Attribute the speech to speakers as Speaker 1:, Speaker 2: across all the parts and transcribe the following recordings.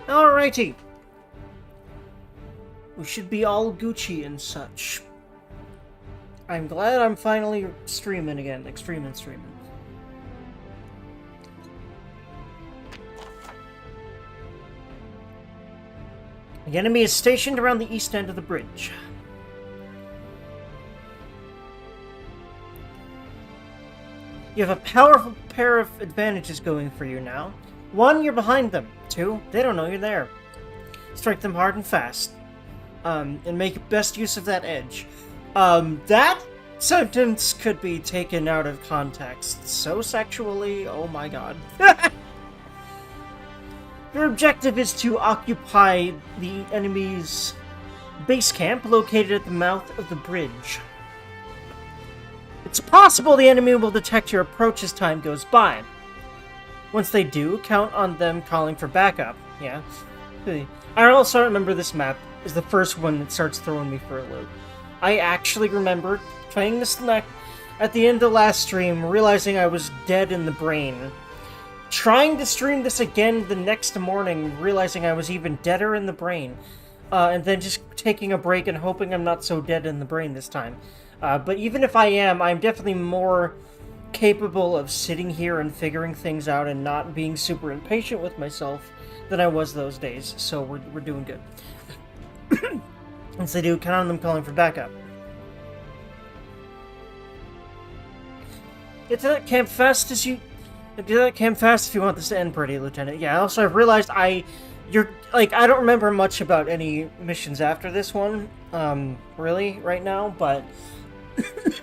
Speaker 1: Alrighty. We should be all Gucci and such. I'm glad I'm finally streaming again, like streaming. The enemy is stationed around the east end of the bridge. You have a powerful pair of advantages going for you now. 1, you're behind them. 2, they don't know you're there. Strike them hard and fast. And make best use of that edge. That sentence could be taken out of context so sexually, oh my god. Your objective is to occupy the enemy's base camp located at the mouth of the bridge. It's possible the enemy will detect your approach as time goes by. Once they do, count on them calling for backup. Yeah. I also remember this map is the first one that starts throwing me for a loop. I actually remember playing this at the end of the last stream, realizing I was dead in the brain. Trying to stream this again the next morning, realizing I was even deader in the brain. And then just taking a break and hoping I'm not so dead in the brain this time. But even if I am, I'm definitely more capable of sitting here and figuring things out and not being super impatient with myself than I was those days. So we're doing good. Once they do, count on them calling for backup. Get to that camp fast if you want this to end pretty, Lieutenant. Yeah, also I've realized I don't remember much about any missions after this one, really, right now, but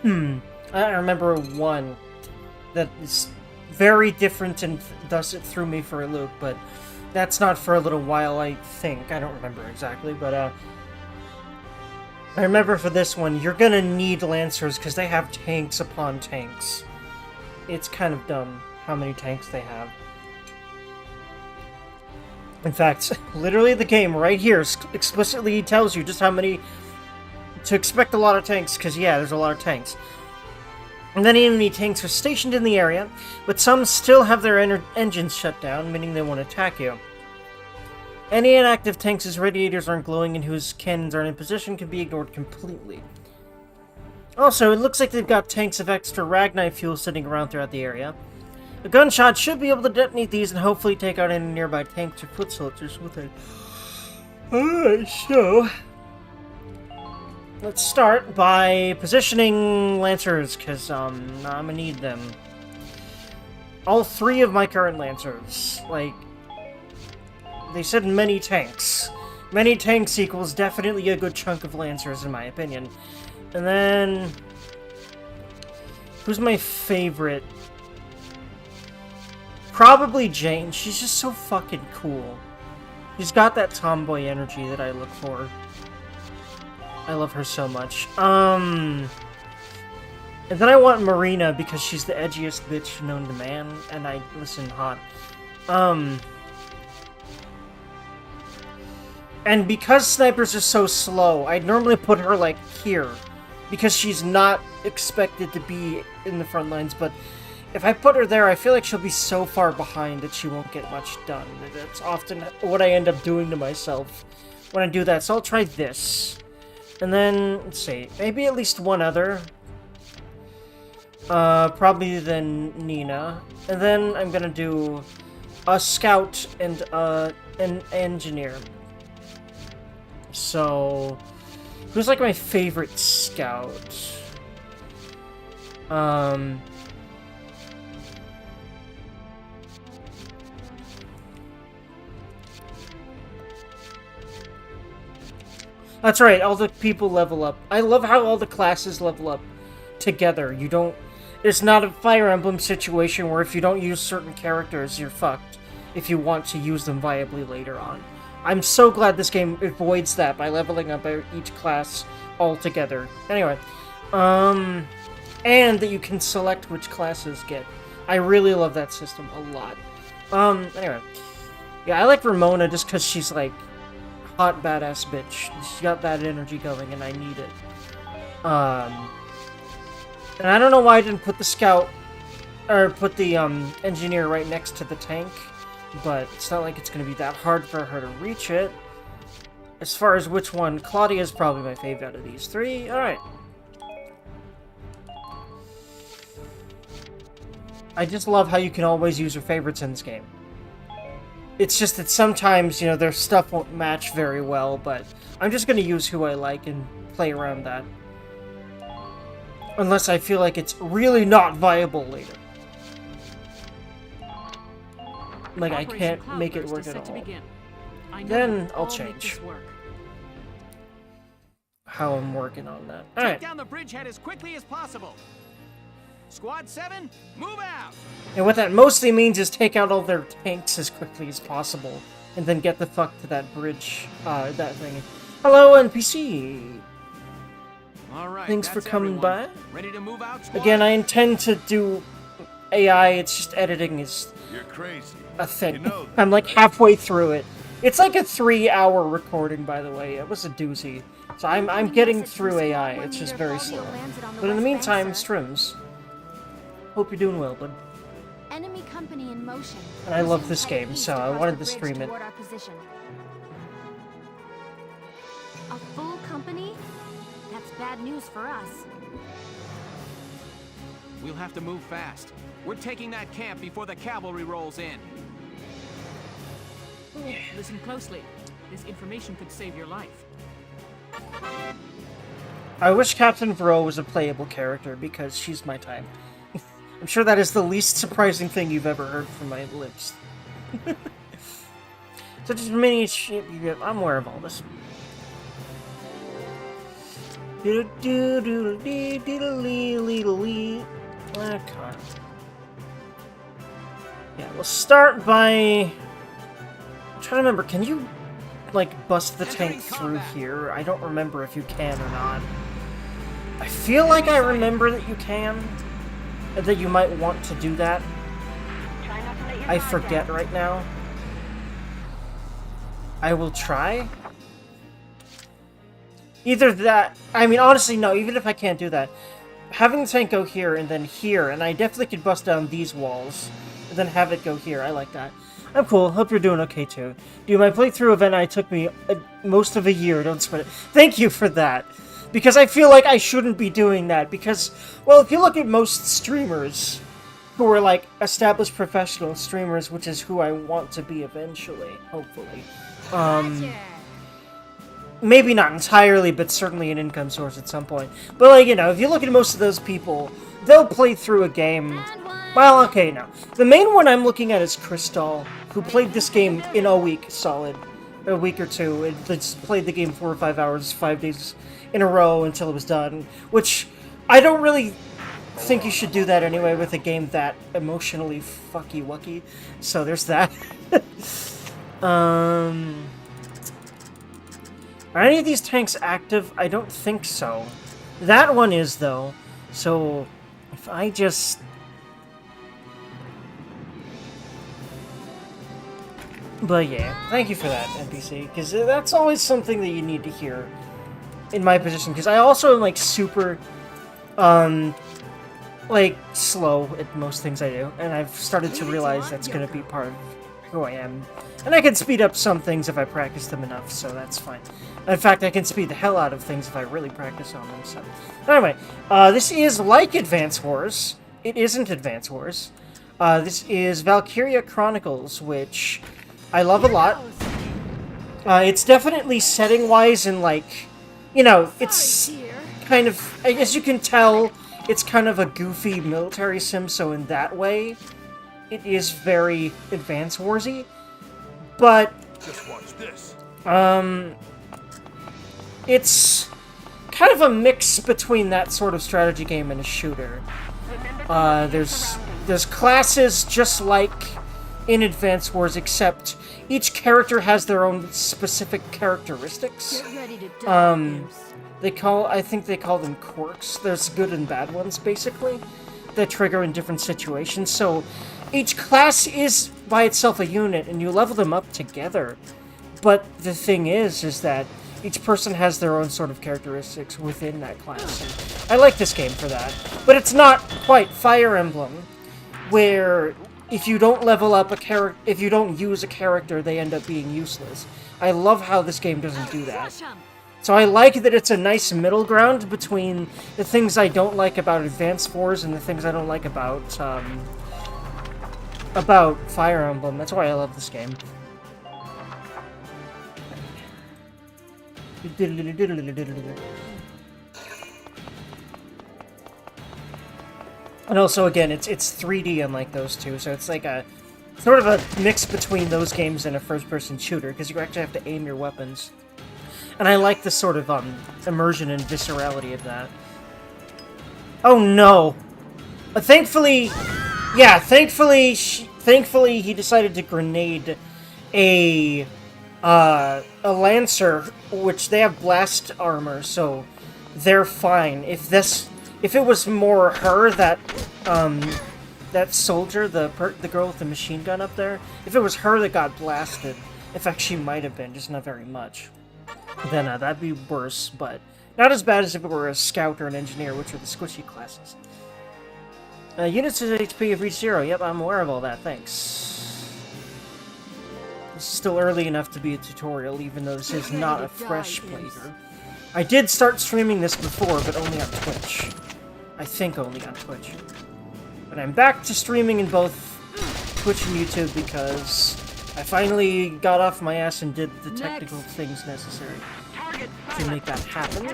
Speaker 1: I remember one that is very different and thus it threw me for a loop, but that's not for a little while, I think. I don't remember exactly, but I remember for this one, you're gonna need Lancers because they have tanks upon tanks. It's kind of dumb how many tanks they have. In fact, literally the game right here explicitly tells you just how many to expect. A lot of tanks, because yeah, there's a lot of tanks. And then enemy tanks are stationed in the area, but some still have their engines shut down, meaning they won't attack you. Any inactive tanks whose radiators aren't glowing and whose cannons aren't in position can be ignored completely. Also, it looks like they've got tanks of extra Ragnite fuel sitting around throughout the area. A gunshot should be able to detonate these and hopefully take out any nearby tanks or foot soldiers with it. Alright, so let's start by positioning Lancers, because I'm gonna need them. All 3 of my current Lancers. Like, they said many tanks. Many tanks equals definitely a good chunk of Lancers, in my opinion. And then who's my favorite? Probably Jane. She's just so fucking cool. She's got that tomboy energy that I look for. I love her so much. And then I want Marina because she's the edgiest bitch known to man, and I listen hot. And because snipers are so slow, I'd normally put her like here, because she's not expected to be in the front lines, but if I put her there, I feel like she'll be so far behind that she won't get much done. That's often what I end up doing to myself when I do that. So I'll try this. And then, let's see, maybe at least one other. Probably then Nina. And then I'm gonna do a scout and an engineer. So, who's like my favorite scout? That's right, all the people level up. I love how all the classes level up together. You don't... It's not a Fire Emblem situation where if you don't use certain characters, you're fucked if you want to use them viably later on. I'm so glad this game avoids that by leveling up each class all together. Anyway, and that you can select which classes get. I really love that system a lot. Anyway. Yeah, I like Ramona just because she's like hot badass bitch. She's got that energy going and I need it. And I don't know why I didn't put the scout or put the engineer right next to the tank. but it's not like it's going to be that hard for her to reach it. As far as which one, Claudia is probably my favorite out of these three. Alright. I just love how you can always use your favorites in this game. It's just that sometimes, you know, their stuff won't match very well, but I'm just going to use who I like and play around that. Unless I feel like it's really not viable later. Like, I can't make it work at all. Then I'll change how I'm working on that. Alright.
Speaker 2: Take down the bridgehead as quickly as possible. Squad 7, move out!
Speaker 1: And what that mostly means is take out all their tanks as quickly as possible, and then get the fuck to that bridge, that thing. Hello, NPC!
Speaker 2: Alright,
Speaker 1: thanks for coming by.
Speaker 2: Ready to move out, squad?
Speaker 1: Again, I intend to do AI, it's just editing is
Speaker 3: You're crazy.
Speaker 1: a thing.
Speaker 3: You know that,
Speaker 1: I'm like
Speaker 3: right?
Speaker 1: halfway through it. It's like a 3-hour recording, by the way. It was a doozy. So I'm getting through AI, it's just very slow. But in the meantime, streams. Hope you're doing well, bud.
Speaker 4: Enemy company in motion.
Speaker 1: And I love this game, so I wanted to stream it.
Speaker 4: A full company? That's bad news for us.
Speaker 2: We'll have to move fast. We're taking that camp before the cavalry rolls in.
Speaker 5: Listen closely. This information could save your life.
Speaker 1: I wish Captain Vero was a playable character, because she's my type. I'm sure that is the least surprising thing you've ever heard from my lips. Such as many shit you get. I'm aware of all this. Okay. Yeah, we'll start by... I'm trying to remember, can you, like, bust the tank through here? I don't remember if you can or not. I feel like I remember that you can. That you might want to do that. I forget right now. I will try. Either that... I mean, honestly, no, even if I can't do that. Having the tank go here and then here, and I definitely could bust down these walls, and then have it go here. I like that. I'm cool. Hope you're doing okay, too. Dude, my playthrough of NI took me most of a year. Don't sweat it. Thank you for that. Because I feel like I shouldn't be doing that. Because, well, if you look at most streamers who are, like, established professional streamers, which is who I want to be eventually, hopefully. Maybe not entirely, but certainly an income source at some point. But, like, you know, if you look at most of those people, they'll play through a game... Well, okay, no. The main one I'm looking at is Crystal, who played this game in a week, solid. A week or two. It just played the game 4 or 5 hours, 5 days in a row until it was done. Which, I don't really think you should do that anyway with a game that emotionally fucky-wucky. So there's that. Are any of these tanks active? I don't think so. That one is, though. So, if I just... But yeah, thank you for that, NPC, because that's always something that you need to hear in my position, because I also am, like, super, like, slow at most things I do, and I've started to realize that's going to be part of who I am. And I can speed up some things if I practice them enough, so that's fine. In fact, I can speed the hell out of things if I really practice on them, so... Anyway, this is like Advance Wars. It isn't Advance Wars. This is Valkyria Chronicles, which I love a lot. It's definitely setting-wise and, like, you know, it's kind of... As you can tell, it's kind of a goofy military sim, so in that way, it is very Advance Warsy. But...
Speaker 3: Just watch this.
Speaker 1: It's kind of a mix between that sort of strategy game and a shooter. There's classes just like in Advance Wars, except each character has their own specific characteristics. I think they call them quirks. There's good and bad ones, basically, that trigger in different situations. So each class is by itself a unit, and you level them up together. But the thing is that each person has their own sort of characteristics within that class. And I like this game for that. But it's not quite Fire Emblem, where if you don't level up a character, if you don't use a character, they end up being useless. I love how this game doesn't do that.
Speaker 4: Crush 'em.
Speaker 1: So I like that it's a nice middle ground between the things I don't like about Advance Wars and the things I don't like about Fire Emblem. That's why I love this game. And also, again, it's 3D unlike those two, so it's like a sort of a mix between those games and a first-person shooter, because you actually have to aim your weapons. And I like the sort of immersion and viscerality of that. Oh no! But thankfully, yeah, thankfully he decided to grenade a Lancer, which they have blast armor, so they're fine. If it was more her, that soldier, the girl with the machine gun up there, if it was her that got blasted, in fact she might have been, just not very much, then that'd be worse, but not as bad as if it were a scout or an engineer, which are the squishy classes. Units of HP have reached 0. Yep, I'm aware of all that, thanks. This is still early enough to be a tutorial, even though this is not a fresh playthrough. I did start streaming this before, but only on Twitch. I think only on Twitch. But I'm back to streaming in both Twitch and YouTube because I finally got off my ass and did the technical things necessary to make that happen.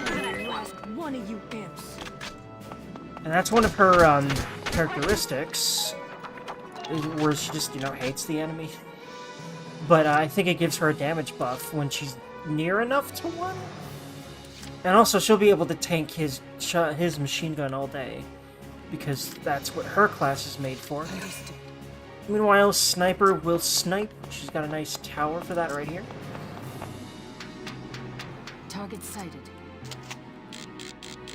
Speaker 4: Last one of you imps.
Speaker 1: And that's one of her characteristics, where she just, hates the enemy. But I think it gives her a damage buff when she's near enough to one. And also, she'll be able to tank his machine gun all day, because that's what her class is made for. Meanwhile, Sniper will snipe. She's got a nice tower for that right here.
Speaker 4: Target sighted.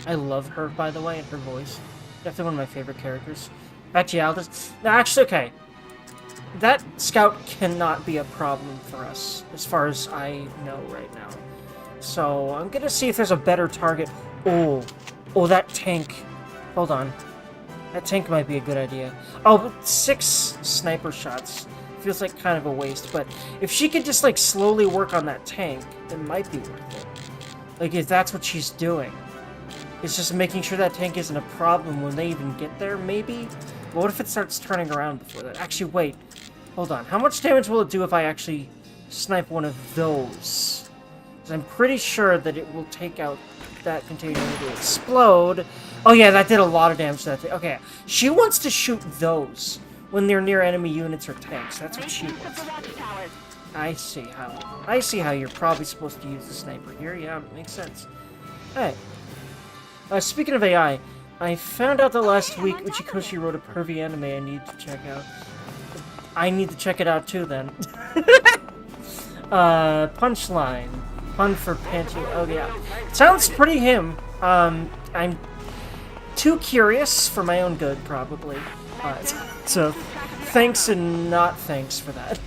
Speaker 1: I love her, by the way, and her voice. Definitely one of my favorite characters. Bacchialdus. No, actually, okay. That scout cannot be a problem for us, as far as I know right now. So, I'm gonna see if there's a better target. Oh, that tank. Hold on. That tank might be a good idea. Oh, but 6 sniper shots. Feels like kind of a waste, but if she could just, slowly work on that tank, it might be worth it. If that's what she's doing. It's just making sure that tank isn't a problem when they even get there, maybe? But what if it starts turning around before that? Actually, wait. Hold on. How much damage will it do if I actually snipe one of those? Because I'm pretty sure that it will take out that container and it'll explode. Oh yeah, that did a lot of damage to that thing. Okay, she wants to shoot those when they're near enemy units or tanks. That's what she wants to do. I see how you're probably supposed to use the sniper here. Yeah, it makes sense. Hey. Speaking of AI, I found out that last week Uchikoshi wrote a pervy anime I need to check out. I need to check it out too, then. Punchline. Pun for panty. Oh, yeah. Sounds pretty him. I'm too curious for my own good, probably. So, thanks and not thanks for that.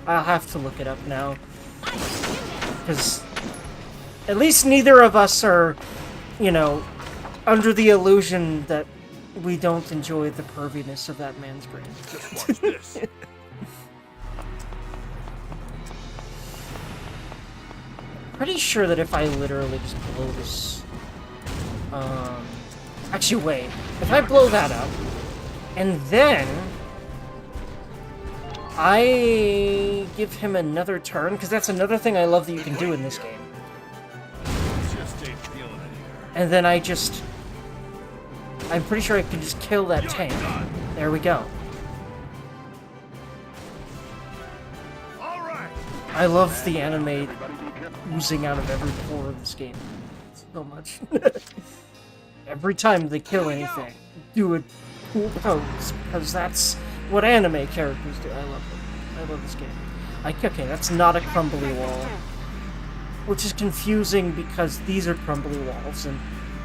Speaker 1: I'll have to look it up now. Because at least neither of us are, under the illusion that we don't enjoy the perviness of that man's brain.
Speaker 3: Just watch this.
Speaker 1: Pretty sure that if I literally just blow this... Actually, wait. If I blow that up, and then I give him another turn, because that's another thing I love that you can do in this game.
Speaker 3: Just ain't feeling it here.
Speaker 1: And then I'm pretty sure I can just kill that tank. There we go.
Speaker 3: All right.
Speaker 1: I love the anime oozing out of every pore of this game so much. Every time they kill anything, do a cool pose, because that's what anime characters do. I love them. I love this game. Okay, that's not a crumbly wall, which is confusing because these are crumbly walls, and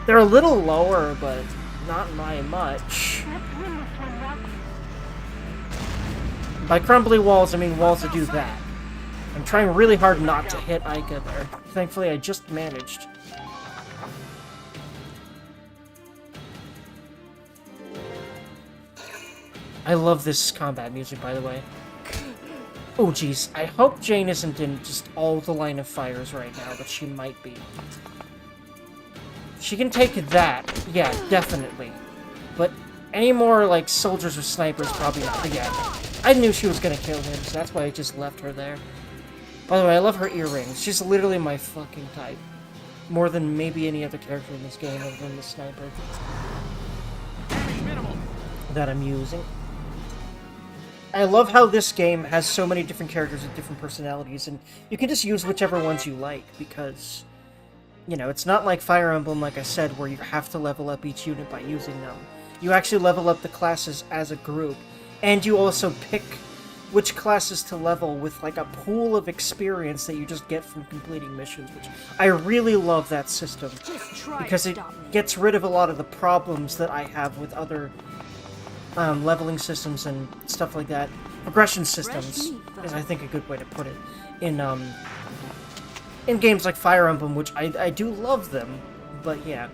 Speaker 1: they're a little lower, but not by much. By crumbly walls, I mean walls that do that. I'm trying really hard not to hit Aika there. Thankfully, I just managed. I love this combat music, by the way. Oh, jeez. I hope Jane isn't in just all the line of fires right now, but she might be. She can take that. Yeah, definitely. But any more, like, soldiers or snipers, probably not. But yeah, I knew she was gonna kill him, so that's why I just left her there. By the way, I love her earrings. She's literally my fucking type. More than maybe any other character in this game other than the sniper
Speaker 2: Damage minimal.
Speaker 1: that I'm using. I love how this game has so many different characters with different personalities, and you can just use whichever ones you like, because, you know, it's not like Fire Emblem, like I said, where you have to level up each unit by using them. You actually level up the classes as a group, and you also pick which classes to level with, like, a pool of experience that you just get from completing missions, which I really love that system,
Speaker 4: Just try
Speaker 1: because
Speaker 4: to
Speaker 1: it
Speaker 4: stop me.
Speaker 1: gets rid of a lot of the problems that I have with other leveling systems and stuff like that. Progression systems is, I think, a good way to put it. In games like Fire Emblem, which I do love them, but yeah.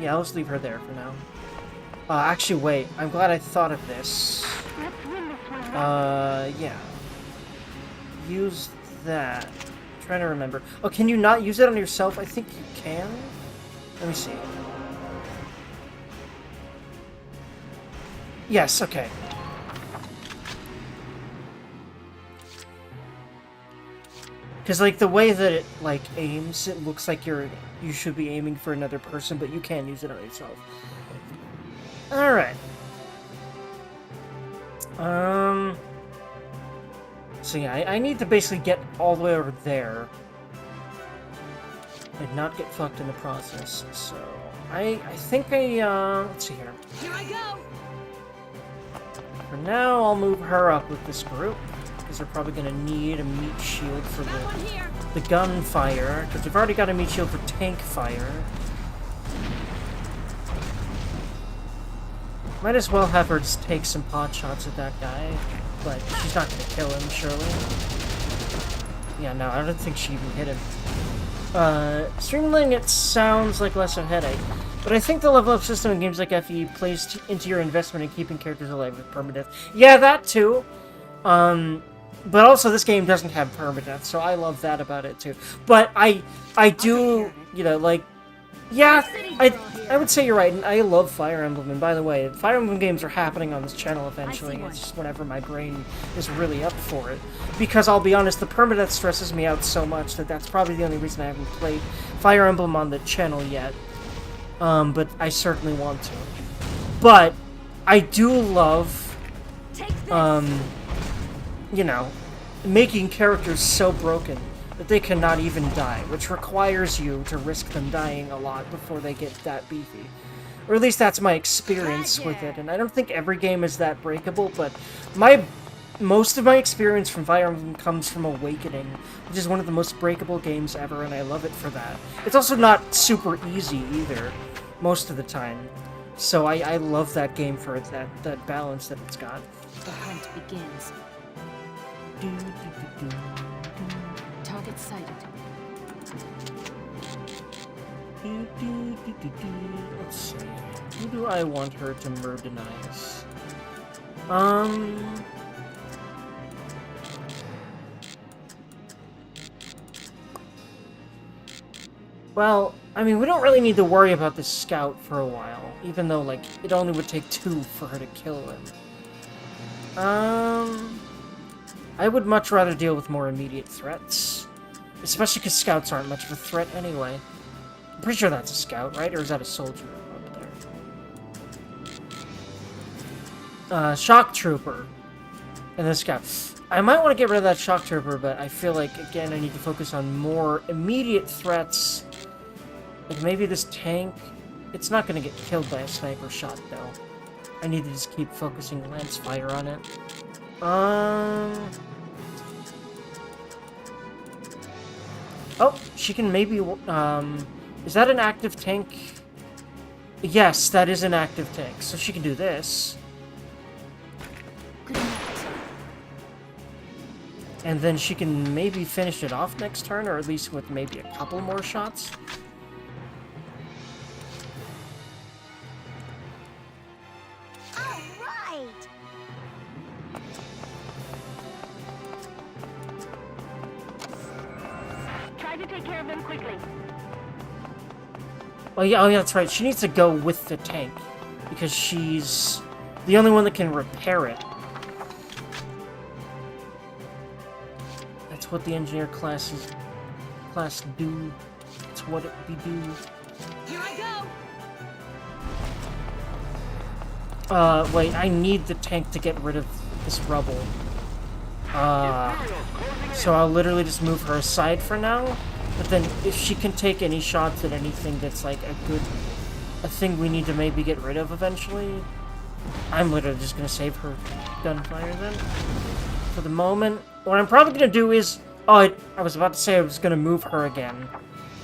Speaker 1: Yeah, let's leave her there for now. Actually, wait. I'm glad I thought of this. Yeah. Use that. I'm trying to remember. Oh, can you not use it on yourself? I think you can. Let me see. Yes, okay. Because, like, the way that it, like, aims, it looks like you should be aiming for another person, but you can use it on yourself. Alright. So yeah, I need to basically get all the way over there. And not get fucked in the process, so... I think let's see here.
Speaker 4: Here I go.
Speaker 1: For now, I'll move her up with this group, because they're probably gonna need a meat shield for
Speaker 4: Got one here.
Speaker 1: the gunfire, because we've already got a meat shield for tank fire. Might as well have her just take some pot shots at that guy, but she's not gonna kill him, surely. Yeah, no, I don't think she even hit him. Streamlining it sounds like less of a headache, but I think the level up system in games like FE plays into your investment in keeping characters alive with permadeath. Yeah, that too. But also this game doesn't have permadeath, so I love that about it too. But I do, you know, like, yeah, I would say you're right, and I love Fire Emblem, and by the way, Fire Emblem games are happening on this channel eventually. It's just whenever my brain is really up for it. Because I'll be honest, the permadeath stresses me out so much that that's probably the only reason I haven't played Fire Emblem on the channel yet. But I certainly want to. But I do love,
Speaker 4: Take this.
Speaker 1: you know, making characters so broken that they cannot even die, which requires you to risk them dying a lot before they get that beefy. Or at least that's my experience with it, and I don't think every game is that breakable, but most of my experience from Fire Emblem comes from Awakening, which is one of the most breakable games ever, and I love it for that. It's also not super easy either, most of the time. So I love that game for that balance that it's got.
Speaker 4: The hunt begins. Target sighted.
Speaker 1: Let's see. Who do I want her to murderize? Well, I mean, we don't really need to worry about this scout for a while, even though, like, it only would take 2 for her to kill him. I would much rather deal with more immediate threats. Especially because scouts aren't much of a threat anyway. I'm pretty sure that's a scout, right? Or is that a soldier up there? Shock Trooper. And the scout. I might want to get rid of that Shock Trooper, but I feel like, again, I need to focus on more immediate threats. Like maybe this tank. It's not going to get killed by a sniper shot, though. I need to just keep focusing lance fire on it. Oh, she can maybe, is that an active tank? Yes, that is an active tank, so she can do this.
Speaker 4: Good night.
Speaker 1: And then she can maybe finish it off next turn, or at least with maybe a couple more shots.
Speaker 4: take care of them quickly.
Speaker 1: Oh yeah, that's right. She needs to go with the tank because she's the only one that can repair it. That's what the engineer class do. It's what it be do.
Speaker 4: Here I go.
Speaker 1: Wait, I need the tank to get rid of this rubble. So I'll literally just move her aside for now. But then if she can take any shots at anything that's like a thing we need to maybe get rid of eventually, I'm literally just gonna save her gunfire then. For the moment, what I'm probably gonna do is, I was about to say I was gonna move her again,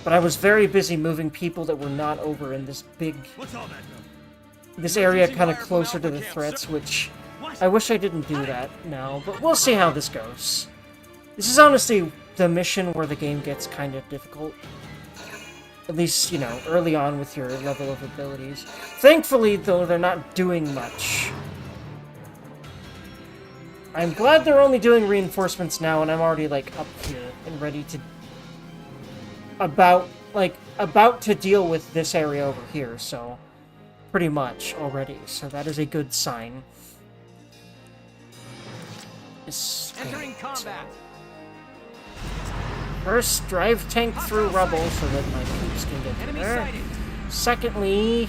Speaker 1: but I was very busy moving people that were not over in this big,
Speaker 3: What's all that?
Speaker 1: this area kind of closer to the threats, which I wish I didn't do that now, but we'll see how this goes. This is honestly the mission where the game gets kind of difficult. At least, you know, early on with your level of abilities. Thankfully, though, they're not doing much. I'm glad they're only doing reinforcements now, and I'm already, like, up here and ready to... about to deal with this area over here, so... pretty much already, so that is a good sign.
Speaker 2: Entering combat.
Speaker 1: First, drive tank through rubble so that my troops can get
Speaker 2: Enemy
Speaker 1: there.
Speaker 2: sighted.
Speaker 1: Secondly,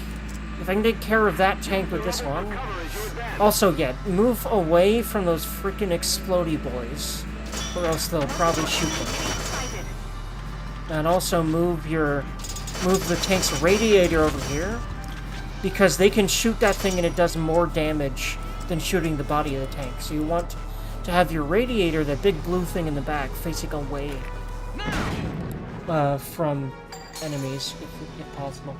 Speaker 1: if I can take care of that tank with this one. Also, yeah, move away from those freaking explodey boys, or else they'll probably shoot them. And also move the tank's radiator over here, because they can shoot that thing and it does more damage than shooting the body of the tank. So you want to have your radiator, that big blue thing in the back, facing away from enemies, if possible.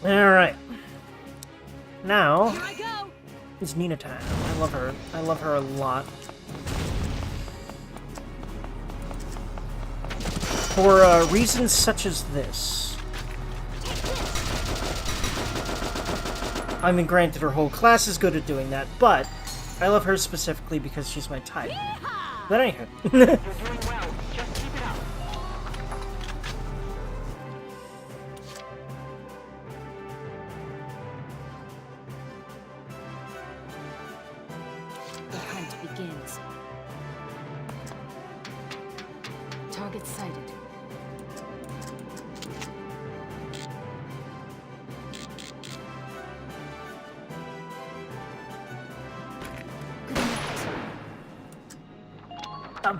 Speaker 1: Alright. Now,
Speaker 4: Here I go.
Speaker 1: it's Nina time. I love her. I love her a lot. For reasons such as this. I mean, granted, her whole class is good at doing that, but I love her specifically because she's my type. But anywho.
Speaker 4: You're doing well. Just keep it up.
Speaker 6: The hunt begins. Target sighted.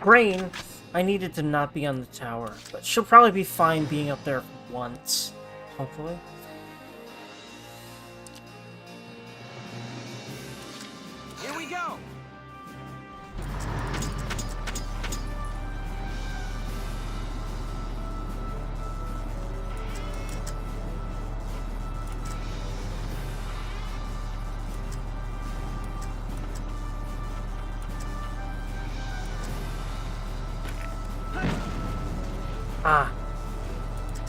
Speaker 1: Brain, I needed to not be on the tower, but she'll probably be fine being up there once, hopefully.
Speaker 2: Here we go.
Speaker 1: Ah.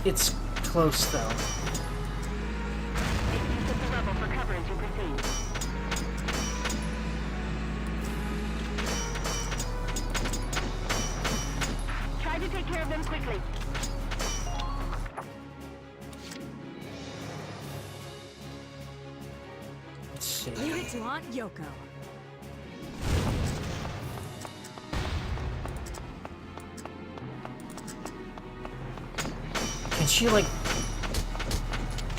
Speaker 1: It's close, though.
Speaker 4: Use the level for cover as you proceed. Try to take care of them quickly.
Speaker 1: Let's see.
Speaker 6: Leave it to Aunt Yoko.
Speaker 1: Can she, like...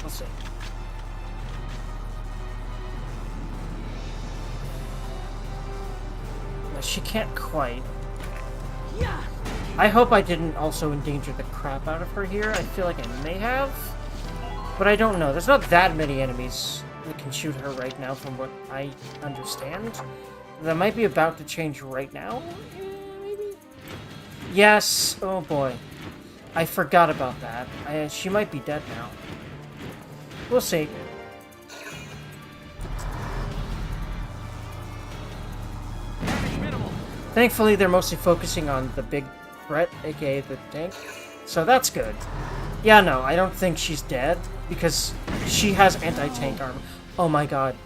Speaker 1: Let's see. No, she can't quite.
Speaker 6: Yeah.
Speaker 1: I hope I didn't also endanger the crap out of her here. I feel like I may have. But I don't know. There's not that many enemies that can shoot her right now from what I understand. That might be about to change right now, maybe? Yes! Oh boy. I forgot about that. She might be dead now. We'll see.
Speaker 2: Damage minimal.
Speaker 1: Thankfully, they're mostly focusing on the big threat, aka the tank. So that's good. Yeah, no, I don't think she's dead, because she has anti-tank armor. Oh my god.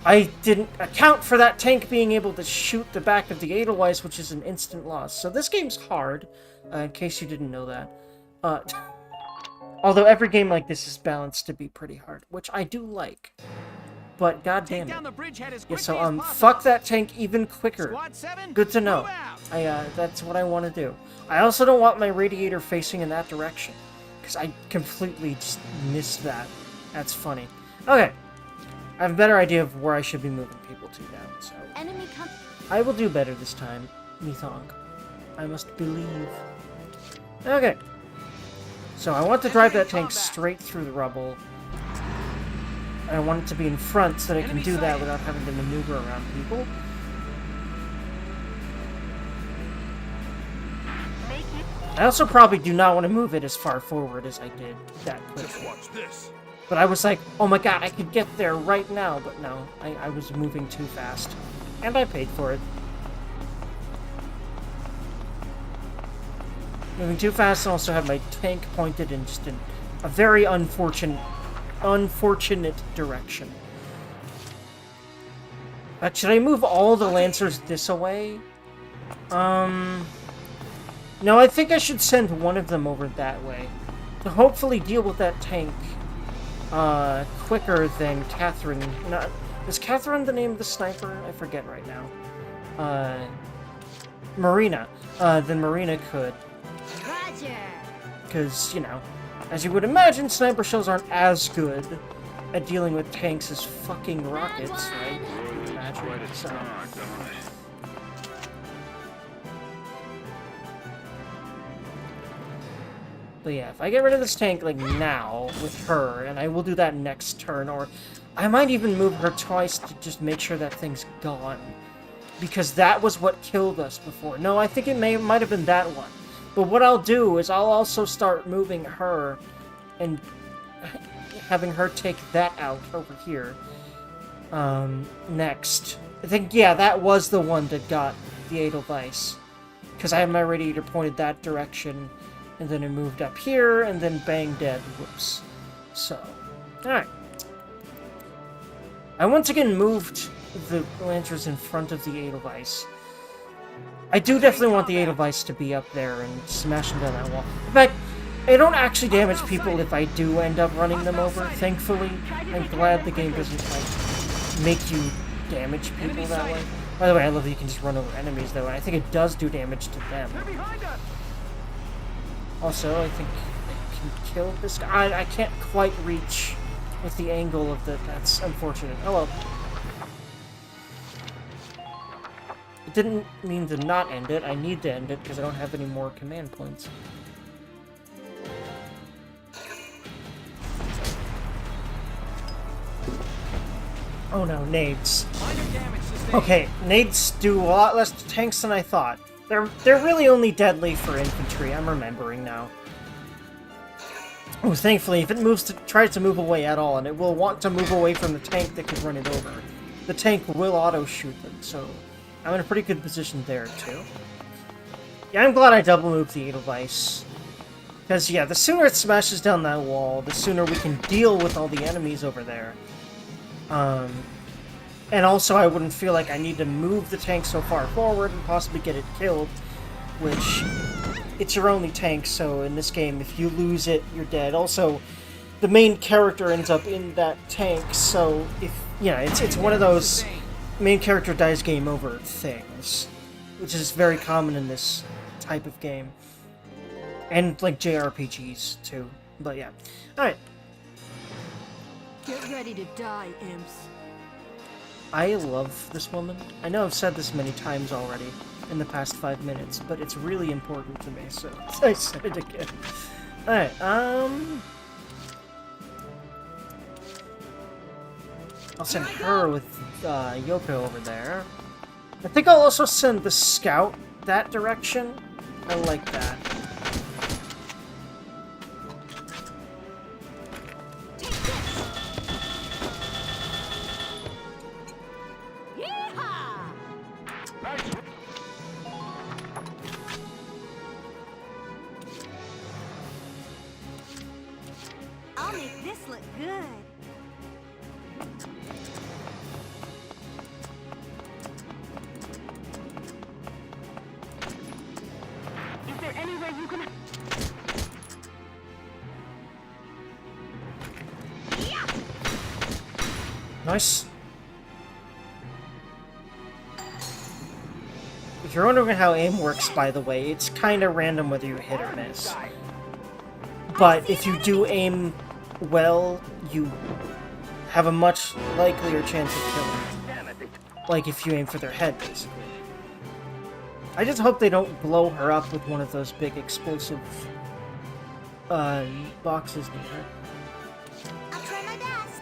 Speaker 1: I didn't account for that tank being able to shoot the back of the Edelweiss, which is an instant loss. So this game's hard, in case you didn't know that. Although every game like this is balanced to be pretty hard, which I do like. But goddamn
Speaker 2: Down
Speaker 1: it.
Speaker 2: the bridgehead as
Speaker 1: Yeah,
Speaker 2: quickly
Speaker 1: so
Speaker 2: as possible.
Speaker 1: fuck that tank even quicker.
Speaker 2: Squad 7,
Speaker 1: Good to know.
Speaker 2: move out.
Speaker 1: That's what I want to do. I also don't want my radiator facing in that direction, because I completely just missed that. That's funny. Okay. I have a better idea of where I should be moving people to now, so...
Speaker 4: Enemy com-
Speaker 1: I will do better this time, Mithong. I must believe. Okay. So I want to drive that tank straight through the rubble. And I want it to be in front so that I can do that without having to maneuver around people. I also probably do not want to move it as far forward as I did that
Speaker 3: Just
Speaker 1: quickly.
Speaker 3: watch this.
Speaker 1: But I was like, oh my god, I could get there right now. But no, I was moving too fast. And I paid for it. Moving too fast and also have my tank pointed in just a very unfortunate direction. Should I move all the Lancers this away? No, I think I should send one of them over that way. To hopefully deal with that tank, quicker than Catherine. No, is Catherine the name of the sniper? I forget right now. Marina. Than Marina could.
Speaker 4: Roger.
Speaker 1: Because, you know, as you would imagine, sniper shells aren't as good at dealing with tanks as fucking rockets, right? Imagine. So, but yeah, if I get rid of this tank, like, now, with her, and I will do that next turn, or I might even move her twice to just make sure that thing's gone. Because that was what killed us before. No, I think it might have been that one. But what I'll do is I'll also start moving her and having her take that out over here. Next. I think, yeah, that was the one that got the Edelweiss. Because I had my radiator pointed that direction, and then it moved up here, and then bang, dead. Whoops. So, alright. I once again moved the Lancers in front of the Edelweiss. I do definitely want the Edelweiss to be up there and smashing down that wall. In fact, I don't actually damage people if I do end up running them over, thankfully. I'm glad the game doesn't, like, make you damage people that way. By the way, I love that you can just run over enemies, though, and I think it does do damage to them.
Speaker 2: They're behind us.
Speaker 1: Also, I think I can kill this guy. I can't quite reach with the angle of the... That's unfortunate. Oh well. It didn't mean to not end it. I need to end it because I don't have any more command points. Oh no, nades.
Speaker 2: Minor damage sustained.
Speaker 1: Okay, nades do a lot less to tanks than I thought. They're really only deadly for infantry, I'm remembering now. Oh, thankfully, if it tries to move away at all, and it will want to move away from the tank that could run it over, the tank will auto-shoot them, so I'm in a pretty good position there, too. Yeah, I'm glad I double-moved the Edelweiss. Because, yeah, the sooner it smashes down that wall, the sooner we can deal with all the enemies over there. And also I wouldn't feel like I need to move the tank so far forward and possibly get it killed, which, it's your only tank, so in this game, if you lose it, you're dead. Also, the main character ends up in that tank, so if, you know, it's one of those main character dies game over things, which is very common in this type of game. And, like, JRPGs, too. But, yeah. Alright.
Speaker 6: Get ready to die, imps.
Speaker 1: I love this woman. I know I've said this many times already in the past 5 minutes, but it's really important to me, so I said it again. Alright, I'll send her with Yoko over there. I think I'll also send the scout that direction. I like that.
Speaker 4: Yeehaw! I'll make this look good.
Speaker 1: Nice. If you're wondering how aim works, by the way, it's kind of random whether you hit or miss. But if you do aim well, you have a much likelier chance of killing. Like if you aim for their head, basically. I just hope they don't blow her up with one of those big explosive boxes near her.
Speaker 4: I'll try my best.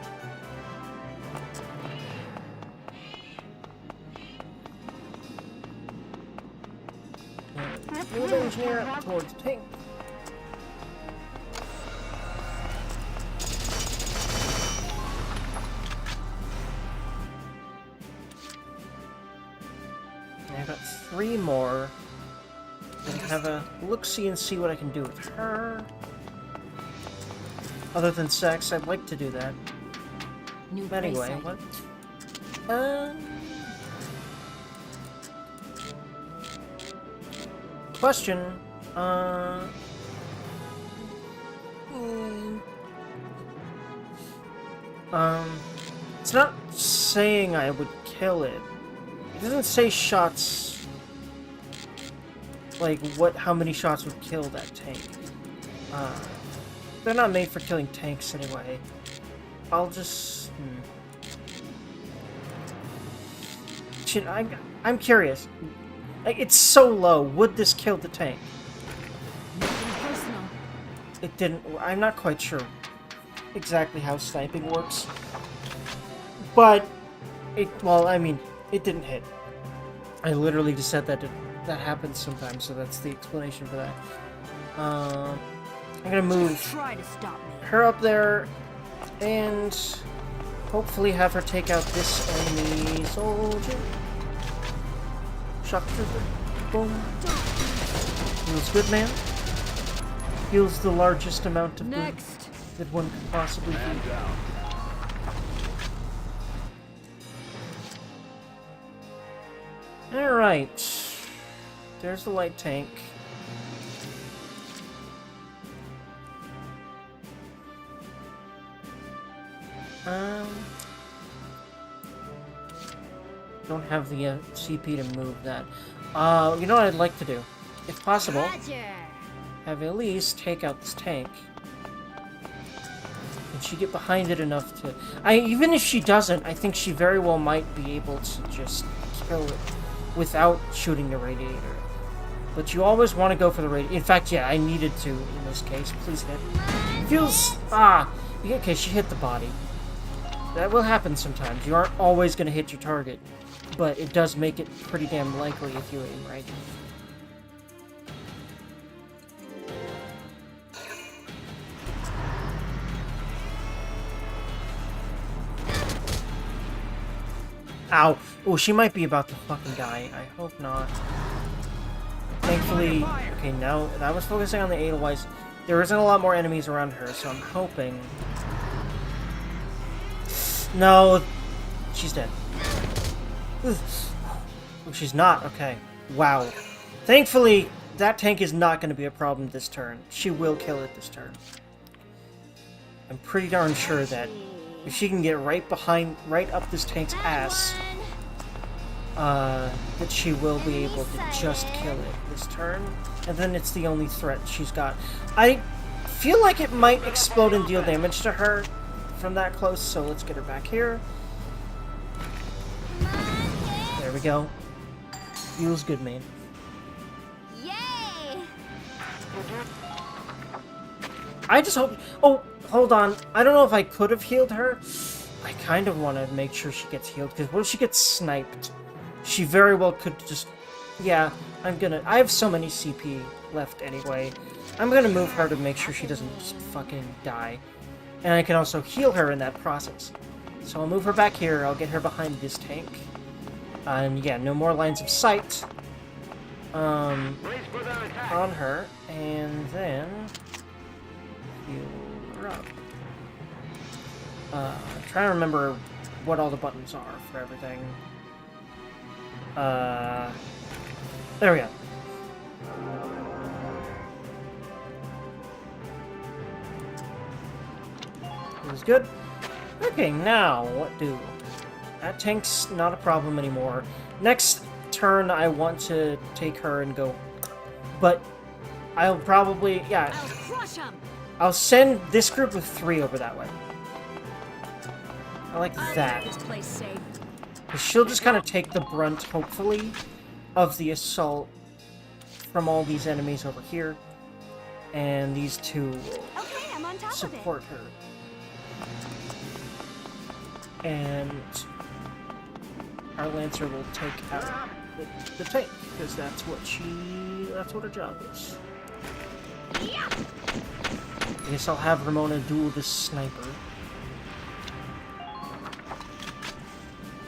Speaker 1: Field engineer up towards tank. I've got 3 more. And have a look-see and see what I can do with her. Other than sex, I'd like to do that.
Speaker 6: New
Speaker 1: But anyway,
Speaker 6: bracelet.
Speaker 1: what? Question. It's not saying I would kill it. It doesn't say shots. Like, how many shots would kill that tank. They're not made for killing tanks anyway. I'll just... I'm curious. Like, it's so low. Would this kill the tank?
Speaker 6: Nothing personal.
Speaker 1: It didn't... I'm not quite sure exactly how sniping works. But, well, I mean, it didn't hit. I literally just said that that happens sometimes, so that's the explanation for that. I'm gonna move
Speaker 6: Try to stop me.
Speaker 1: her up there, and hopefully have her take out this enemy soldier. Shock trooper. Boom. Heals good, man. Heals the largest amount of good
Speaker 6: Next.
Speaker 1: that one could possibly
Speaker 3: Man
Speaker 1: do.
Speaker 3: down.
Speaker 1: Alright. There's the light tank. Don't have the CP to move that. You know what I'd like to do? If possible,
Speaker 4: Roger.
Speaker 1: have Elise take out this tank. Can she get behind it enough to... even if she doesn't, I think she very well might be able to just kill it without shooting the radiator. But you always want to go for the radiator. In fact, yeah, I needed to in this case. Please hit. Feels... Okay, she hit the body. That will happen sometimes. You aren't always going to hit your target. But it does make it pretty damn likely if you aim right. Ow. Oh, she might be about to fucking die. I hope not. Thankfully... Okay, now that was focusing on the Edelweiss. There isn't a lot more enemies around her, so I'm hoping... No. She's dead. Oh, she's not. Okay. Wow. Thankfully, that tank is not going to be a problem this turn. She will kill it this turn. I'm pretty darn sure that if she can get right up this tank's ass, that she will be able to just kill it this turn. And then it's the only threat she's got. I feel like it might explode and deal damage to her from that close, so let's get her back here. There we go. Feels good, man.
Speaker 4: Yay!
Speaker 1: I just hope... Oh, hold on. I don't know if I could have healed her. I kind of want to make sure she gets healed, because what if she gets sniped? She very well could just... Yeah, I have so many CP left anyway. I'm gonna move her to make sure she doesn't just fucking die. And I can also heal her in that process. So I'll move her back here, I'll get her behind this tank. And yeah, no more lines of sight on her, and then heal her up. Trying to remember what all the buttons are for everything. There we go. It was good. Okay, now what do? that tank's not a problem anymore. Next turn, I want to take her and go, but I'll probably, yeah,
Speaker 6: I'll crush 'em.
Speaker 1: I'll send this group of 3 over that way. I like
Speaker 6: I'll
Speaker 1: that.
Speaker 6: keep this place safe.
Speaker 1: 'Cause she'll just kind of take the brunt, hopefully, of the assault from all these enemies over here. And these 2 will
Speaker 6: Okay, I'm on top
Speaker 1: support her. And our Lancer will take out the tank, because that's what her job is. I guess I'll have Ramona duel this sniper.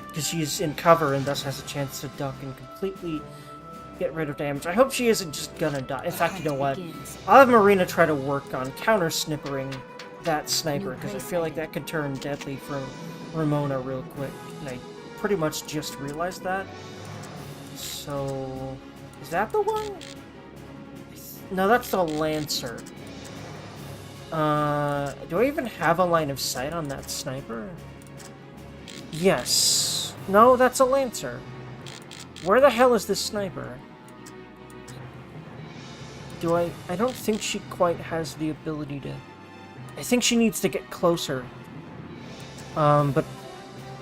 Speaker 1: Because she's in cover and thus has a chance to duck and completely get rid of damage. I hope she isn't just gonna die. In fact, you know what? I'll have Marina try to work on counter-snippering that sniper, because I feel like that could turn deadly for Ramona real quick. And I pretty much just realized that. So... is that the one? No, that's the Lancer. Do I even have a line of sight on that sniper? Yes. No, that's a Lancer. Where the hell is this sniper? I don't think she quite has the ability to... I think she needs to get closer. But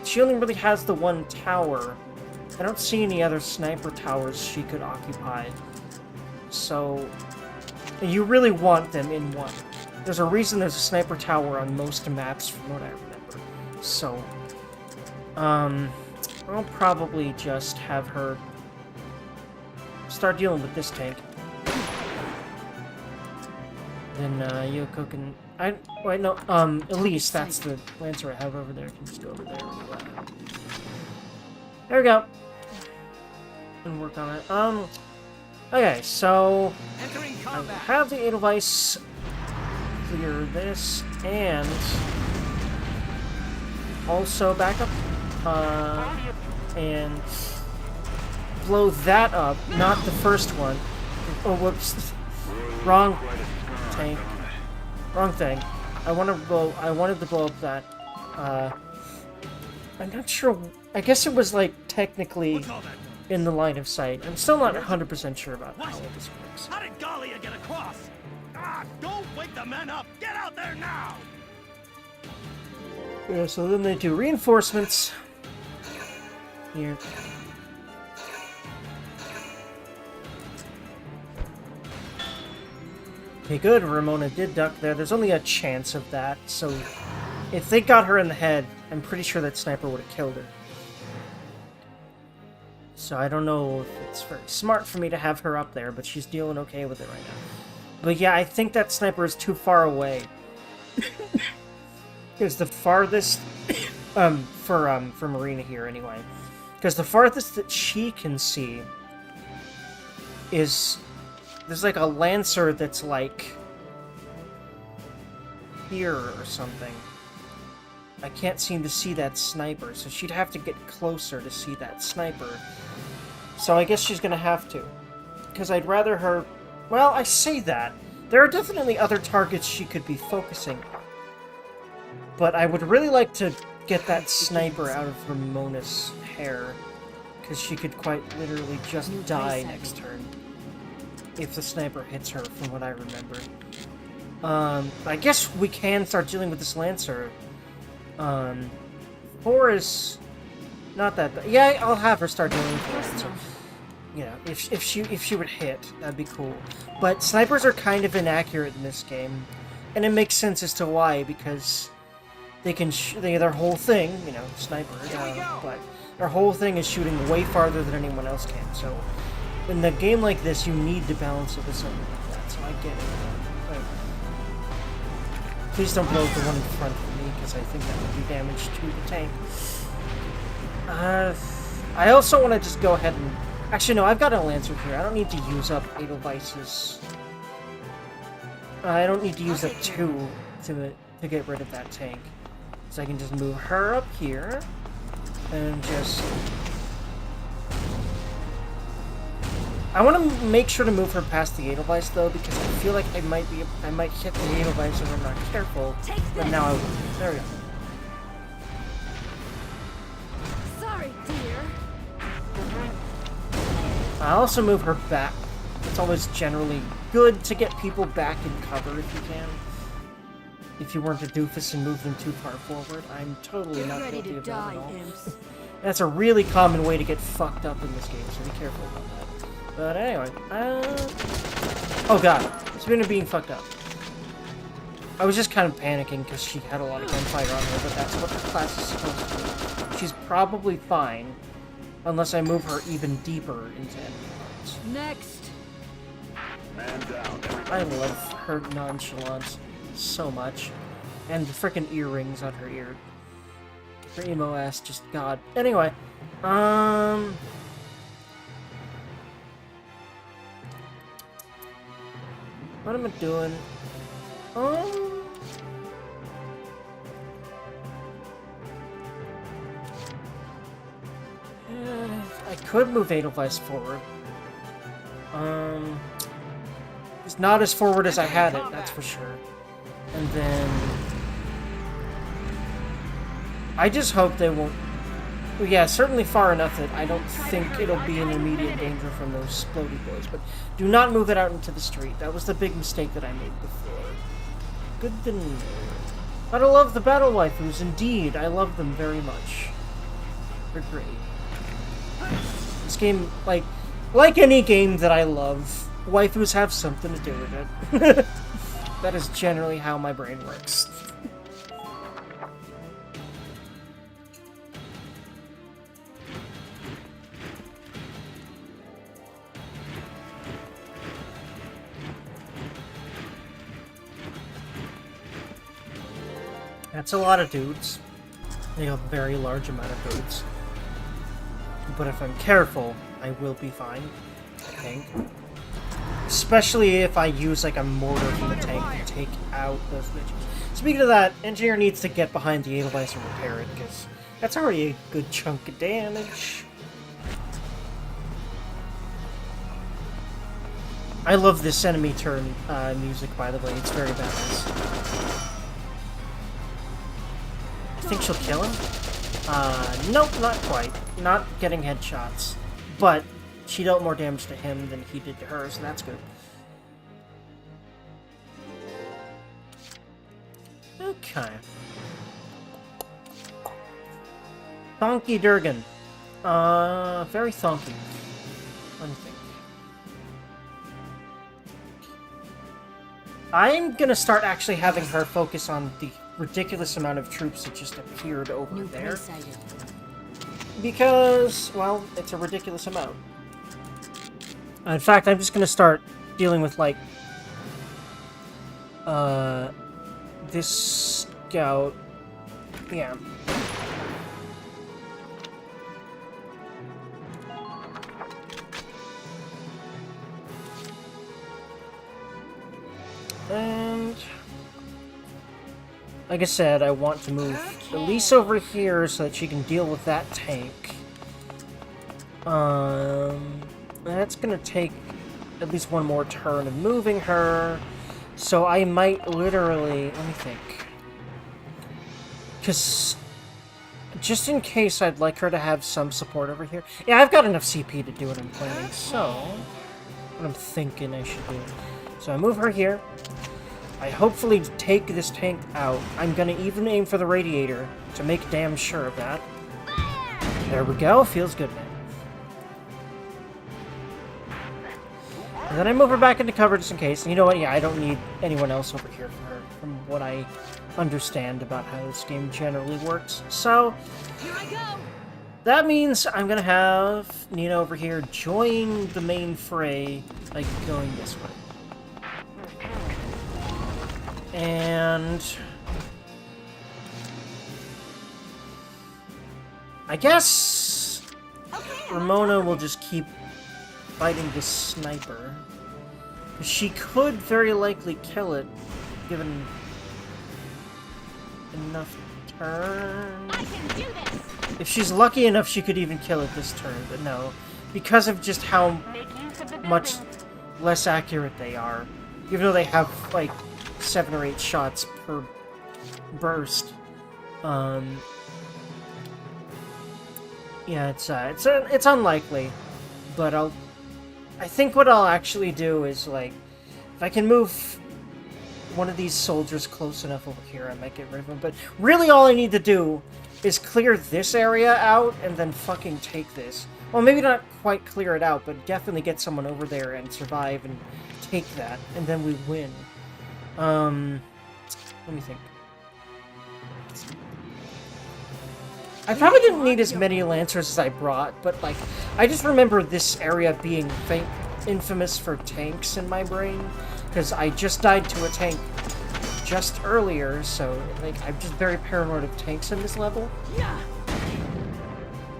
Speaker 1: she only really has the one tower. I don't see any other sniper towers she could occupy. So... you really want them in one. There's a reason there's a sniper tower on most maps, from what I remember. So... I'll probably just have her start dealing with this tank. Then, Yoko can... wait, no, Elise, that's the Lancer I have over there. I can just go over there. There we go. And work on it. Okay, so...
Speaker 2: Entering
Speaker 1: I
Speaker 2: combat.
Speaker 1: have the Edelweiss clear this, and... also back up. And... blow that up, not the first one. Oh, whoops. Wrong tank. Wrong thing. I wanted to blow up that, I'm not sure, I guess it was, like, technically in the line of sight. I'm still not 100% sure about how this works.
Speaker 3: How did Galia get across? Ah, don't wake the men up! Get out there now!
Speaker 1: Yeah, so then they do reinforcements. Here. Okay, good. Ramona did duck there. There's only a chance of that, so if they got her in the head, I'm pretty sure that sniper would have killed her. So I don't know if it's very smart for me to have her up there, but she's dealing okay with it right now. But yeah, I think that sniper is too far away. Because the farthest... for Marina here, anyway. Because the farthest that she can see is... there's like a Lancer that's like... here or something. I can't seem to see that sniper, so she'd have to get closer to see that sniper. So I guess she's gonna have to. Because I'd rather her... well, I say that. There are definitely other targets she could be focusing on. But I would really like to get that sniper out of Ramona's hair. Because she could quite literally just die next turn. If the sniper hits her, from what I remember. I guess we can start dealing with this Lancer. 4 is not that bad. Yeah, I'll have her start dealing with the Lancer. You know, if she would hit, that'd be cool. But snipers are kind of inaccurate in this game, and it makes sense as to why, because they can their whole thing, you know, sniper, but their whole thing is shooting way farther than anyone else can. So in a game like this, you need to balance it with something like that. So I get it. But please don't blow up the one in front of me, because I think that would do damage to the tank. I also want to just go ahead and... actually, no, I've got a Lancer here. I don't need to use up Edelweiss's... I don't need to use up 2 to get rid of that tank. So I can just move her up here, and just... I want to make sure to move her past the Edelweiss, though, because I feel like I might hit the Edelweiss if I'm not careful. But now I will. There we go. I also move her back. It's always generally good to get people back in cover if you can. If you weren't a doofus and move them too far forward, I'm totally not
Speaker 6: Ready
Speaker 1: guilty
Speaker 6: to
Speaker 1: of that
Speaker 6: die,
Speaker 1: at all.
Speaker 6: imps.
Speaker 1: That's a really common way to get fucked up in this game, so be careful about that. But anyway, oh god, speaking of being fucked up. I was just kind of panicking because she had a lot of gunfire on her, but that's what the class is supposed to do. She's probably fine, unless I move her even deeper into enemy hearts.
Speaker 6: Next.
Speaker 3: Man down.
Speaker 1: I love her nonchalance so much. And the frickin' earrings on her ear. Her emo ass, just god. Anyway, what am I doing? I could move Edelweiss forward. It's not as forward as I had it, that's for sure. And then I just hope they won't. Well, yeah, certainly far enough that I don't think it'll be in immediate danger from those splody boys. But do not move it out into the street. That was the big mistake that I made before. Good to know. But I love the battle waifus. Indeed, I love them very much. They're great. This game, like any game that I love, waifus have something to do with it. That is generally how my brain works. That's a lot of dudes. They have a very large amount of dudes. But if I'm careful, I will be fine, I think. Especially if I use like a mortar from the tank to take out those bitches. Speaking of that, Engineer needs to get behind the Edelweiss and repair it, because that's already a good chunk of damage. I love this enemy turn music, by the way. It's very badass. I think she'll kill him? Nope, not quite. Not getting headshots. But she dealt more damage to him than he did to her, so that's good. Okay. Thonky Durgan. Very thonky. Let me think. I'm gonna start actually having her focus on the ridiculous amount of troops that just appeared over there. Because, well, it's a ridiculous amount. In fact, I'm just gonna start dealing with, like, this scout. Yeah. And like I said, I want to move Elise over here so that she can deal with that tank. That's gonna take at least one more turn of moving her. So I might literally, let me think. Because just in case I'd like her to have some support over here. Yeah, I've got enough CP to do what I'm planning, so what I'm thinking I should do. So I move her here. I hopefully take this tank out. I'm gonna even aim for the radiator to make damn sure of that. There we go. Feels good, man. And then I move her back into cover just in case. And you know what? Yeah, I don't need anyone else over here for her, from what I understand about how this game generally works. So
Speaker 6: Here I go.
Speaker 1: that means I'm gonna have Nina over here join the main fray by going this way. And I guess Ramona will just keep fighting this sniper. She could very likely kill it, given enough turns.
Speaker 4: I can do this.
Speaker 1: If she's lucky enough, she could even kill it this turn, but no. Because of just how
Speaker 4: Make use of the
Speaker 1: much
Speaker 4: building.
Speaker 1: less accurate they are. Even though they have, like, 7 or 8 shots per burst. Yeah, it's unlikely, but I think what I'll actually do is, like, if I can move one of these soldiers close enough over here, I might get rid of him. But really all I need to do is clear this area out and then fucking take this. Well, maybe not quite clear it out, but definitely get someone over there and survive and take that, and then we win. Let me think. I probably didn't need as many Lancers as I brought, but, like, I just remember this area being infamous for tanks in my brain, because I just died to a tank just earlier, so, like, I'm just very paranoid of tanks in this level.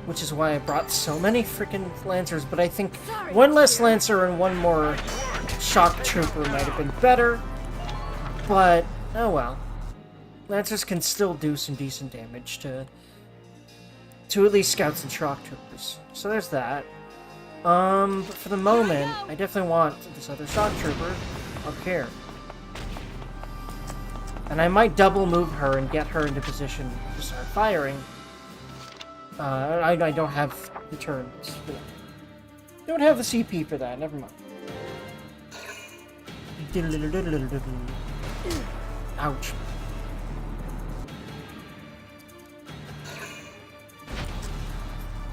Speaker 1: Which is why I brought so many freaking Lancers, but I think one less Lancer and one more Shock Trooper might have been better, but, oh well. Lancers can still do some decent damage to at least Scouts and Shock Troopers. So there's that. But for the moment, I definitely want this other Shock Trooper up here. And I might double move her and get her into position to start firing. I don't have the turns for that. Don't have the CP for that, never mind. Ouch.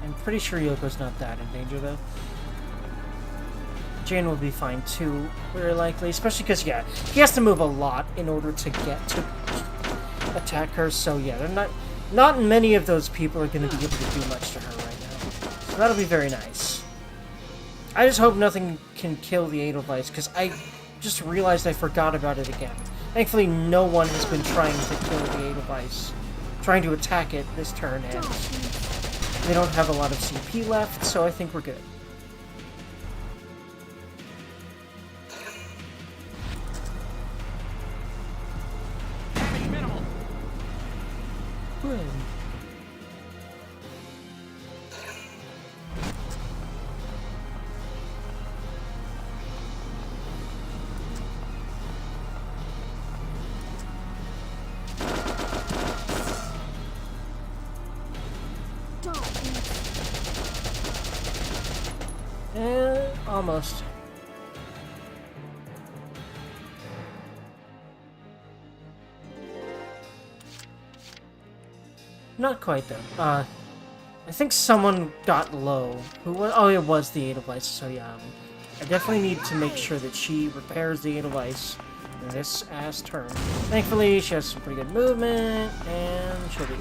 Speaker 1: I'm pretty sure Yoko's not that in danger, though. Jane will be fine, too, very likely. Especially because, yeah, he has to move a lot in order to get to attack her. So, yeah, they're not many of those people are going to be able to do much to her right now. So that'll be very nice. I just hope nothing can kill the Edelweiss, because I just realized I forgot about it again. Thankfully, no one has been trying to kill the Edelweiss. Trying to attack it this turn, and they don't have a lot of CP left, so I think we're good.
Speaker 2: Damage minimal.
Speaker 1: Good. Almost. Not quite, though. I think someone got low. Who was? Oh, it was the Edelweiss, so yeah. I definitely need to make sure that she repairs the Edelweiss in this ass turn. Thankfully, she has some pretty good movement, and she'll be...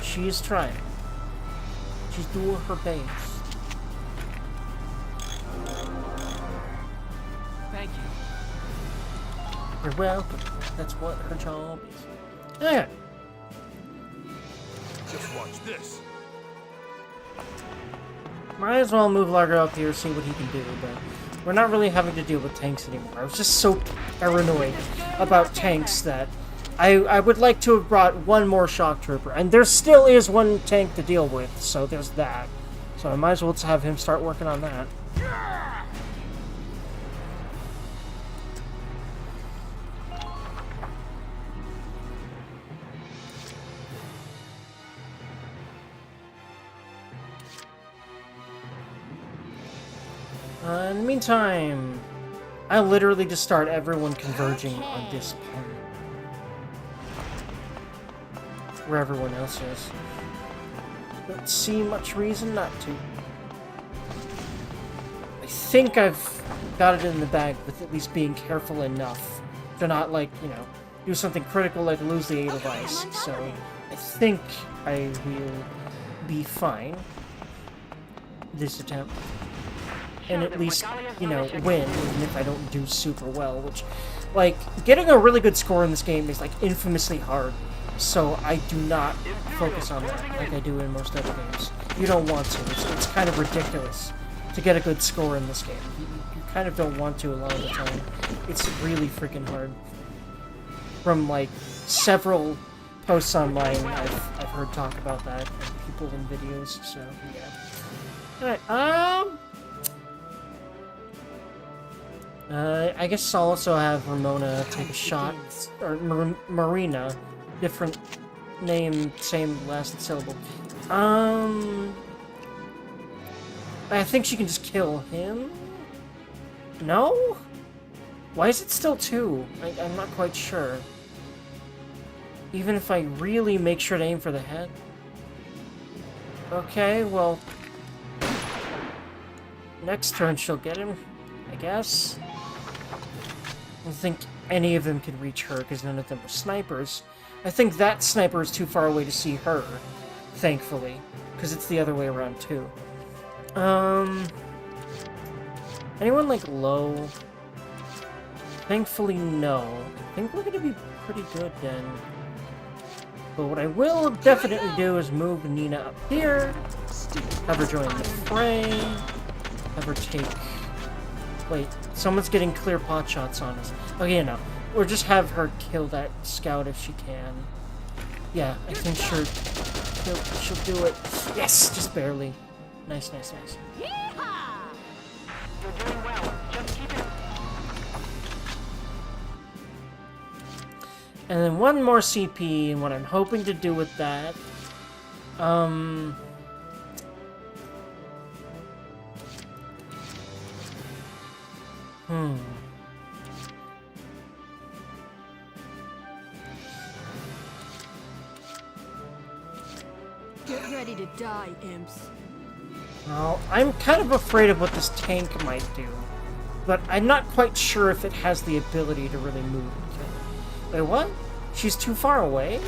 Speaker 1: She's trying. She's doing her best.
Speaker 5: Thank you.
Speaker 1: You're welcome. That's what her job is. Yeah.
Speaker 3: Just watch this.
Speaker 1: Might as well move Largo up here, see what he can do, but we're not really having to deal with tanks anymore. I was just so paranoid about tanks that I would like to have brought one more Shock Trooper, and there still is one tank to deal with, so there's that. So I might as well just have him start working on that. In the meantime, I literally just start everyone converging on this point. Where everyone else is. Don't see much reason not to. I think I've got it in the bag with at least being careful enough to not, like, you know, do something critical like lose the Edelweiss. So I think I will be fine this attempt. And at least, you know, win, even if I don't do super well, which, like, getting a really good score in this game is, like, infamously hard. So I do not focus on that like I do in most other games. You don't want to. It's kind of ridiculous to get a good score in this game. You kind of don't want to a lot of the time. It's really freaking hard. From, like, several posts online, I've heard talk about that from people in videos, so, yeah. Alright, I guess I'll also have Ramona take a shot, or Marina, different name, same last syllable. I think she can just kill him? No? Why is it still 2? I'm not quite sure. Even if I really make sure to aim for the head? Okay, well... next turn she'll get him, I guess. I don't think any of them can reach her, because none of them are snipers. I think that sniper is too far away to see her, thankfully. Because it's the other way around, too. Anyone, like, low? Thankfully, no. I think we're gonna be pretty good, then. But what I will definitely do is move Nina up here, have her join the fray, have her take... Wait, someone's getting clear pot shots on us. Okay, no. Or just have her kill that scout if she can. Yeah, I think she'll do it. Yes, just barely. Nice, nice, nice.
Speaker 7: You're doing well. Just keep it.
Speaker 1: And then one more CP, and what I'm hoping to do with that...
Speaker 6: Get ready to die, imps.
Speaker 1: Well, I'm kind of afraid of what this tank might do. But I'm not quite sure if it has the ability to really move and kill. Wait, what? She's too far away?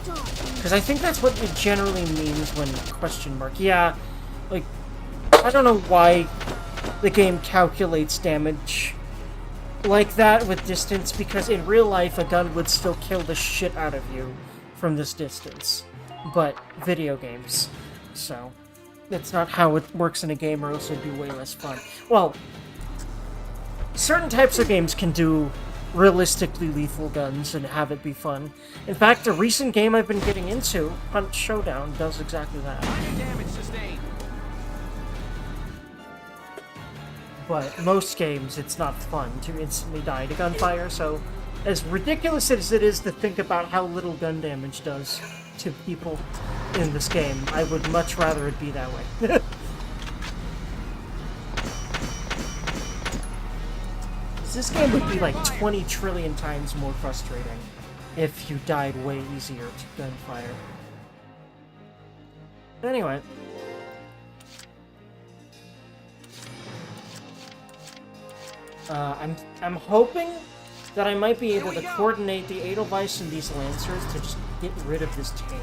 Speaker 1: Because I think that's what it generally means when question mark. Yeah, like, I don't know why the game calculates damage like that with distance, because in real life a gun would still kill the shit out of you from this distance. But video games, so that's not how it works in a game, or else it'd be way less fun. Well, certain types of games can do realistically lethal guns and have it be fun. In fact, a recent game I've been getting into, Hunt Showdown, does exactly that.
Speaker 2: Damage sustained.
Speaker 1: But most games, it's not fun to instantly die to gunfire, so as ridiculous as it is to think about how little gun damage does to people in this game, I would much rather it be that way. This game would be like 20 trillion times more frustrating if you died way easier to gunfire. Anyway. I'm hoping that I might be able to coordinate the Edelweiss and these Lancers to just get rid of this tank.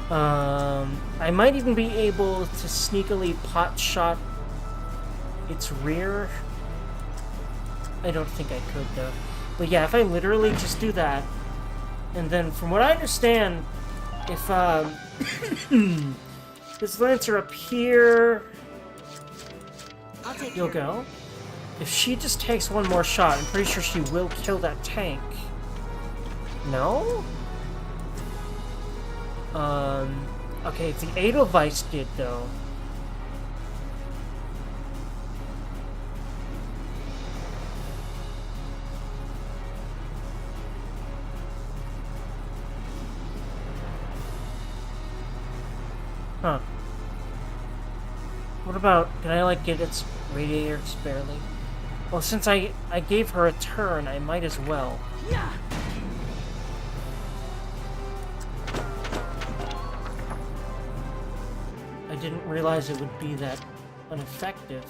Speaker 1: I might even be able to sneakily pot shot its rear. I don't think I could, though. But yeah, if I literally just do that, and then from what I understand, if this Lancer up here, you'll go. If she just takes one more shot, I'm pretty sure she will kill that tank. No? Okay, if the Edelweiss did, though. Huh. What about, can I, like, get its radiator just barely? Well, since I gave her a turn, I might as well.
Speaker 6: Yeah.
Speaker 1: I didn't realize it would be that ineffective.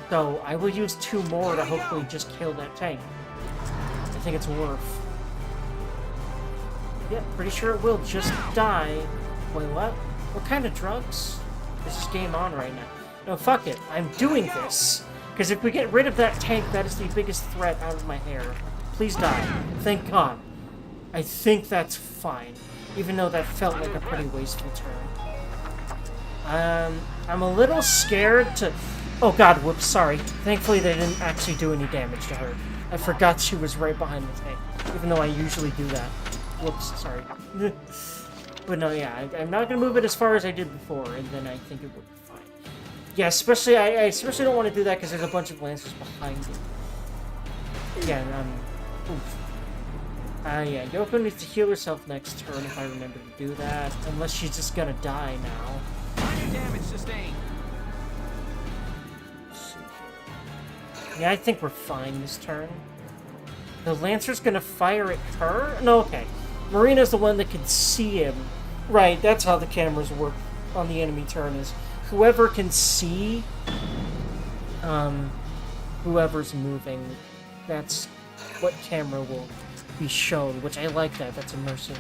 Speaker 1: So, I will use 2 more to hopefully just kill that tank. I think it's worth. Yeah, pretty sure it will just die. Wait, what? What kind of drugs? Is this game on right now? No, fuck it. I'm doing this. Because if we get rid of that tank, that is the biggest threat out of my hair. Please die. Thank God. I think that's fine. Even though that felt like a pretty wasteful turn. I'm a little scared to... Oh god, whoops, sorry. Thankfully they didn't actually do any damage to her. I forgot she was right behind the tank. Even though I usually do that. Whoops, sorry. But no, yeah, I'm not going to move it as far as I did before, and then I think it would be fine. Yeah, especially, I especially don't want to do that because there's a bunch of Lancers behind it. Yeah, oof. Yeah, Yoko needs to heal herself next turn if I remember to do that. Unless she's just gonna die now.
Speaker 2: Minor damage sustained.
Speaker 1: Yeah, I think we're fine this turn. The Lancer's gonna fire at her? No, okay. Marina's the one that can see him. Right, that's how the cameras work on the enemy turn, is whoever can see whoever's moving, that's what camera will be shown, which I like that. That's immersive.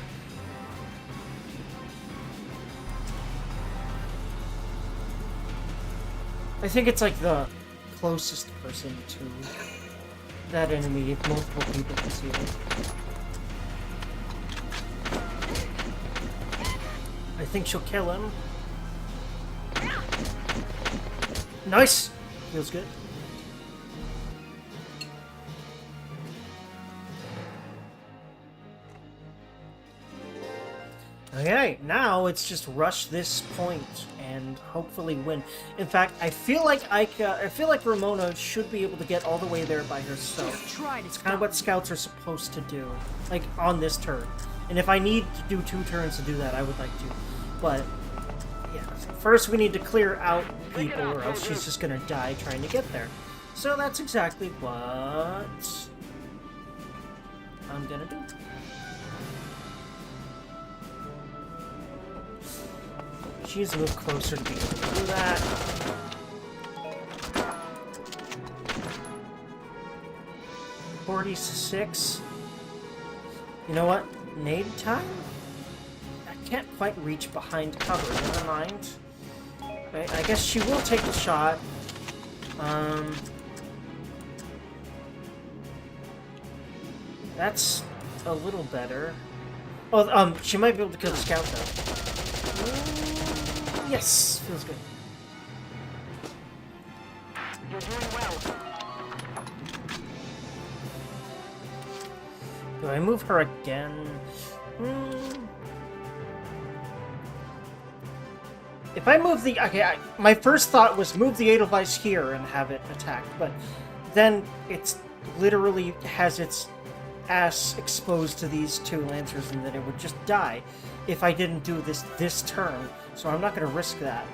Speaker 1: I think it's like the closest person to that enemy if multiple people can see it. I think she'll kill him. Nice! Feels good. Okay, now it's just rush this point and hopefully win. In fact, I feel like Ramona should be able to get all the way there by herself.
Speaker 6: Just try to
Speaker 1: It's kind of what scouts are supposed to do, like on this turn. And if I need to do 2 turns to do that, I would like to. But yeah, first we need to clear out people, or else she's just gonna die trying to get there. So that's exactly what I'm gonna do. She needs to move closer to be able to do that. $46. You know what? Nade time? I can't quite reach behind cover. Never mind. I guess she will take the shot. That's a little better. Oh, she might be able to kill the scout though. Yes, feels good.
Speaker 7: You're doing well.
Speaker 1: Do I move her again? If I move the... Okay, my first thought was move the Edelweiss here and have it attacked, but then it's literally has its ass exposed to these 2 Lancers and then it would just die if I didn't do this turn. So I'm not going to risk that,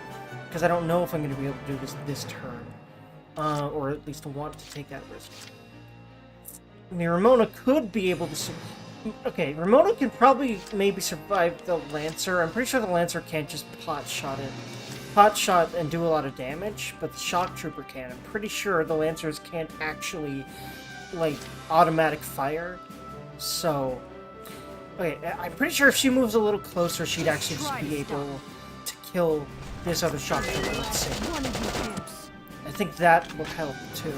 Speaker 1: because I don't know if I'm going to be able to do this turn. Or at least want to take that risk. I mean, Ramona could be able to... Okay, Ramona can probably maybe survive the Lancer. I'm pretty sure the Lancer can't just pot-shot it. Pot-shot and do a lot of damage, but the Shock Trooper can. I'm pretty sure the Lancers can't actually, like, automatic fire. So... Okay, I'm pretty sure if she moves a little closer, she'd actually just be able to kill this other Shock Trooper, let's see.
Speaker 6: One of you imps.
Speaker 1: I think that will help, too.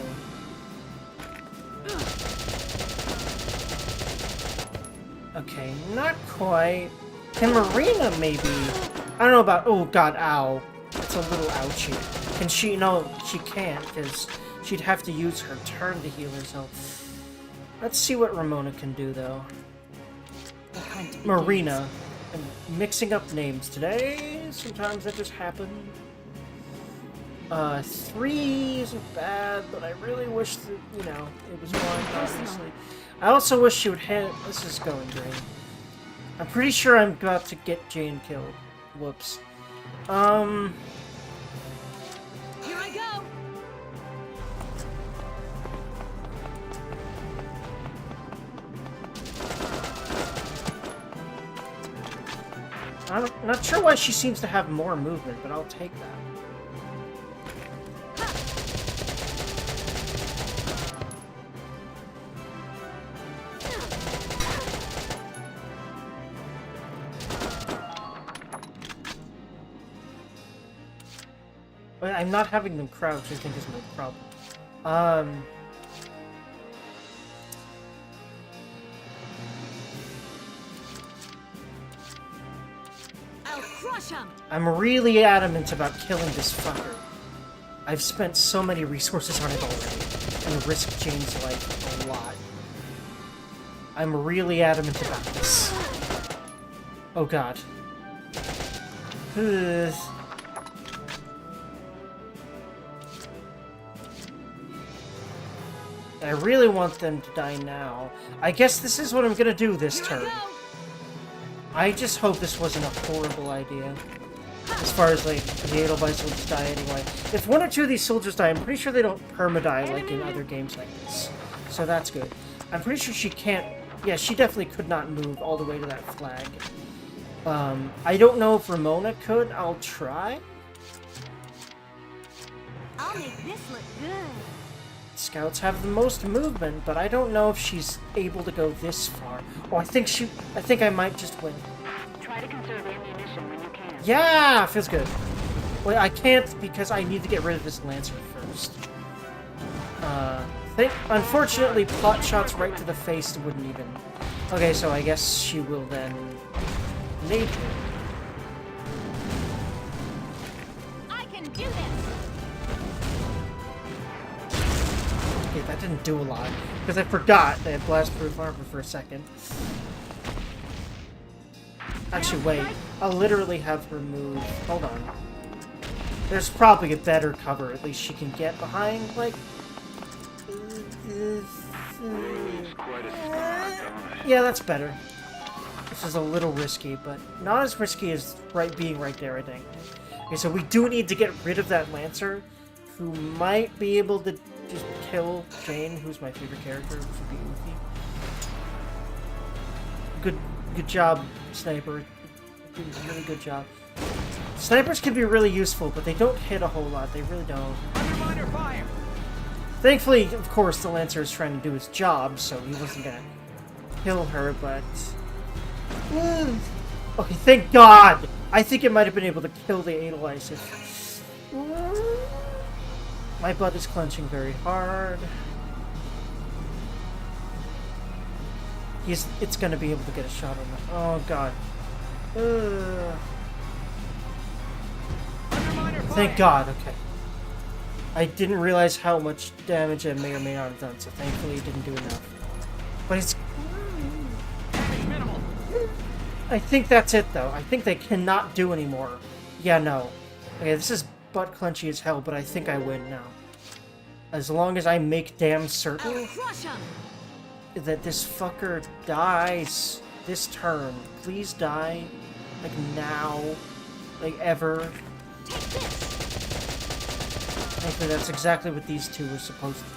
Speaker 1: Okay, not quite. Can Marina maybe... I don't know about... Oh, God, ow. That's a little ouchy. Can she... No, she can't, because she'd have to use her turn to heal herself. Let's see what Ramona can do, though. Marina. I'm mixing up names today. Sometimes that just happens. 3 isn't bad, but I really wish that, you know, it was 1, obviously. I also wish she would hit... This is going great. I'm pretty sure I'm about to get Jane killed. Whoops.
Speaker 6: Here I go.
Speaker 1: I'm not sure why she seems to have more movement, but I'll take that. But I'm not having them crouch, I think, is my problem.
Speaker 6: I'll crush him.
Speaker 1: I'm really adamant about killing this fucker. I've spent so many resources on it already, and risked Jane's life a lot. I'm really adamant about this. Oh god. Ugh. I really want them to die now. I guess this is what I'm gonna do this turn. I just hope this wasn't a horrible idea. As far as, like, the Edelweiss will just die anyway. If one or two of these soldiers die, I'm pretty sure they don't perma-die like in other games like this. So that's good. I'm pretty sure she can't... Yeah, she definitely could not move all the way to that flag. I don't know if Ramona could. I'll try.
Speaker 4: I'll make this look good.
Speaker 1: Scouts have the most movement, but I don't know if she's able to go this far. Oh, I think I might just win.
Speaker 7: Try to conserve ammunition when you can.
Speaker 1: Yeah! Feels good. Well, I can't because I need to get rid of this Lancer first. Unfortunately, pot shots right to the face wouldn't even... Okay, so I guess she will then... nade her.
Speaker 4: I can do this.
Speaker 1: Okay, that didn't do a lot. Because I forgot they had blast-proof armor for a second. Actually, wait. I'll literally have her move... Hold on. There's probably a better cover, at least she can get behind, like... Yeah, that's better. This is a little risky, but not as risky as being right there, I think. Okay, so we do need to get rid of that Lancer, who might be able to just kill Jane, who's my favorite character, which would be Luffy. Good job, Sniper. Really good job. Snipers can be really useful, but they don't hit a whole lot. They really don't.
Speaker 2: Underminer fire!
Speaker 1: Thankfully, of course, the Lancer is trying to do his job, so he wasn't gonna kill her, but... Okay, thank God! I think it might have been able to kill the Edelweiss if... My butt is clenching very hard. It's gonna be able to get a shot on that. Oh, God. Thank God, okay. I didn't realize how much damage I may or may not have done, so thankfully it didn't do enough. But it's...
Speaker 2: Damage minimal.
Speaker 1: I think that's it, though. I think they cannot do anymore. Yeah, no. Okay, this is butt clenchy as hell, but I think I win now. As long as I make damn certain
Speaker 6: I'll crush 'em.
Speaker 1: that this fucker dies this turn. Please die. Like, now. Like, ever.
Speaker 6: Take this.
Speaker 1: Thankfully, that's exactly what these two were supposed to do.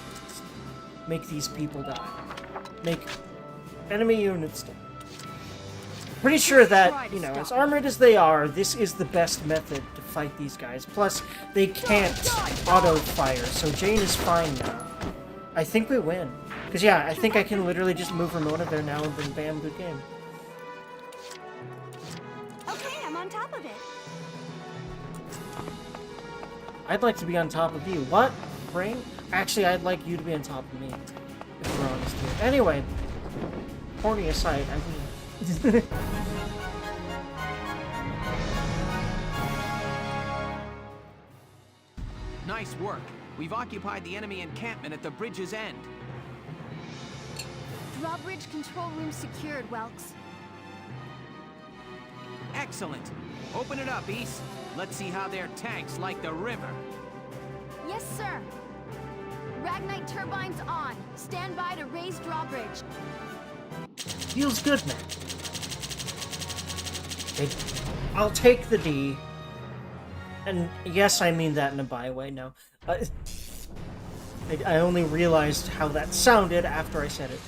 Speaker 1: Make these people die. Make enemy units die. Pretty sure that, you know, as armored as they are, this is the best method to fight these guys. Plus, they can't auto-fire, so Jane is fine now. I think we win. Because, yeah, I think I can literally just move Ramona there now and then bam, good game.
Speaker 4: Okay, I'm on top of it.
Speaker 1: I'd like to be on top of you. What? Brain? Actually, I'd like you to be on top of me. If we're honest here. Anyway, horny aside, I mean...
Speaker 2: Nice work. We've occupied the enemy encampment at the bridge's end.
Speaker 4: Drawbridge control room secured, Welks.
Speaker 2: Excellent. Open it up, East. Let's see how their tanks like the river.
Speaker 4: Yes, sir. Ragnite turbines on. Stand by to raise drawbridge.
Speaker 1: Feels good, man. Okay, I'll take the D. And yes, I mean that in a byway, no. I only realized how that sounded after I said it.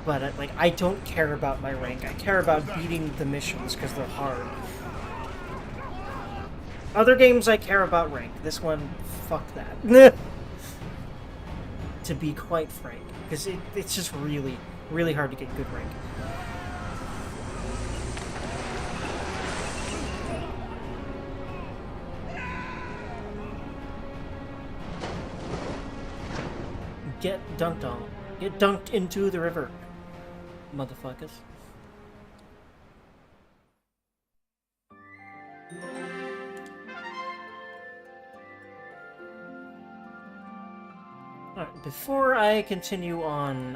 Speaker 1: But, like, I don't care about my rank. I care about beating the missions, because they're hard. Other games, I care about rank. This one, fuck that. To be quite frank. Because it's just really, really hard to get good rank. Get dunked on. Get dunked into the river. Motherfuckers. Alright, before I continue on,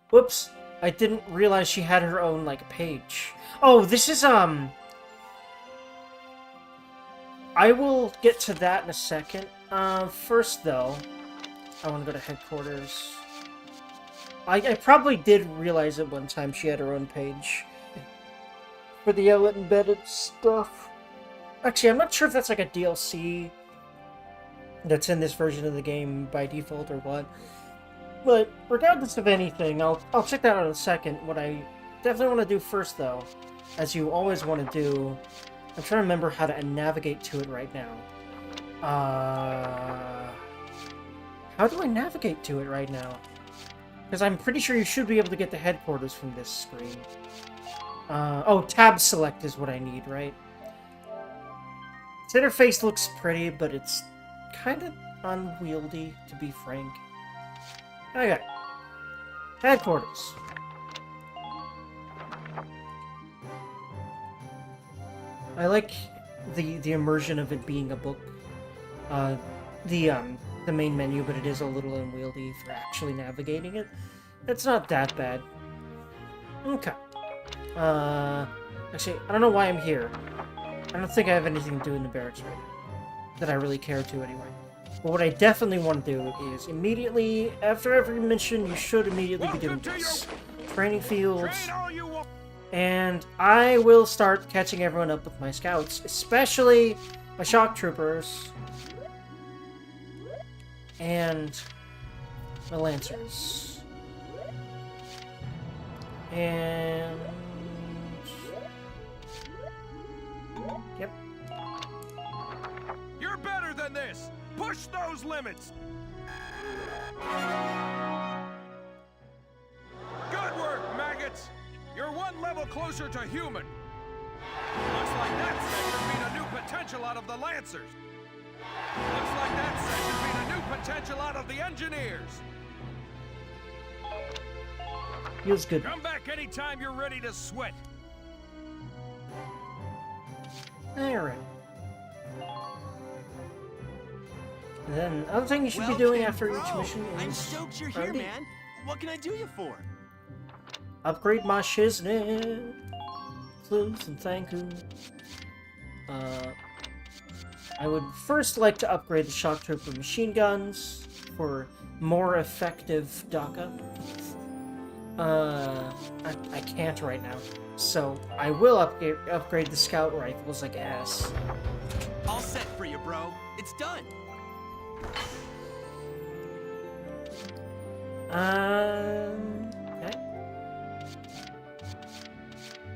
Speaker 1: whoops! I didn't realize she had her own, like, page. Oh, this is, I will get to that in a second. First, though, I want to go to headquarters. I probably did realize it one time she had her own page. for the Ellet embedded stuff. Actually, I'm not sure if that's like a DLC that's in this version of the game by default or what. But regardless of anything, I'll check that out in a second. What I definitely want to do first, though, as you always want to do, I'm trying to remember how to navigate to it right now. How do I navigate to it right now? Because I'm pretty sure you should be able to get the headquarters from this screen. Oh, tab select is what I need, right? Its interface looks pretty, but it's kind of unwieldy, to be frank. Okay. Headquarters. I like the immersion of it being a book. The main menu, but it is a little unwieldy for actually navigating it. It's not that bad. Okay. Actually, I don't know why I'm here. I don't think I have anything to do in the barracks right now. That I really care to, anyway. But what I definitely want to do is immediately, after every mission, you should immediately be doing this. Training fields. And I will start catching everyone up with my scouts, especially my shock troopers. And my lancers. And... Yep.
Speaker 3: You're better than this! Push those limits! Good work, maggots! You're one level closer to human. Looks like that section beat a new potential out of the Lancers. Looks like that section beat a new potential out of the Engineers.
Speaker 1: Feels good.
Speaker 3: Come back anytime you're ready to sweat.
Speaker 1: Alright. And then, the other thing you should be doing after each mission is...
Speaker 2: I'm stoked you're here, man. What can I do you for?
Speaker 1: Upgrade my shiznit. Please and thank you. I would first like to upgrade the shock trooper machine guns for more effective DACA. I can't right now. So, I will upgrade the scout rifles, I guess.
Speaker 2: All set for you, bro. It's done.
Speaker 1: Okay.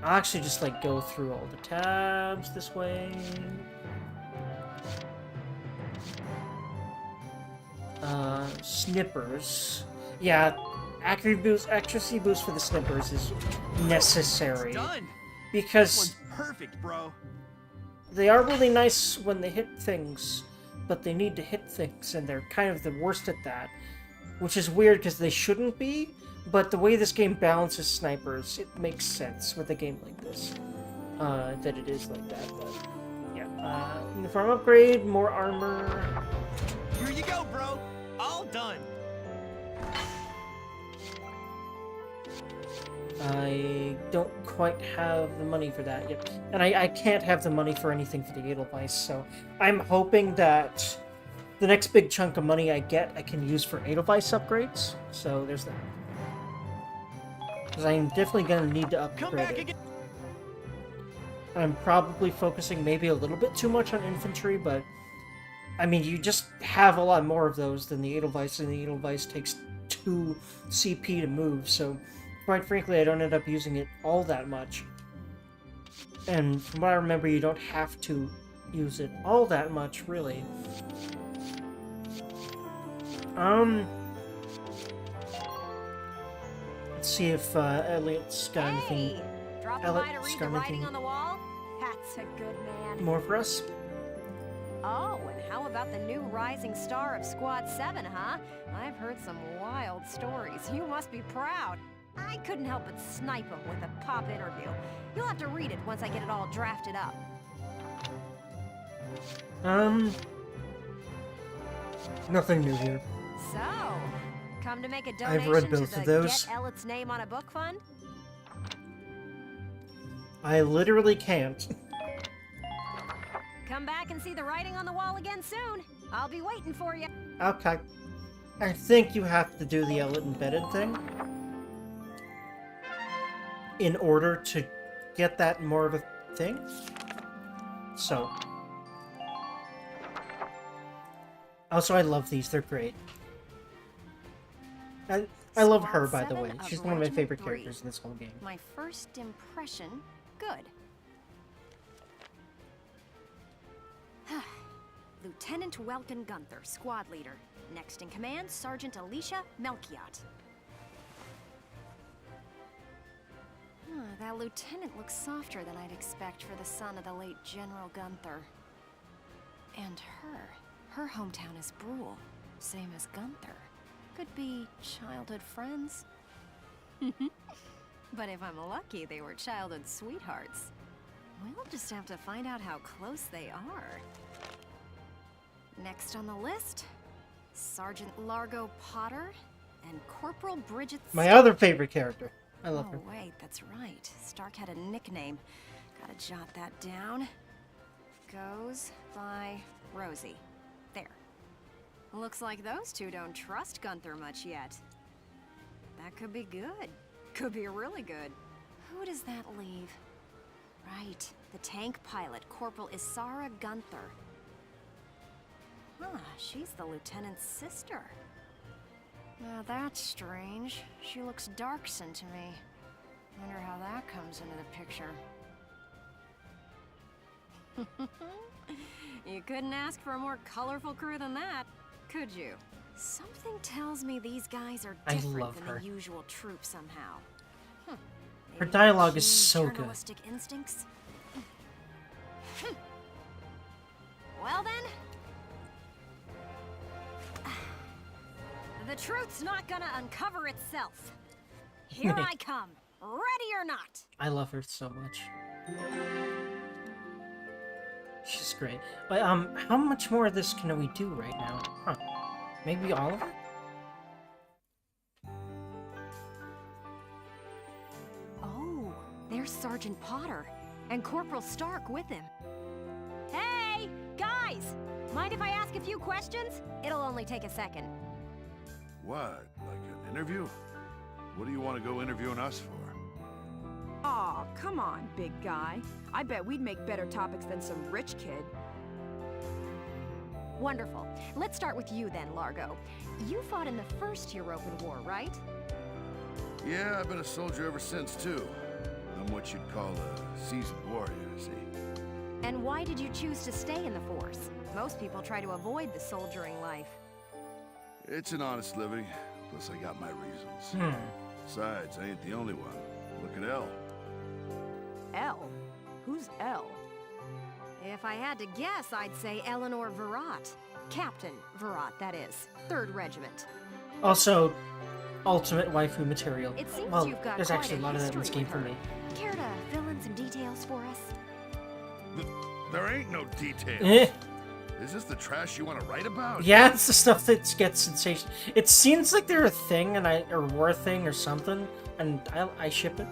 Speaker 1: I'll actually just, like, go through all the tabs this way. Snippers. Yeah, accuracy boost for the snippers is necessary.
Speaker 2: It's done.
Speaker 1: Because
Speaker 2: This one's perfect, bro.
Speaker 1: they are really nice when they hit things, but they need to hit things, and they're kind of the worst at that. Which is weird, because they shouldn't be, but the way this game balances snipers, it makes sense with a game like this. That it is like that, but... Yeah, uniform upgrade, more armor...
Speaker 2: Here you go, bro. All done.
Speaker 1: I don't quite have the money for that yet. And I can't have the money for anything for the Edelweiss, so I'm hoping that the next big chunk of money I get, I can use for Edelweiss upgrades. So there's that. Because I'm definitely going to need to
Speaker 2: Come
Speaker 1: upgrade
Speaker 2: back
Speaker 1: it.
Speaker 2: again.
Speaker 1: I'm probably focusing maybe a little bit too much on infantry, but I mean, you just have a lot more of those than the Edelweiss, and the Edelweiss takes 2 CP to move, so quite frankly, I don't end up using it all that much. And from what I remember, you don't have to use it all that much, really. Let's see if Elliot's got anything.
Speaker 4: Hey! Dropping
Speaker 1: Elliot,
Speaker 4: by to read
Speaker 1: got
Speaker 4: the writing
Speaker 1: anything
Speaker 4: on the wall? That's a good man.
Speaker 1: more for us?
Speaker 4: Oh, and how about the new rising star of Squad 7, huh? I've heard some wild stories. You must be proud. I couldn't help but snipe him with a pop interview. You'll have to read it once I get it all drafted up.
Speaker 1: Nothing new here.
Speaker 4: So, come to make a
Speaker 1: I've
Speaker 4: donation
Speaker 1: read
Speaker 4: to
Speaker 1: both
Speaker 4: the
Speaker 1: of those.
Speaker 4: Get Ellet's Name on a Book Fund?
Speaker 1: I literally can't.
Speaker 4: Come back and see the writing on the wall again soon. I'll be waiting for you.
Speaker 1: Okay. I think you have to do the Elliot embedded thing in order to get that more of a thing. So. Also, I love these. They're great. I love her, by the way.
Speaker 4: Squad 7
Speaker 1: She's
Speaker 4: of
Speaker 1: one of my
Speaker 4: Regiment
Speaker 1: favorite
Speaker 4: 3.
Speaker 1: characters in this whole game.
Speaker 4: My first impression, good. Lieutenant Welkin Gunther, squad leader. Next in command, Sergeant Alicia Melchiot. That lieutenant looks softer than I'd expect for the son of the late General Gunther. And her hometown is Brule, same as Gunther. Could be childhood friends. But if I'm lucky, they were childhood sweethearts. We'll just have to find out how close they are. Next on the list, Sergeant Largo Potter and Corporal Bridget
Speaker 1: My
Speaker 4: Stark.
Speaker 1: other favorite character. I love her.
Speaker 4: Oh, wait, that's right. Stark had a nickname. Gotta jot that down. Goes by Rosie. There. Looks like those two don't trust Gunther much yet. That could be good. Could be really good. Who does that leave? Right, the tank pilot, Corporal Isara Gunther. She's the lieutenant's sister. Now that's strange. She looks Darkson to me. Wonder how that comes into the picture. You couldn't ask for a more colorful crew than that, could you? Something tells me these guys are
Speaker 1: I
Speaker 4: different
Speaker 1: love
Speaker 4: than
Speaker 1: her.
Speaker 4: the usual troop somehow.
Speaker 1: Her
Speaker 4: Maybe
Speaker 1: dialogue is
Speaker 4: keen
Speaker 1: so good.
Speaker 4: journalistic instincts? Well then, the truth's not gonna uncover itself. Here I come, ready or not.
Speaker 1: I love her so much. She's great. But how much more of this can we do right now? Huh. Maybe all of it?
Speaker 4: Oh, there's Sergeant Potter and Corporal Stark with him. Hey, guys! Mind if I ask a few questions? It'll only take a second.
Speaker 3: What? Like an interview? What do you want to go interviewing us for?
Speaker 8: Aw, come on, big guy. I bet we'd make better topics than some rich kid.
Speaker 4: Wonderful. Let's start with you then, Largo. You fought in the first European War, right?
Speaker 3: Yeah, I've been a soldier ever since, too. I'm what you'd call a seasoned warrior, see?
Speaker 4: And why did you choose to stay in the force? Most people try to avoid the soldiering life.
Speaker 3: It's an honest living, plus I got my reasons. Besides, I ain't the only one. Look at Elle.
Speaker 8: Elle? Who's Elle?
Speaker 4: If I had to guess, I'd say Eleanor Virat. Captain Virat, that is. 3rd Regiment.
Speaker 1: Also, ultimate waifu material.
Speaker 4: It seems
Speaker 1: Well,
Speaker 4: you've got
Speaker 1: there's
Speaker 4: quite
Speaker 1: actually a lot of that in this
Speaker 4: history
Speaker 1: game for
Speaker 4: with
Speaker 1: me.
Speaker 4: her. Care to fill in some details for us?
Speaker 3: There ain't no details.
Speaker 1: Eh.
Speaker 3: Is this the trash you want to write about?
Speaker 1: Yeah, it's the stuff that gets sensation. It seems like they're a thing, or were a thing, or something, and I ship it.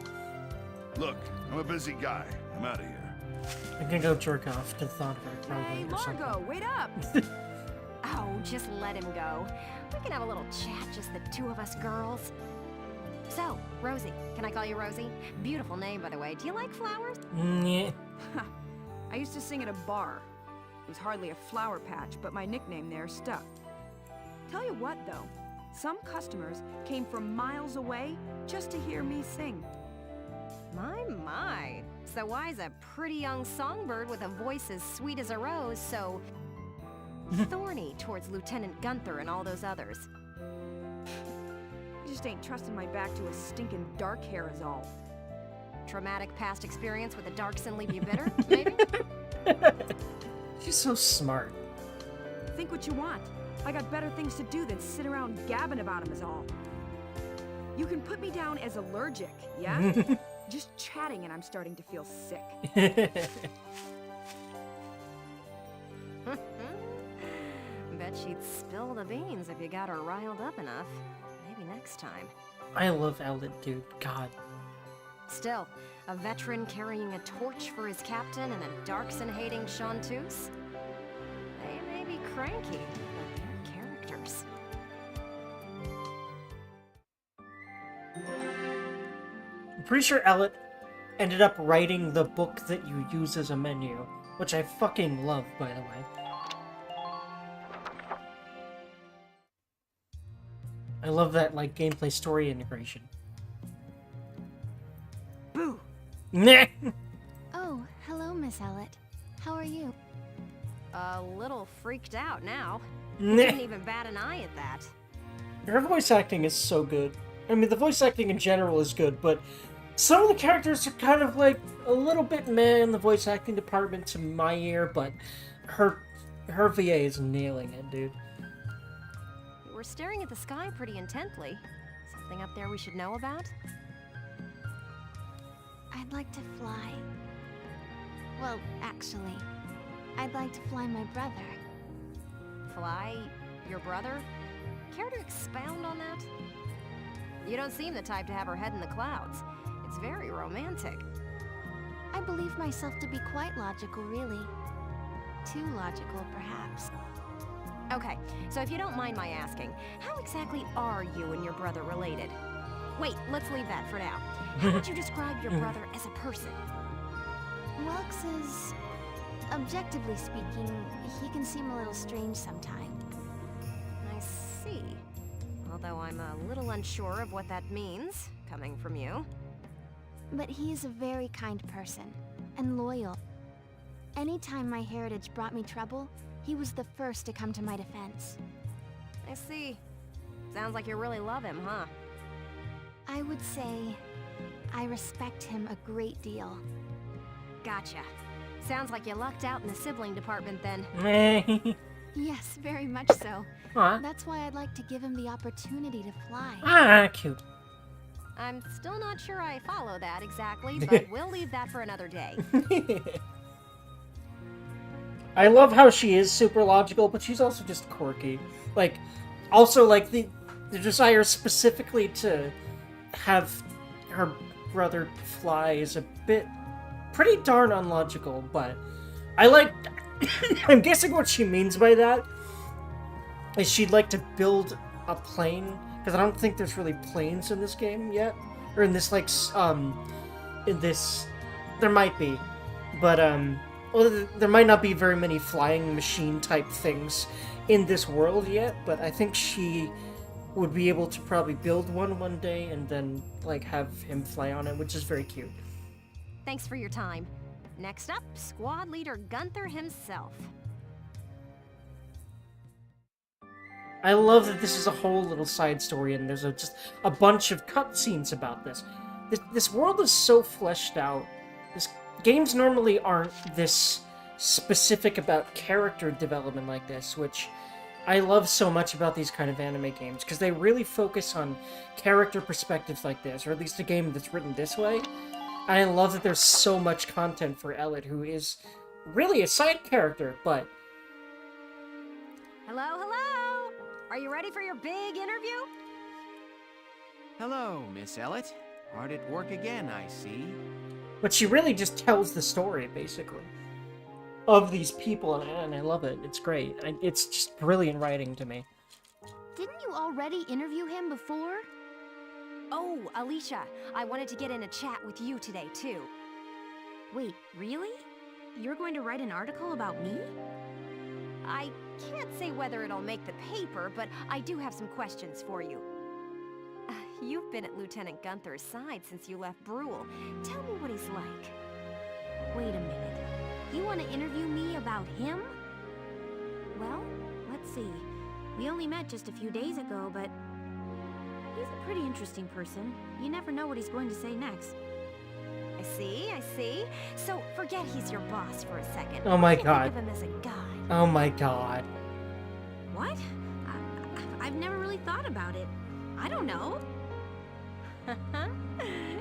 Speaker 3: Look, I'm a busy guy. I'm out of here.
Speaker 1: I'm gonna go jerk off to the thought of her, probably,
Speaker 8: Hey,
Speaker 1: or something.
Speaker 8: Largo, wait up!
Speaker 4: Oh, just let him go. We can have a little chat, just the two of us girls. So, Rosie. Can I call you Rosie? Beautiful name, by the way. Do you like flowers?
Speaker 1: Yeah.
Speaker 8: I used to sing at a bar. It was hardly a flower patch, but my nickname there stuck. Tell you what, though. Some customers came from miles away just to hear me sing.
Speaker 4: My. So why's a pretty young songbird with a voice as sweet as a rose so thorny towards Lieutenant Gunther and all those others?
Speaker 8: I just ain't trusting my back to a stinking dark hair is all.
Speaker 4: Traumatic past experience with a Darkson leave you bitter, maybe?
Speaker 1: She's so smart.
Speaker 8: Think what you want. I got better things to do than sit around gabbing about him is all. You can put me down as allergic, yeah? Just chatting and I'm starting to feel sick.
Speaker 4: Bet she'd spill the beans if you got her riled up enough. Maybe next time.
Speaker 1: I love Ellen, dude. God.
Speaker 4: Still, a veteran carrying a torch for his captain and a Darkson-hating chanteuse? They may be cranky, but they're characters.
Speaker 1: I'm pretty sure Ellett ended up writing the book that you use as a menu, which I fucking love, by the way. I love that, like, gameplay story integration.
Speaker 8: Boo!
Speaker 1: Nah!
Speaker 9: Oh, hello, Miss Ellett. How are you?
Speaker 4: A little freaked out now.
Speaker 1: Nah.
Speaker 4: Didn't even bat an eye at that.
Speaker 1: Her voice acting is so good. I mean, the voice acting in general is good, but some of the characters are kind of, like, a little bit meh in the voice acting department to my ear, but her VA is nailing it, dude.
Speaker 4: You were staring at the sky pretty intently. Something up there we should know about?
Speaker 9: I'd like to fly. Well, actually, I'd like to fly my brother.
Speaker 4: Fly your brother? Care to expound on that? You don't seem the type to have her head in the clouds. It's very romantic.
Speaker 9: I believe myself to be quite logical, really. Too logical, perhaps.
Speaker 4: Okay, so if you don't mind my asking, how exactly are you and your brother related? Wait, let's leave that for now. How would you describe your brother as a person?
Speaker 9: Lux is... objectively speaking, he can seem a little strange sometimes.
Speaker 4: I see. Although I'm a little unsure of what that means, coming from you.
Speaker 9: But he is a very kind person, and loyal. Anytime my heritage brought me trouble, he was the first to come to my defense.
Speaker 4: I see. Sounds like you really love him, huh?
Speaker 9: I would say I respect him a great deal.
Speaker 4: Gotcha. Sounds like you lucked out in the sibling department then.
Speaker 9: Yes, very much so.
Speaker 1: Aw.
Speaker 9: That's why I'd like to give him the opportunity to fly.
Speaker 1: Ah, cute.
Speaker 4: I'm still not sure I follow that exactly, but we'll leave that for another day.
Speaker 1: I love how she is super logical, but she's also just quirky. Like, also, like, the desire specifically to have her brother fly is a bit pretty darn unlogical, but I like... I'm guessing what she means by that is she'd like to build a plane, because I don't think there's really planes in this game yet. Or in this, like, in this... There might be, but, well, there might not be very many flying machine-type things in this world yet, but I think she would be able to probably build one day and then, like, have him fly on it, which is very cute.
Speaker 4: Thanks for your time. Next up, Squad Leader Gunther himself.
Speaker 1: I love that this is a whole little side story, and there's just a bunch of cutscenes about this. This world is so fleshed out. Games normally aren't this specific about character development like this, which I love so much about these kind of anime games, because they really focus on character perspectives like this, or at least a game that's written this way. I love that there's so much content for Ellett, who is really a side character, but...
Speaker 4: Hello, hello! Are you ready for your big interview?
Speaker 2: Hello, Miss Ellett. Hard at work again, I see.
Speaker 1: But she really just tells the story, basically, of these people, and I love it. It's great. It's just brilliant writing to me.
Speaker 9: Didn't you already interview him before?
Speaker 4: Oh, Alicia, I wanted to get in a chat with you today, too.
Speaker 6: Wait, really? You're going to write an article about me?
Speaker 4: I can't say whether it'll make the paper, but I do have some questions for you. You've been at Lieutenant Gunther's side since you left Brule. Tell me what he's like.
Speaker 6: Wait a minute. You want to interview me about him? Well, let's see. We only met just a few days ago, but he's a pretty interesting person. You never know what he's going to say next.
Speaker 4: I see. So, forget he's your boss for a second.
Speaker 1: Oh my
Speaker 4: Think
Speaker 1: god.
Speaker 4: of him as a guy.
Speaker 1: Oh my god.
Speaker 6: What? I've never really thought about it. I don't know.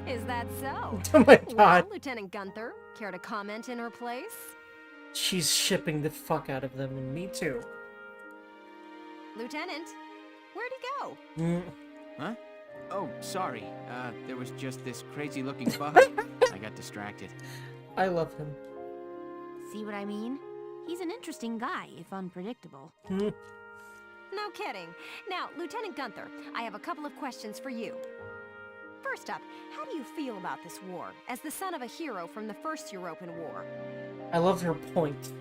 Speaker 4: Is that so?
Speaker 1: Oh my
Speaker 4: Well,
Speaker 1: god.
Speaker 4: Lieutenant Gunther, care to comment in her place?
Speaker 1: She's shipping the fuck out of them, and me too.
Speaker 4: Lieutenant, where'd he go?
Speaker 1: Mm.
Speaker 2: Huh? Oh, sorry. There was just this crazy-looking bug. I got distracted.
Speaker 1: I love him.
Speaker 6: See what I mean? He's an interesting guy, if unpredictable.
Speaker 1: Mm.
Speaker 4: No kidding. Now, Lieutenant Gunther, I have a couple of questions for you. First up, how do you feel about this war, as the son of a hero from the First European War?
Speaker 1: I love her point.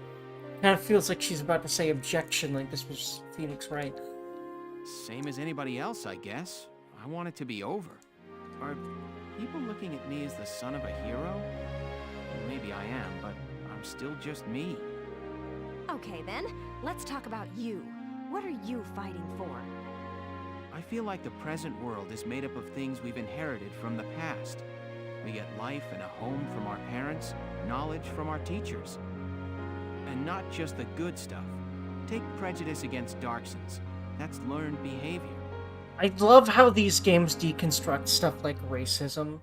Speaker 1: Kind of feels like she's about to say objection, like this was Phoenix Wright.
Speaker 2: Same as anybody else, I guess. I want it to be over. Are people looking at me as the son of a hero? Well, maybe I am, but I'm still just me.
Speaker 4: Okay then, let's talk about you. What are you fighting for?
Speaker 2: I feel like the present world is made up of things we've inherited from the past. We get life and a home from our parents, knowledge from our teachers. And not just the good stuff. Take prejudice against Darksons. That's learned behavior.
Speaker 1: I love how these games deconstruct stuff like racism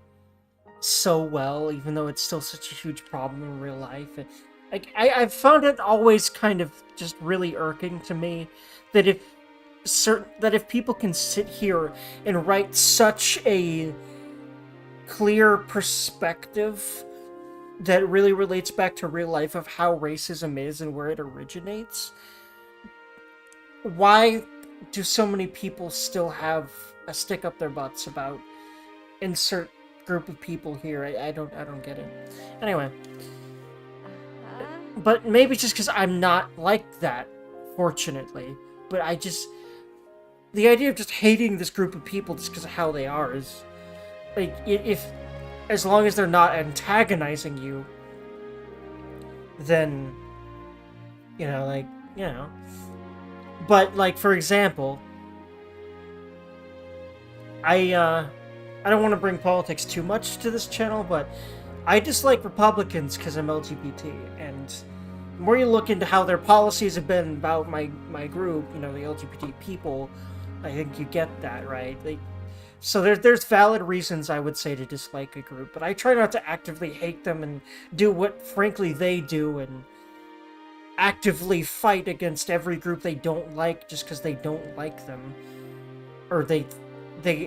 Speaker 1: so well, even though it's still such a huge problem in real life. I've found it always kind of just really irking to me that if people can sit here and write such a clear perspective that really relates back to real life of how racism is and where it originates, why do so many people still have a stick up their butts about insert group of people here? I don't get it. Anyway. But maybe just because I'm not like that, fortunately. But the idea of just hating this group of people just because of how they are is, like, as long as they're not antagonizing you, then, But, like, for example, I don't want to bring politics too much to this channel, but I dislike Republicans because I'm LGBT, and the more you look into how their policies have been about my group, the LGBT people, I think you get that, right? So there's valid reasons, I would say, to dislike a group, but I try not to actively hate them and do what, frankly, they do, and actively fight against every group they don't like just because they don't like them, or they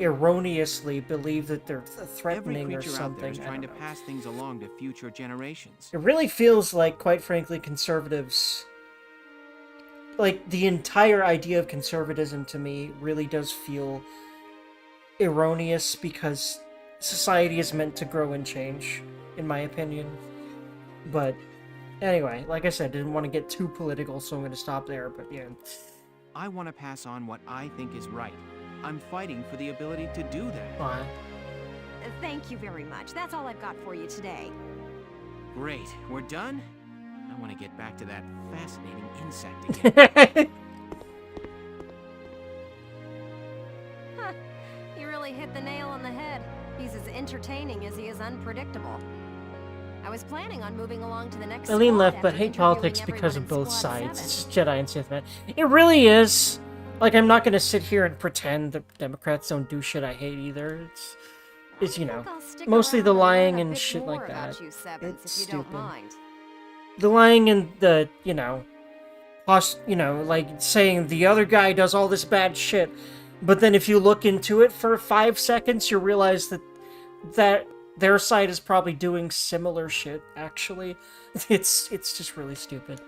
Speaker 1: erroneously believe that they're threatening or
Speaker 2: Every creature
Speaker 1: something.
Speaker 2: out there is
Speaker 1: I
Speaker 2: trying to
Speaker 1: don't know.
Speaker 2: pass things along to future generations.
Speaker 1: It really feels like, quite frankly, conservatives, like, the entire idea of conservatism to me really does feel erroneous because society is meant to grow and change, in my opinion. But anyway, like I said, didn't want to get too political, so I'm going to stop there, but yeah.
Speaker 2: I want to pass on what I think is right. I'm fighting for the ability to do that.
Speaker 1: Fine.
Speaker 4: Thank you very much. That's all I've got for you today.
Speaker 2: Great, we're done? I want to get back to that fascinating insect again.
Speaker 4: Huh. You really hit the nail on the head. He's as entertaining as he is unpredictable. I was planning on moving along to the next
Speaker 1: Eileen
Speaker 4: squad
Speaker 1: left, but
Speaker 4: after
Speaker 1: hate
Speaker 4: interviewing
Speaker 1: politics because of
Speaker 4: everyone in
Speaker 1: both
Speaker 4: Squad
Speaker 1: sides.
Speaker 4: 7.
Speaker 1: It's just Jedi and Sith, man. It really is. Like, I'm not gonna sit here and pretend that Democrats don't do shit I hate either. It's
Speaker 4: I think I'll stick
Speaker 1: mostly the
Speaker 4: around and learn
Speaker 1: lying
Speaker 4: a
Speaker 1: and
Speaker 4: bit
Speaker 1: shit
Speaker 4: more
Speaker 1: like
Speaker 4: about
Speaker 1: that.
Speaker 4: you Sevens,
Speaker 1: It's
Speaker 4: if you don't
Speaker 1: stupid.
Speaker 4: mind.
Speaker 1: The lying and the, like saying the other guy does all this bad shit, but then if you look into it for 5 seconds, you realize that their side is probably doing similar shit, actually. It's just really stupid.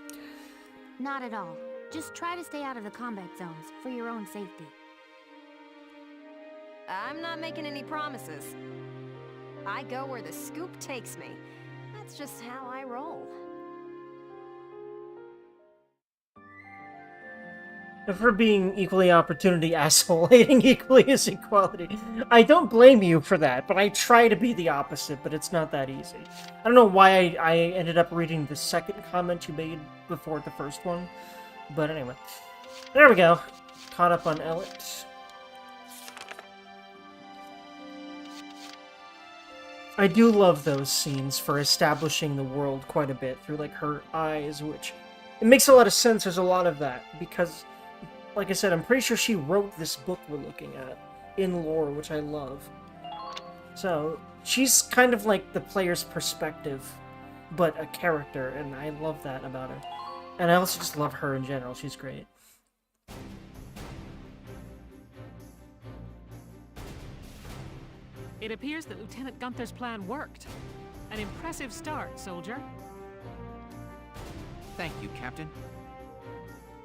Speaker 6: Not at all. Just try to stay out of the combat zones for your own safety.
Speaker 4: I'm not making any promises. I go where the scoop takes me. That's just how I roll.
Speaker 1: For being equally opportunity asshole, hating equally is equality. I don't blame you for that, but I try to be the opposite, but it's not that easy. I don't know why I ended up reading the second comment you made before the first one, but anyway. There we go. Caught up on Ellet. I do love those scenes for establishing the world quite a bit through, like, her eyes, which... It makes a lot of sense, there's a lot of that, because... Like I said, I'm pretty sure she wrote this book we're looking at in lore, which I love. So, she's kind of like the player's perspective, but a character, and I love that about her. And I also just love her in general, she's great.
Speaker 5: It appears that Lieutenant Gunther's plan worked. An impressive start, soldier.
Speaker 2: Thank you, Captain.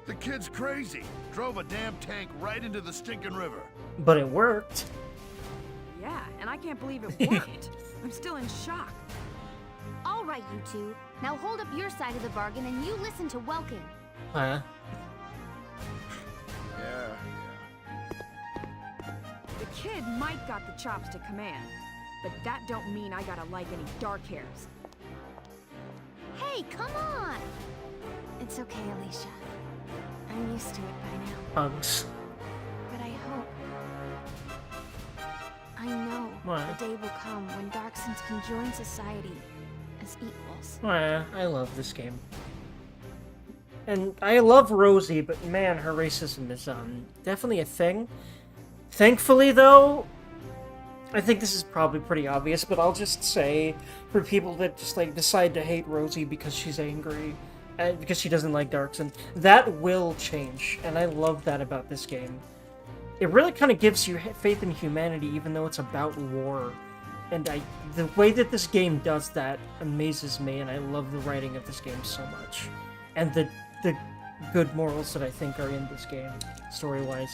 Speaker 10: The kid's crazy. Drove a damn tank right into the stinking river.
Speaker 1: But it worked.
Speaker 8: Yeah, and I can't believe it worked. I'm still in shock.
Speaker 9: All right, you two. Now hold up your side of the bargain and you listen to Welkin.
Speaker 1: Huh?
Speaker 10: Yeah.
Speaker 8: The kid might got the chops to command, but that don't mean I gotta like any dark hairs.
Speaker 9: Hey, come on! It's okay, Alicia. I'm used to it by now.
Speaker 1: Hugs.
Speaker 9: But I hope... I know
Speaker 1: What?
Speaker 9: the day will come when Darksons can join society as equals.
Speaker 1: I love this game. And I love Rosie, but man, her racism is definitely a thing. Thankfully, though, I think this is probably pretty obvious, but I'll just say, for people that just, like, decide to hate Rosie because she's angry, and because she doesn't like Darkson, that will change, and I love that about this game. It really kind of gives you faith in humanity, even though it's about war. And the way that this game does that amazes me, and I love the writing of this game so much. And the good morals that I think are in this game, story-wise.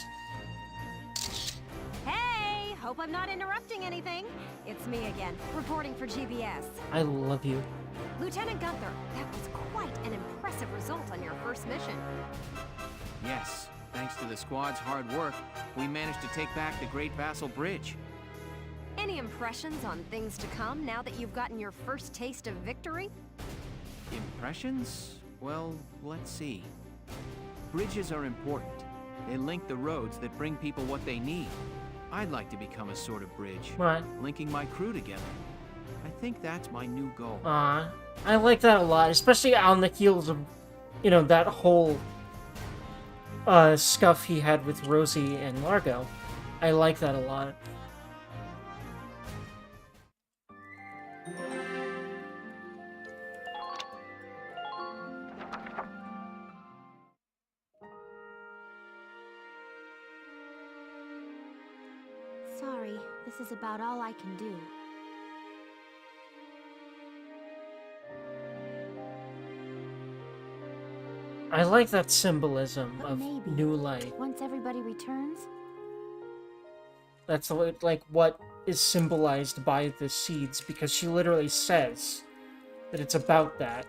Speaker 4: Hey, hope I'm not interrupting anything. It's me again, reporting for GBS.
Speaker 1: I love you.
Speaker 4: Lieutenant Gunther, that was quite an impressive result on your first mission.
Speaker 2: Yes, thanks to the squad's hard work, we managed to take back the Great Vassal Bridge.
Speaker 4: Any impressions on things to come now that you've gotten your first taste of victory?
Speaker 2: Impressions? Well, let's see. Bridges are important. They link the roads that bring people what they need. I'd like to become a sort of bridge,
Speaker 1: What?
Speaker 2: linking my crew together. I think that's my new goal.
Speaker 1: I like that a lot, especially on the heels of, you know, that whole scuff he had with Rosie and Largo. I like that a lot.
Speaker 9: Sorry, this is about all I can do.
Speaker 1: I like that symbolism
Speaker 9: But
Speaker 1: of
Speaker 9: maybe,
Speaker 1: new light.
Speaker 9: once everybody returns,
Speaker 1: That's like what is symbolized by the seeds, because she literally says that it's about that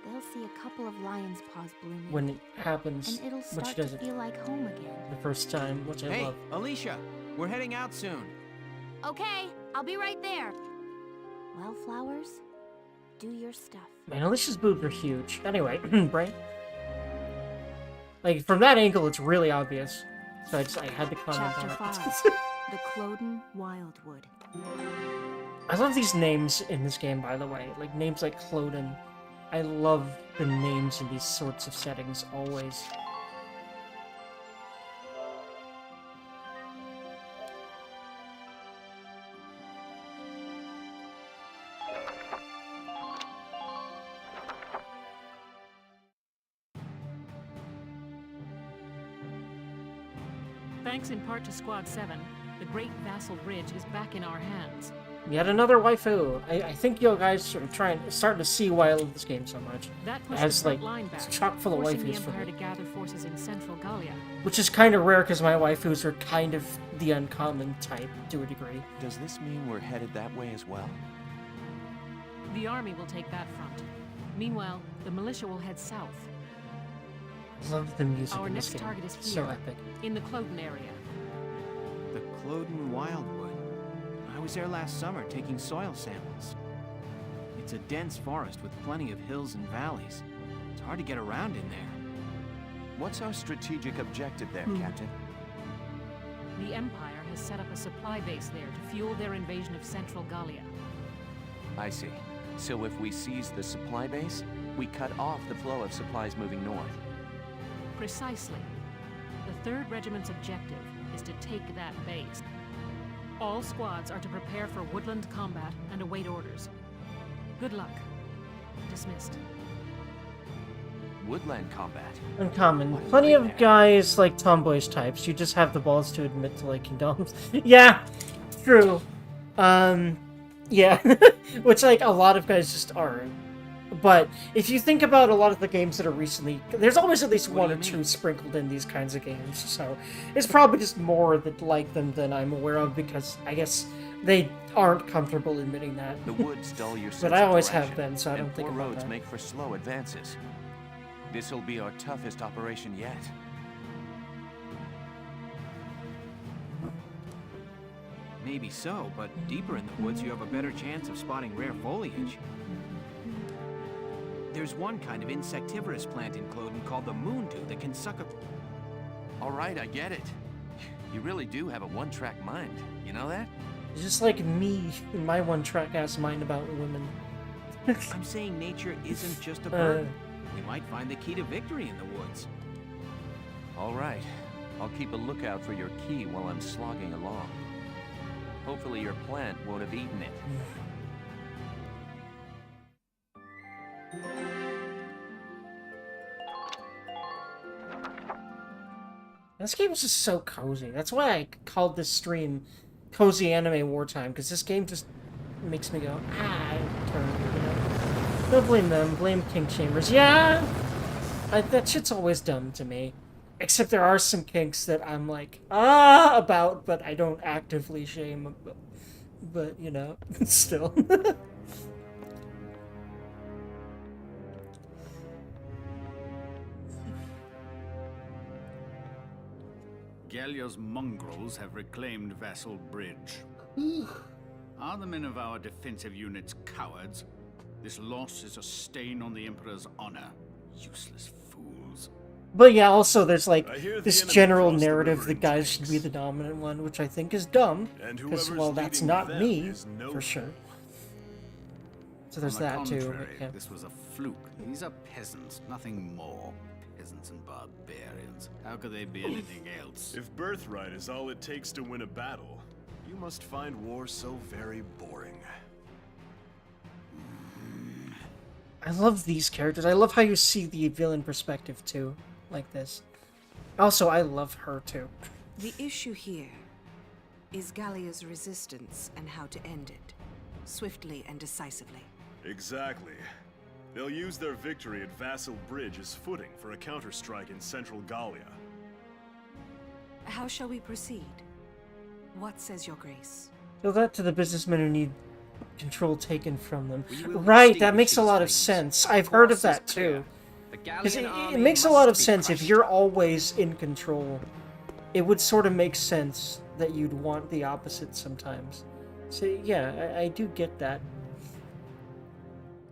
Speaker 9: they'll see a couple of lion's paws blooming.
Speaker 1: when it happens,
Speaker 9: and it'll
Speaker 1: which
Speaker 9: start
Speaker 1: she
Speaker 9: to
Speaker 1: does it
Speaker 9: feel like home again.
Speaker 1: the first time, which I
Speaker 2: Hey,
Speaker 1: love.
Speaker 2: Alicia, we're heading out soon.
Speaker 9: Okay, I'll be right there. Well, flowers, do your stuff.
Speaker 1: Man, Alicia's boobs are huge. Anyway, Brain. Like, from that angle, it's really obvious. So I had to comment
Speaker 8: Chapter
Speaker 1: on
Speaker 8: 5.
Speaker 1: it.
Speaker 8: The Cloden Wildwood.
Speaker 1: I love these names in this game, by the way. Like, names like Cloden. I love the names in these sorts of settings, always.
Speaker 5: Thanks in part to Squad 7, the Great Vassal Bridge is back in our hands.
Speaker 1: Yet another waifu. I think you guys are starting to see why I love this game so much.
Speaker 5: That
Speaker 1: It
Speaker 5: pushed
Speaker 1: has,
Speaker 5: the
Speaker 1: like,
Speaker 5: front line back,
Speaker 1: it's chock full of
Speaker 5: forcing the
Speaker 1: waifus for
Speaker 5: Empire
Speaker 1: me.
Speaker 5: to gather forces in central Gallia.
Speaker 1: Which is kind of rare, because my waifus are kind of the uncommon type, to a degree.
Speaker 11: Does this mean we're headed that way as well?
Speaker 5: The army will take that front. Meanwhile, the militia will head south,
Speaker 1: I love the music
Speaker 5: Our
Speaker 1: in this
Speaker 5: next
Speaker 1: game.
Speaker 5: target is
Speaker 1: It's so
Speaker 5: here.
Speaker 1: epic.
Speaker 5: in the Cloden area.
Speaker 2: The Cloden Wildwood. I was there last summer taking soil samples. It's a dense forest with plenty of hills and valleys. It's hard to get around in there.
Speaker 11: What's our strategic objective there,
Speaker 1: Hmm.
Speaker 11: Captain?
Speaker 5: The Empire has set up a supply base there to fuel their invasion of central Gallia.
Speaker 11: I see. So if we seize the supply base, we cut off the flow of supplies moving north.
Speaker 5: Precisely. The 3rd Regiment's objective is to take that base. All squads are to prepare for woodland combat and await orders. Good luck. Dismissed.
Speaker 11: Woodland combat.
Speaker 1: Uncommon.
Speaker 11: What a
Speaker 1: Plenty of
Speaker 11: nightmare.
Speaker 1: guys like tomboyish types. You just have the balls to admit to liking doms. Yeah, true. Yeah. Which, like, a lot of guys just are. But if you think about a lot of the games that are recently, there's always at least
Speaker 2: What
Speaker 1: one
Speaker 2: do
Speaker 1: or
Speaker 2: you
Speaker 1: two
Speaker 2: mean?
Speaker 1: sprinkled in these kinds of games. So it's probably just more that like them than I'm aware of, because I guess they aren't comfortable admitting that.
Speaker 11: The woods dull your sense
Speaker 1: But I
Speaker 11: of
Speaker 1: always have
Speaker 11: direction,
Speaker 1: been, so I
Speaker 11: and
Speaker 1: don't think
Speaker 11: poor
Speaker 1: about
Speaker 11: roads
Speaker 1: that.
Speaker 11: make for slow advances. This'll be our toughest operation yet.
Speaker 2: Maybe so, but deeper in the woods you have a better chance of spotting rare foliage. There's one kind of insectivorous plant in Cloden called the moondew that can suck a...
Speaker 11: All right, I get it. You really do have a one-track mind. You know that?
Speaker 1: Just like me in my one-track ass mind about women.
Speaker 2: I'm saying nature isn't just a burden. We might find the key to victory in the woods.
Speaker 11: All right. I'll keep a lookout for your key while I'm slogging along. Hopefully your plant won't have eaten it.
Speaker 1: This game is just so cozy. That's why I called this stream Cozy Anime Wartime, because this game just makes me go, turn, you know? Don't blame them, blame Kink Chambers. Yeah! That shit's always dumb to me. Except there are some kinks that I'm like, about, but I don't actively shame. But, you know, still.
Speaker 12: Gallia's mongrels have reclaimed Vassal Bridge. Are the men of our defensive units cowards? This loss is a stain on the Emperor's honor. Useless fools.
Speaker 1: But yeah, also there's like
Speaker 10: I hear the
Speaker 1: this
Speaker 10: enemy
Speaker 1: general
Speaker 10: crossed the
Speaker 1: narrative
Speaker 10: river
Speaker 1: that
Speaker 10: in
Speaker 1: guys should
Speaker 10: tanks.
Speaker 1: be the dominant one, which I think is dumb.
Speaker 10: And
Speaker 1: Because,
Speaker 10: whoever's
Speaker 1: well, that's
Speaker 10: leading
Speaker 1: not
Speaker 10: them
Speaker 1: me,
Speaker 10: is no
Speaker 1: for sure. So there's
Speaker 12: On the
Speaker 1: that too.
Speaker 12: contrary,
Speaker 1: Yeah.
Speaker 12: this was a fluke. These are peasants, nothing more. Peasants and barbarians. How could they be anything else?
Speaker 10: If birthright is all it takes to win a battle, you must find war so very boring.
Speaker 1: I love these characters. I love how you see the villain perspective too, like this. Also, I love her too.
Speaker 8: The issue here is Gallia's resistance and how to end it, swiftly and decisively.
Speaker 10: Exactly. They'll use their victory at Vassal Bridge as footing for a counterstrike in central Gallia.
Speaker 8: How shall we proceed? What says your grace?
Speaker 1: Tell that to the businessmen who need control taken from them.
Speaker 13: We will
Speaker 1: Right, that makes a
Speaker 13: extinguish
Speaker 1: lot of
Speaker 13: these
Speaker 1: sense.
Speaker 13: flames.
Speaker 1: I've heard of
Speaker 13: Course is
Speaker 1: that
Speaker 13: clear.
Speaker 1: too.
Speaker 13: The
Speaker 1: Because
Speaker 13: Gallian
Speaker 1: it
Speaker 13: army
Speaker 1: makes a lot of
Speaker 13: must be
Speaker 1: sense. If
Speaker 13: crushed.
Speaker 1: you're always in control, it would sort of make sense that you'd want the opposite sometimes. So yeah, I do get that.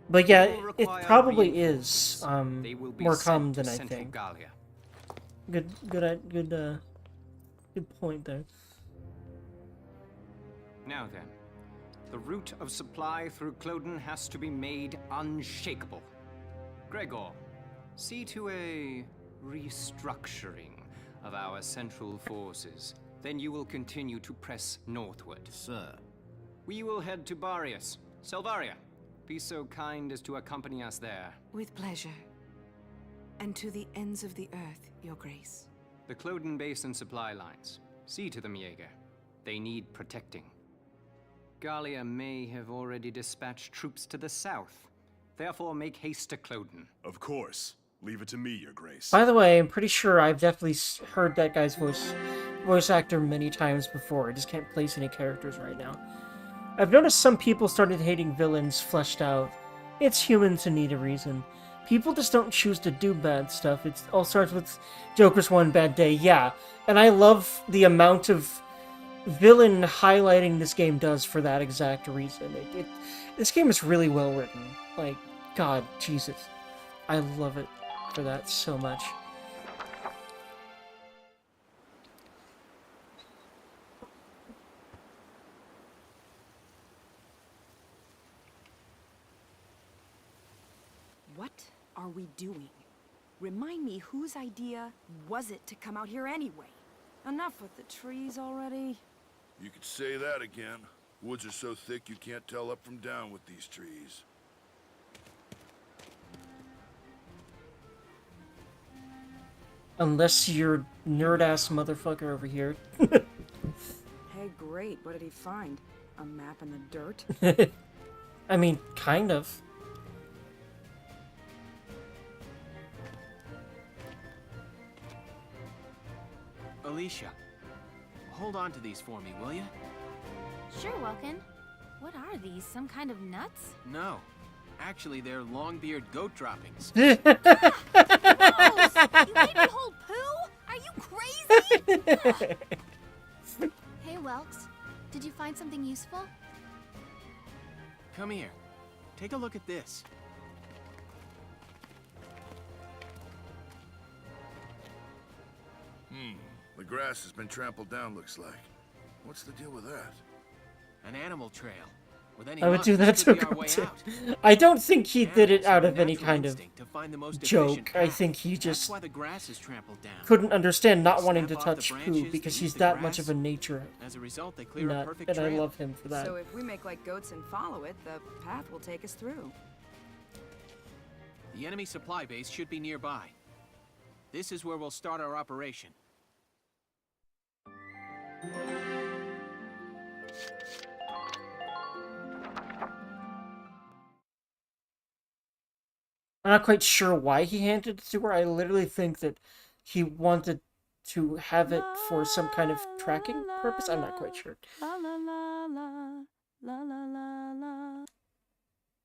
Speaker 1: But yeah,
Speaker 13: They will
Speaker 1: it
Speaker 13: require
Speaker 1: probably
Speaker 13: reinforcements.
Speaker 1: is
Speaker 13: They will be
Speaker 1: more
Speaker 13: sent
Speaker 1: common
Speaker 13: to
Speaker 1: than I
Speaker 13: Central
Speaker 1: think.
Speaker 13: Gallia.
Speaker 1: Good point there.
Speaker 13: Now then, the route of supply through Cloden has to be made unshakable. Gregor, see to a restructuring of our central forces. Then you will continue to press northward.
Speaker 12: Sir.
Speaker 13: We will head to Barius. Selvaria, be so kind as to accompany us there.
Speaker 8: With pleasure. And to the ends of the earth, your grace.
Speaker 13: The Cloden Basin supply lines. See to them, Jaeger. They need protecting. Gallia may have already dispatched troops to the south. Therefore, make haste to Cloden.
Speaker 10: Of course. Leave it to me, Your Grace.
Speaker 1: By the way, I'm pretty sure I've definitely heard that guy's voice actor many times before. I just can't place any characters right now. I've noticed some people started hating villains fleshed out. It's human to need a reason. People just don't choose to do bad stuff. It all starts with Joker's One Bad Day, yeah. And I love the amount of villain highlighting this game does for that exact reason. This game is really well written. Like, God, Jesus. I love it for that so much.
Speaker 8: What are we doing? Remind me, whose idea was it to come out here anyway? Enough with the trees already.
Speaker 10: You could say that again. Woods are so thick you can't tell up from down with these trees.
Speaker 1: Unless you're nerd-ass motherfucker over here.
Speaker 8: Hey, great. What did he find? A map in the dirt?
Speaker 1: I mean, kind of.
Speaker 2: Alicia, hold on to these for me, will you?
Speaker 6: Sure, Welkin. What are these? Some kind of nuts?
Speaker 2: No. Actually, they're long-beard goat droppings.
Speaker 6: Gross! You made me hold poo? Are you crazy?
Speaker 9: Hey, Welks. Did you find something useful?
Speaker 2: Come here. Take a look at this.
Speaker 14: The grass has been trampled down, looks like. What's the deal with that?
Speaker 2: An animal trail. With any
Speaker 1: I would
Speaker 2: luck,
Speaker 1: do
Speaker 2: this
Speaker 1: that
Speaker 2: could
Speaker 1: to
Speaker 2: be our way
Speaker 1: too.
Speaker 2: out.
Speaker 1: I don't think he did it
Speaker 2: Animals
Speaker 1: out
Speaker 2: have
Speaker 1: of
Speaker 2: a
Speaker 1: any
Speaker 2: natural
Speaker 1: kind of
Speaker 2: instinct to find the most
Speaker 1: joke.
Speaker 2: efficient
Speaker 1: I
Speaker 2: path.
Speaker 1: think he
Speaker 2: That's
Speaker 1: just
Speaker 2: why the grass is trampled down.
Speaker 1: couldn't understand not wanting to
Speaker 2: Snap off the
Speaker 1: touch poo
Speaker 2: branches,
Speaker 1: because
Speaker 2: they
Speaker 1: he's
Speaker 2: use the
Speaker 1: that much
Speaker 2: grass.
Speaker 1: of a nature
Speaker 2: As a result, they clear a
Speaker 1: nut,
Speaker 2: perfect
Speaker 1: and I
Speaker 2: trail.
Speaker 1: love him for that.
Speaker 8: So if we make like goats and follow it, the path will take us through.
Speaker 2: The enemy supply base should be nearby. This is where we'll start our operation.
Speaker 1: I'm not quite sure why he handed it to her. I literally think that he wanted to have it for some kind of tracking purpose. I'm not quite sure.
Speaker 6: La la la la la la la la.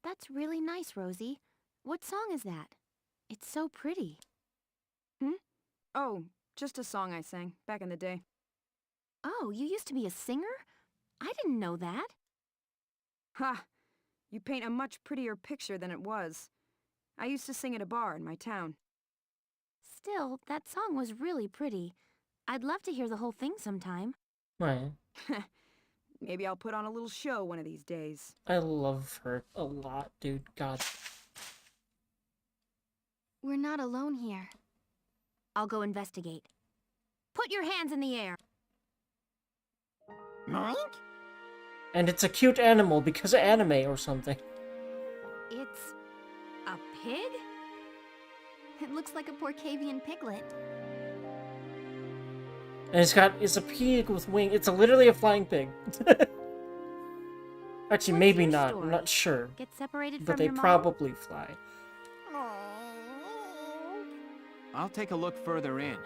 Speaker 6: That's really nice, Rosie. What song is that? It's so pretty.
Speaker 8: Oh, just a song I sang back in the day.
Speaker 6: Oh, you used to be a singer? I didn't know that.
Speaker 8: Ha! You paint a much prettier picture than it was. I used to sing at a bar in my town.
Speaker 6: Still, that song was really pretty. I'd love to hear the whole thing sometime.
Speaker 1: Right.
Speaker 8: Maybe I'll put on a little show one of these days.
Speaker 1: I love her a lot, dude. God.
Speaker 9: We're not alone here.
Speaker 6: I'll go investigate. Put your hands in the air.
Speaker 1: And it's a cute animal because of anime or something.
Speaker 6: It's a pig?
Speaker 9: It looks like a Porcavian piglet.
Speaker 1: And it's a pig with wings. It's literally a flying pig. Actually,
Speaker 6: What's
Speaker 1: maybe
Speaker 6: your
Speaker 1: not.
Speaker 6: story?
Speaker 1: I'm not sure.
Speaker 6: Get separated
Speaker 1: But
Speaker 6: from
Speaker 1: they
Speaker 6: your mom?
Speaker 1: probably fly.
Speaker 2: I'll take a look further in.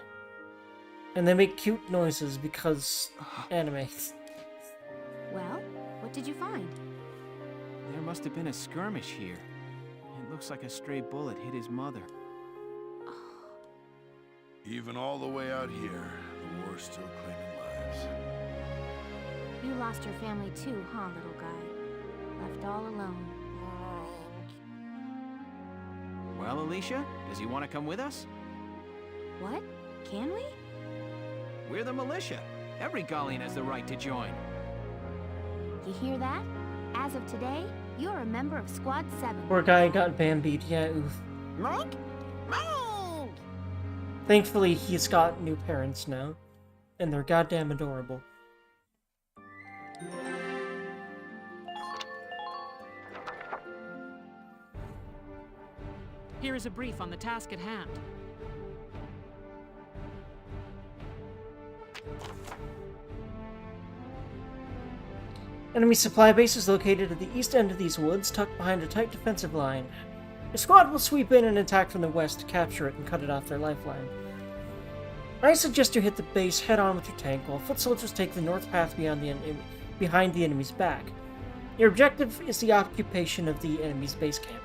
Speaker 1: And they make cute noises because anime.
Speaker 6: Well, what did you find?
Speaker 2: There must have been a skirmish here. It looks like a stray bullet hit his mother.
Speaker 14: Even all the way out here, the war's still claiming lives.
Speaker 6: You lost your family too, huh, little guy? Left all alone.
Speaker 2: Well, Alicia, does he want to come with us?
Speaker 6: What? Can we?
Speaker 2: We're the militia. Every Gallian has the right to join.
Speaker 6: You hear that? As of today, you're a member of Squad 7.
Speaker 1: Poor guy got bambied. Yeah, oof. Thankfully, he's got new parents now. And they're goddamn adorable.
Speaker 5: Here is a brief on the task at hand.
Speaker 1: Enemy supply base is located at the east end of these woods, tucked behind a tight defensive line. Your squad will sweep in and attack from the west to capture it and cut it off their lifeline. I suggest you hit the base head-on with your tank, while foot soldiers take the north path behind the enemy's back. Your objective is the occupation of the enemy's base camp.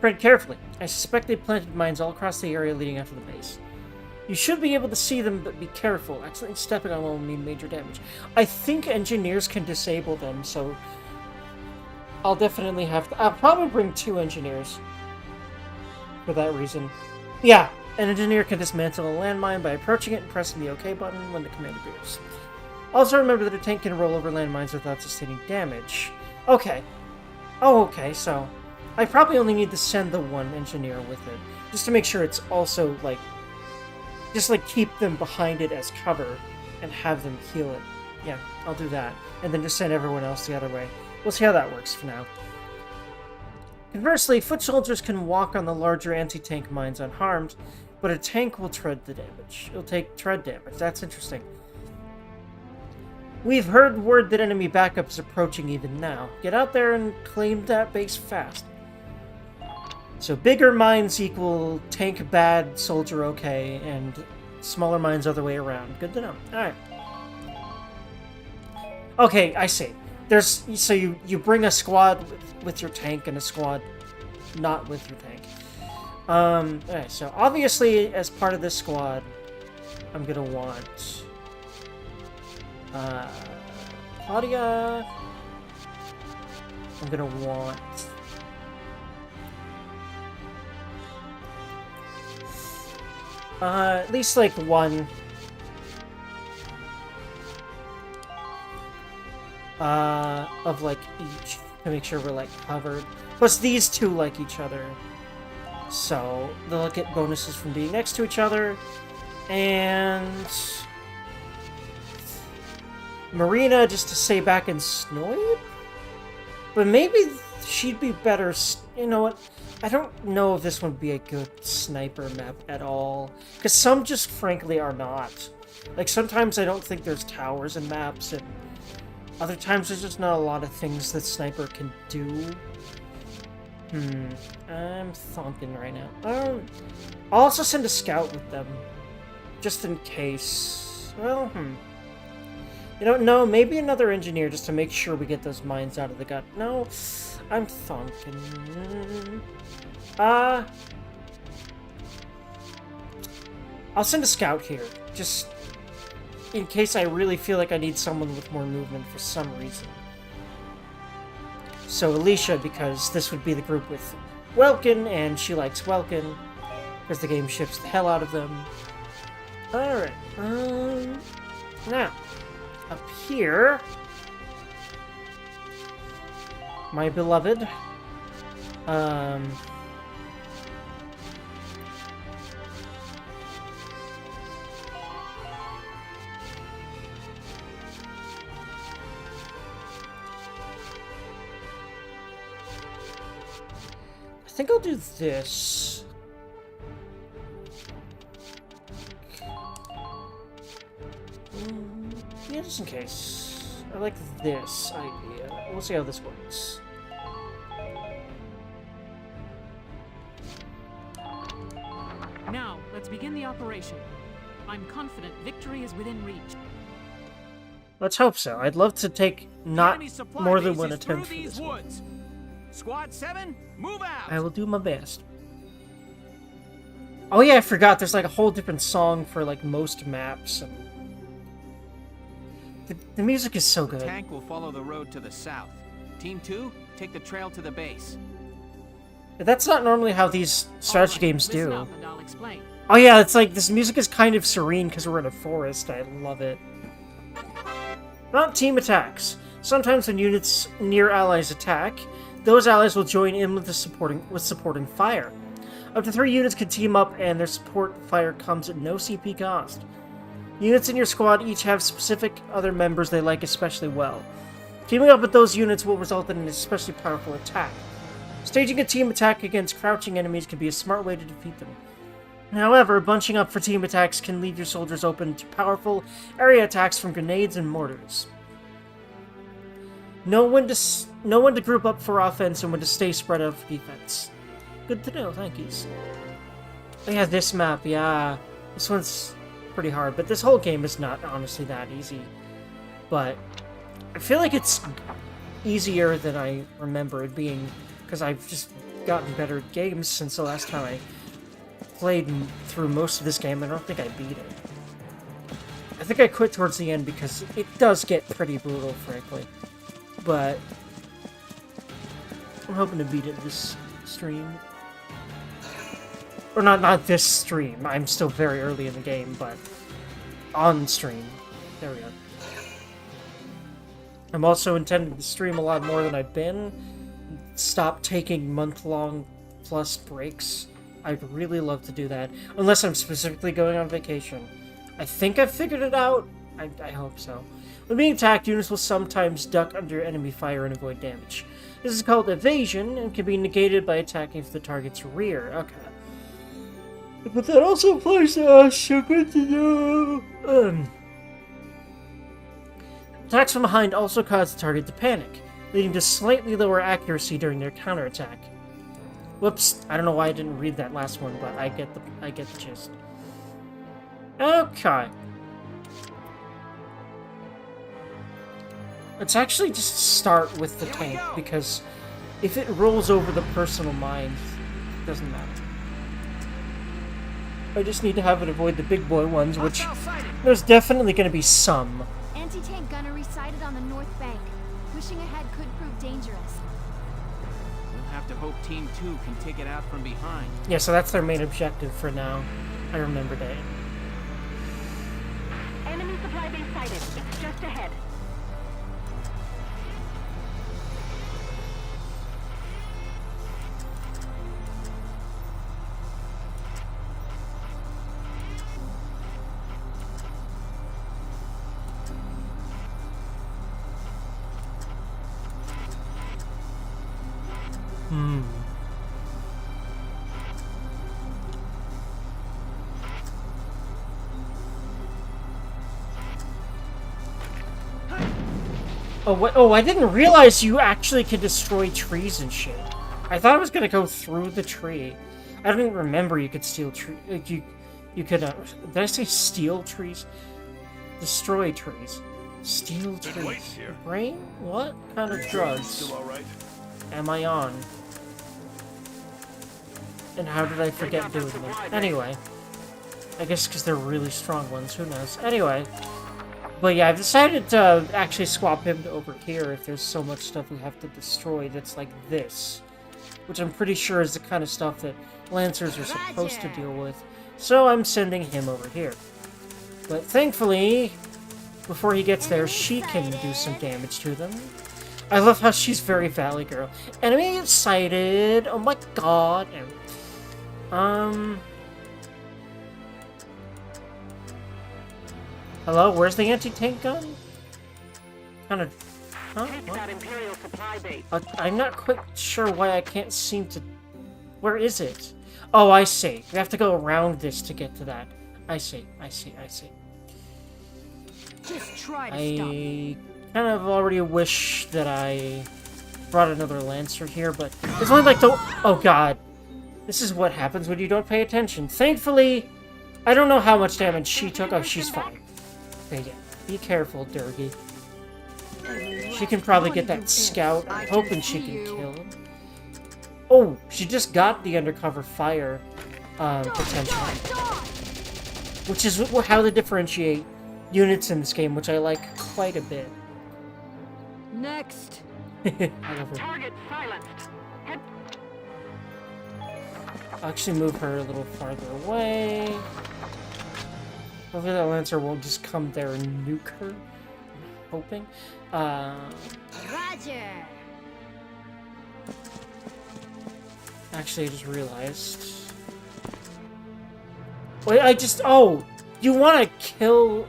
Speaker 1: Tread carefully. I suspect they planted mines all across the area leading up to the base. You should be able to see them, but be careful. Accidentally stepping on one will mean major damage. I think engineers can disable them, so I'll definitely have to... I'll probably bring 2 engineers for that reason. Yeah, an engineer can dismantle a landmine by approaching it and pressing the OK button when the command appears. Also remember that a tank can roll over landmines without sustaining damage. Okay. Oh, okay, so I probably only need to send the 1 engineer with it, just to make sure it's also, like, just, like, keep them behind it as cover and have them heal it. Yeah, I'll do that. And then just send everyone else the other way. We'll see how that works for now. Conversely, foot soldiers can walk on the larger anti-tank mines unharmed, but a tank will tread the damage. It'll take tread damage. That's interesting. We've heard word that enemy backup is approaching even now. Get out there and claim that base fast. So bigger mines equal tank bad, soldier okay, and Smaller mines other way around. Good to know. Alright. Okay, I see. So you bring a squad with your tank and a squad not with your tank. Alright, so obviously as part of this squad, I'm gonna want Claudia. I'm gonna want at least like one of like each to make sure we're like covered. Plus these two like each other, so they'll get bonuses from being next to each other. And Marina just to stay back and snipe, but maybe she'd be better. You know what? I don't know if this would be a good sniper map at all, because some just frankly are not. Like sometimes I don't think there's towers in maps, and other times there's just not a lot of things that sniper can do. I'm thinking right now. I'll also send a scout with them, just in case. Well, You don't know, maybe another engineer just to make sure we get those mines out of the gut. No, I'm thinking. I'll send a scout here, just in case I really feel like I need someone with more movement for some reason. So Alicia, because this would be the group with Welkin, and she likes Welkin, because the game ships the hell out of them. Alright, now, up here, my beloved, I think I'll do this. Yeah, just in case. I like this idea. We'll see how this works.
Speaker 5: Now, let's begin the operation. I'm confident victory is within reach.
Speaker 1: Let's hope so. I'd love to take not more than one attempt for this one.
Speaker 2: Squad 7, move out!
Speaker 1: I will do my best. Oh yeah, I forgot. There's like a whole different song for like most maps. And the music is so good.
Speaker 2: The tank will follow the road to the south. Team 2, take the trail to the base.
Speaker 1: That's not normally how these strategy games do.
Speaker 5: Listen up and I'll explain.
Speaker 1: Oh yeah, it's like this music is kind of serene because we're in a forest. I love it. Not team attacks. Sometimes when units near allies attack, those allies will join in with supporting fire. Up to 3 units can team up, and their support fire comes at no CP cost. Units in your squad each have specific other members they like especially well. Teaming up with those units will result in an especially powerful attack. Staging a team attack against crouching enemies can be a smart way to defeat them. However, bunching up for team attacks can leave your soldiers open to powerful area attacks from grenades and mortars. Know when to group up for offense and when to stay spread out for defense. Good to know, thank yous. Oh yeah, this map, yeah. This one's pretty hard, but this whole game is not honestly that easy. But I feel like it's easier than I remember it being, because I've just gotten better at games since the last time I played through most of this game. I don't think I beat it. I think I quit towards the end because it does get pretty brutal, frankly. But I'm hoping to beat it this stream. Or not this stream. I'm still very early in the game, but on stream. There we go. I'm also intending to stream a lot more than I've been. Stop taking month-long plus breaks. I'd really love to do that. Unless I'm specifically going on vacation. I think I've figured it out. I hope so. When being attacked, units will sometimes duck under enemy fire and avoid damage. This is called evasion and can be negated by attacking from the target's rear. Okay. But that also applies to us, so good to know. Attacks from behind also cause the target to panic, leading to slightly lower accuracy during their counterattack. Whoops, I don't know why I didn't read that last one, but I get the gist. Okay. Let's actually just start with the tank, because if it rolls over the personal mine, it doesn't matter. I just need to have it avoid the big boy ones, which there's definitely going to be some.
Speaker 9: Anti-tank gunnery sighted on the north bank. Pushing ahead could prove dangerous.
Speaker 2: We'll have to hope Team 2 can take it out from behind.
Speaker 1: Yeah, so that's their main objective for now. I remember that.
Speaker 7: Enemy supply base sighted. It's just ahead.
Speaker 1: Oh, what? Oh, I didn't realize you actually could destroy trees and shit. I thought it was gonna go through the tree. I didn't remember you could steal tree. You could. Did I say steal trees? Destroy trees. Steal trees. Brain? What kind of drugs
Speaker 10: Still all right?
Speaker 1: am I on? And how did I forget doing them? Anyway, I guess because they're really strong ones. Who knows? Anyway. But yeah, I've decided to actually swap him to over here if there's so much stuff we have to destroy that's like this. Which I'm pretty sure is the kind of stuff that Lancers are supposed to deal with. So I'm sending him over here. But thankfully, before he gets there, she can do some damage to them. I love how she's very Valley Girl. Enemy sighted! Oh my god! Hello, where's the anti-tank gun? Kind of... Huh?
Speaker 7: That Imperial supply base.
Speaker 1: I'm not quite sure why I can't seem to... Where is it? Oh, I see. We have to go around this to get to that. I see.
Speaker 8: Just try to stop.
Speaker 1: I kind of already wish that I brought another Lancer here, but it's only like the... Oh god. This is what happens when you don't pay attention. Thankfully, I don't know how much damage she took. Oh, she's fine. Okay, yeah. Be careful, Durgy. She can probably get that scout. I'm hoping she can kill him. Oh, she just got the undercover fire potential. Which is how they differentiate units in this game, which I like quite a bit.
Speaker 8: Next.
Speaker 1: I love her.
Speaker 7: Target silenced.
Speaker 1: I'll actually move her a little farther away. Hopefully that Lancer won't just come there and nuke her. I'm hoping.
Speaker 6: Roger.
Speaker 1: Actually, I just realized. Wait, oh! You want to kill...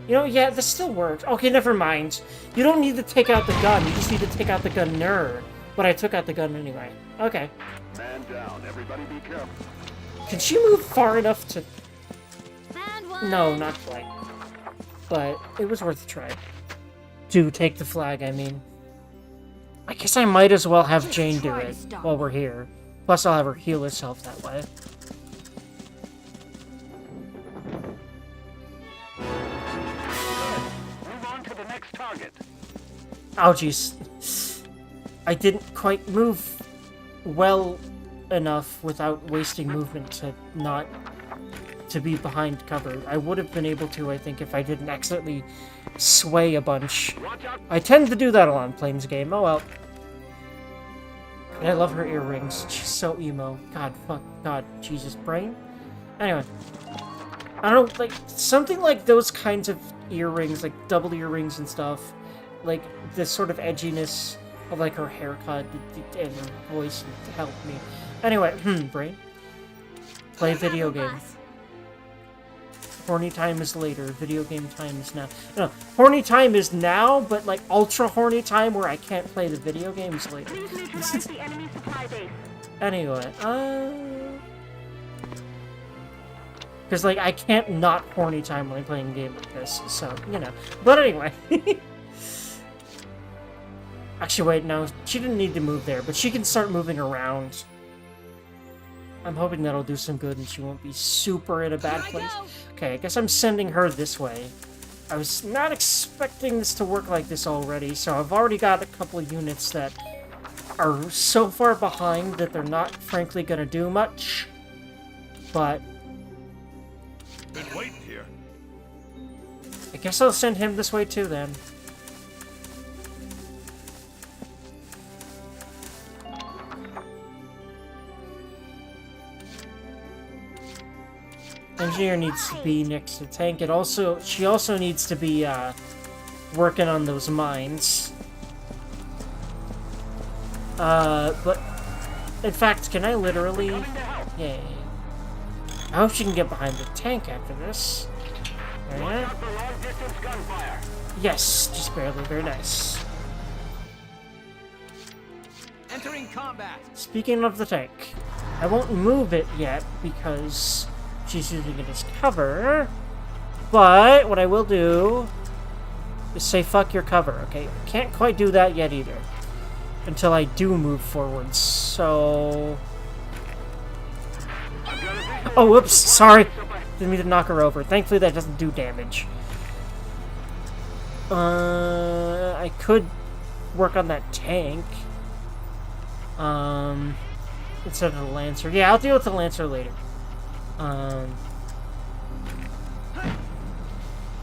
Speaker 1: You know, yeah, this still works. Okay, never mind. You don't need to take out the gun. You just need to take out the gunner. But I took out the gun anyway. Okay.
Speaker 14: Man down. Everybody be careful.
Speaker 1: Can she move far enough to... No, not quite. But it was worth a try. To take the flag, I mean. I guess I might as well have Jane do it while we're here. Plus, I'll have her heal herself that way.
Speaker 7: Move on to the next target.
Speaker 1: Oh, jeez. I didn't quite move well enough without wasting movement to be behind cover. I would have been able to, I think, if I didn't accidentally sway a bunch. I tend to do that a lot in Plains game. Oh well. I love her earrings. She's so emo. God, fuck, God, Jesus, brain? Anyway. I don't know, like, something like those kinds of earrings, like double earrings and stuff, like, this sort of edginess of, like, her haircut and her voice helped me. Anyway, brain. Play video game. Horny time is later. Video game time is now. No, horny time is now, but like ultra horny time where I can't play the video games later.
Speaker 7: Please neutralize the enemy supply base.
Speaker 1: Anyway, because like I can't not horny time when I'm playing a game like this, so you know. But anyway. Actually, wait, no, she didn't need to move there, but she can start moving around. I'm hoping that'll do some good and she won't be super in a bad place. Okay, I guess I'm sending her this way. I was not expecting this to work like this already, so I've already got a couple of units that are so far behind that they're not, frankly, gonna do much. But
Speaker 14: Been waiting here.
Speaker 1: I guess I'll send him this way too, then. Engineer needs to be next to the tank. She also needs to be working on those mines. But in fact, can I literally? Yeah. I hope she can get behind the tank after this. Alright. Yes, just barely. Very nice.
Speaker 2: Entering combat.
Speaker 1: Speaking of the tank, I won't move it yet because she's using it as cover. But what I will do is say fuck your cover. Okay, I can't quite do that yet either until I do move forwards. So. Oh, whoops, sorry. Didn't mean to knock her over. Thankfully, that doesn't do damage. I could work on that tank. Instead of the Lancer. Yeah, I'll deal with the Lancer later.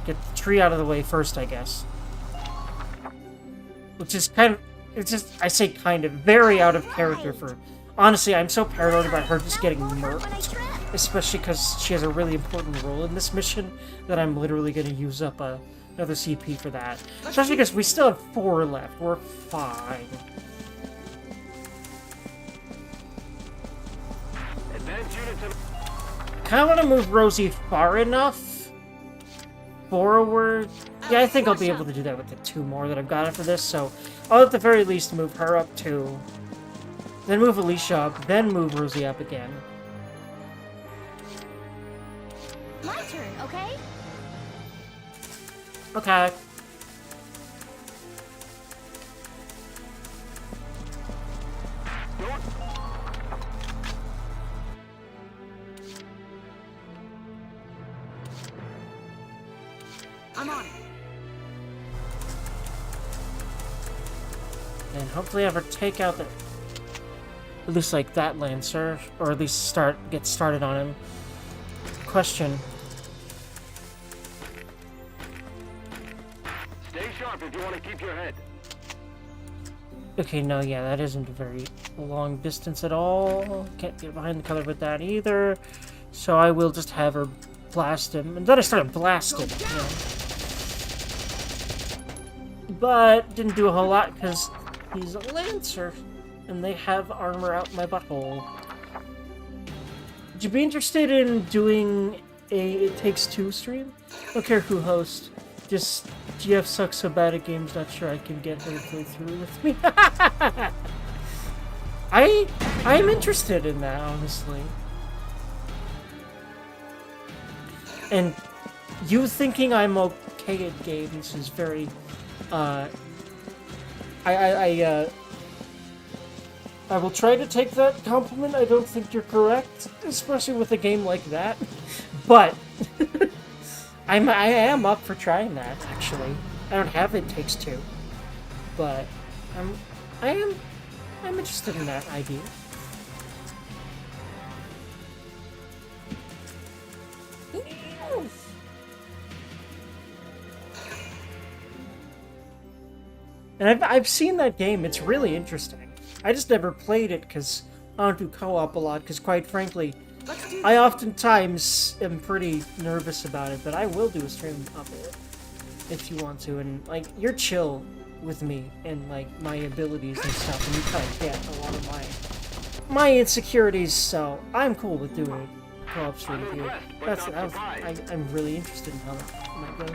Speaker 1: Get the tree out of the way first, I guess. Which is kind of... It's just... I say kind of. Very out of character for... Honestly, I'm so paranoid about her just getting murked. Especially because she has a really important role in this mission that I'm literally going to use up another CP for that. Especially because we still have 4 left. We're fine. Kind of want to move Rosie far enough forward. Yeah, I think I'll be able to do that with the 2 more that I've got after this, so I'll at the very least move her up too. Then move Alicia up, then move Rosie up again.
Speaker 9: My turn, okay?
Speaker 1: Okay.
Speaker 8: I'm on it.
Speaker 1: And hopefully ever take out the... At least like that Lancer, or at least get started on him. Question.
Speaker 7: Stay sharp if you want to keep your head.
Speaker 1: Okay, no, yeah, that isn't a very long distance at all. Can't get behind the color with that either. So I will just have her blast him. And then I started blasting. You know. But didn't do a whole lot because he's a Lancer. And they have armor out my butthole. Would you be interested in doing a It Takes Two stream? I don't care who hosts. Just GF sucks so bad at games, not sure I can get her to play through with me. I'm interested in that, honestly. And you thinking I'm okay at games is very I will try to take that compliment. I don't think you're correct, especially with a game like that. But I am up for trying that, actually. I don't have It Takes Two, but I'm interested in that idea. And I've seen that game. It's really interesting. I just never played it because I don't do co-op a lot, because quite frankly, I oftentimes am pretty nervous about it, but I will do a stream of it if you want to, and like, you're chill with me and like my abilities and stuff, and you kind of get a lot of my insecurities, so I'm cool with doing a co-op stream with you. I'm really interested in how that might go.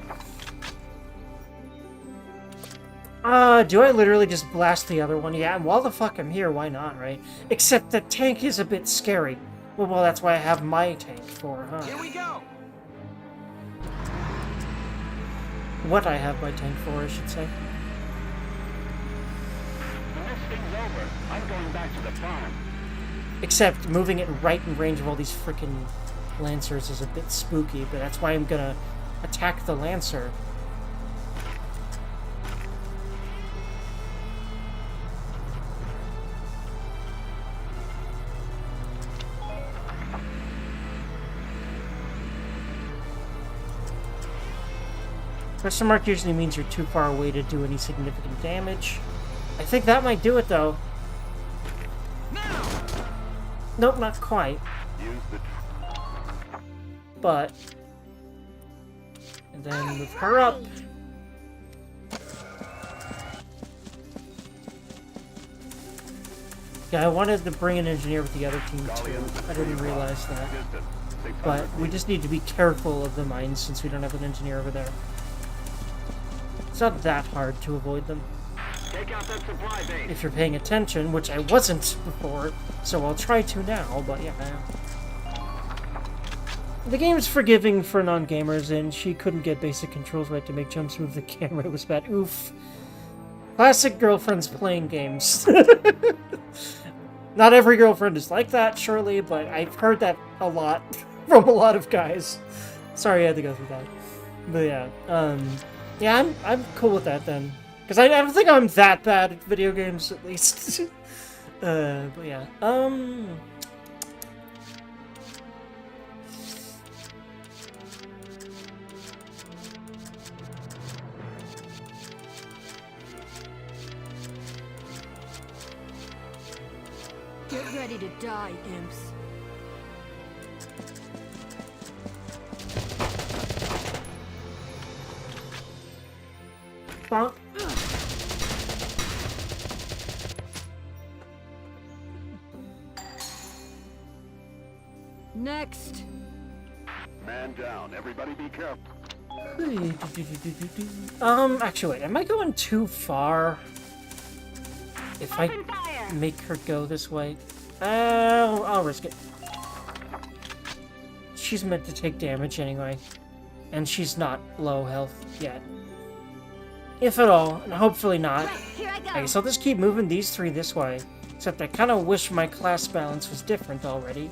Speaker 1: Do I literally just blast the other one? Yeah, and while the fuck I'm here, why not, right? Except the tank is a bit scary. Well, that's why I have my tank for, huh?
Speaker 2: Here we go.
Speaker 1: What I have my tank for, I should say.
Speaker 7: When this thing's over, I'm going back to the farm.
Speaker 1: Except moving it right in range of all these freaking Lancers is a bit spooky, but that's why I'm gonna attack the Lancer. Question mark usually means you're too far away to do any significant damage. I think that might do it, though. Nope, not quite. But... and then move her up. Yeah, I wanted to bring an engineer with the other team, too. I didn't realize that. But we just need to be careful of the mines since we don't have an engineer over there. It's not that hard to avoid them. If you're paying attention, which I wasn't before, so I'll try to now, but yeah. The game's forgiving for non-gamers, and she couldn't get basic controls right to make jumps move the camera. It was bad. Oof. Classic girlfriends playing games. Not every girlfriend is like that, surely, but I've heard that a lot from a lot of guys. Sorry I had to go through that. But yeah, yeah, I'm cool with that then. Because I don't think I'm that bad at video games, at least. But yeah,
Speaker 15: Get ready to die, imps.
Speaker 1: bonk.
Speaker 15: Next.
Speaker 7: Man down. Everybody be careful.
Speaker 1: Actually, wait, am I going too far? If I make her go this way? I'll risk it. She's meant to take damage anyway. And she's not low health yet. If at all, and hopefully not. Okay, so I'll just keep moving these three this way. Except I kind of wish my class balance was different already.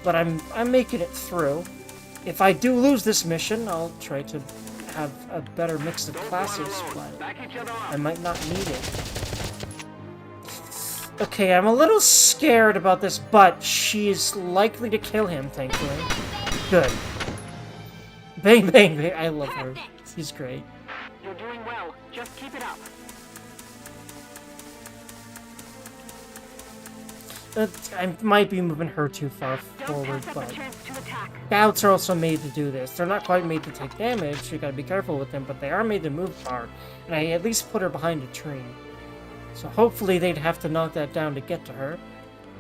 Speaker 1: But I'm making it through. If I do lose this mission, I'll try to have a better mix of classes, but I might not need it. Okay, I'm a little scared about this, but she's likely to kill him, thankfully. Good. Bang, bang, bang. I love her. She's great.
Speaker 16: You're doing well. Just keep it up.
Speaker 1: I might be moving her too far forward, but scouts are also made to do this. They're not quite made to take damage, you gotta be careful with them, but they are made to move far. And I at least put her behind a tree. So hopefully they'd have to knock that down to get to her.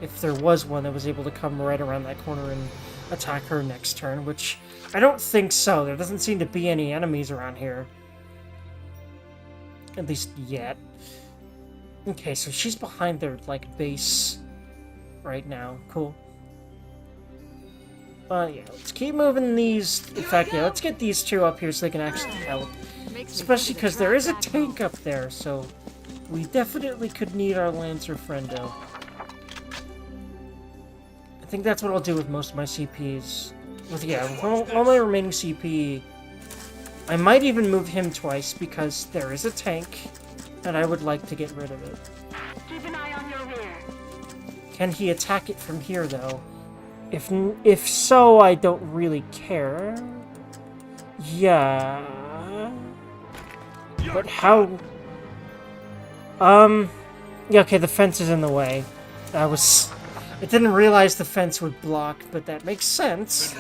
Speaker 1: If there was one that was able to come right around that corner and attack her next turn, which I don't think so. There doesn't seem to be any enemies around here. At least yet. Okay, so she's behind their, like, base right now. Cool. Yeah, let's keep moving these. In fact, yeah, let's get these two up here so they can actually help. Especially because there is a tank up there, so we definitely could need our Lancer friendo. I think that's what I'll do with most of my CPs. With all my remaining CP, I might even move him twice because there is a tank, and I would like to get rid of it.
Speaker 16: Keep an eye on your rear.
Speaker 1: Can he attack it from here, though? If so, I don't really care. Yeah. But how... Yeah, okay, the fence is in the way. I didn't realize the fence would block, but that makes sense.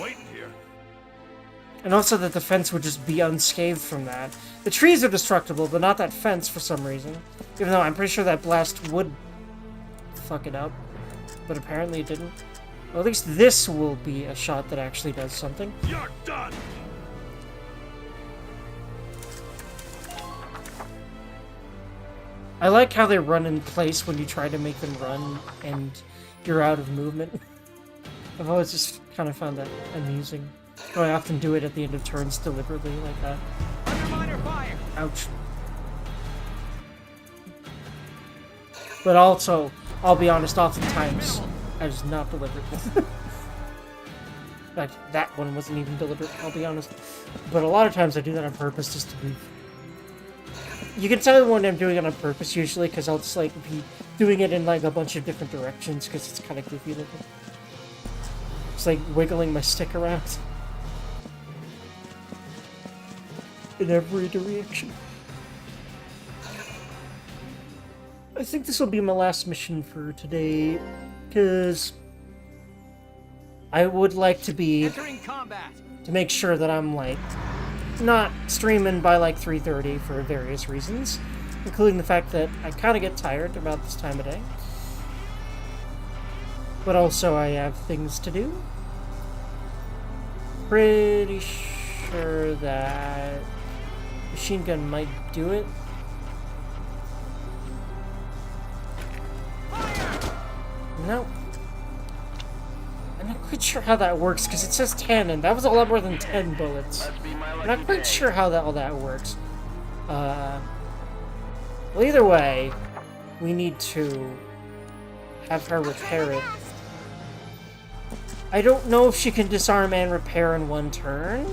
Speaker 1: And also that the fence would just be unscathed from that. The trees are destructible, but not that fence for some reason. Even though I'm pretty sure that blast would fuck it up. But apparently it didn't. Well, at least this will be a shot that actually does something.
Speaker 3: You're done!
Speaker 1: I like how they run in place when you try to make them run and you're out of movement. I've always just kind of found that amusing. I often do it at the end of turns deliberately like that.
Speaker 3: Underminer fire!
Speaker 1: Ouch. But also, I'll be honest, oftentimes I was not deliberate. Like, that one wasn't even deliberate, I'll be honest. But a lot of times I do that on purpose just to be... You can tell when I'm doing it on purpose usually, because I'll just like be doing it in like a bunch of different directions, because it's kind of goofy looking. It's like wiggling my stick around. In every direction. I think this will be my last mission for today, because I would like to be...
Speaker 2: Entering combat.
Speaker 1: To make sure that I'm, like, not streaming by, like, 3:30 for various reasons, including the fact that I kind of get tired about this time of day. But also I have things to do. Pretty sure that machine gun might do it. No. I'm not quite sure how that works, because it says 10, and that was a lot more than 10 bullets. I'm not quite sure how all that works. Well, either way, we need to have her repair it. I don't know if she can disarm and repair in one turn.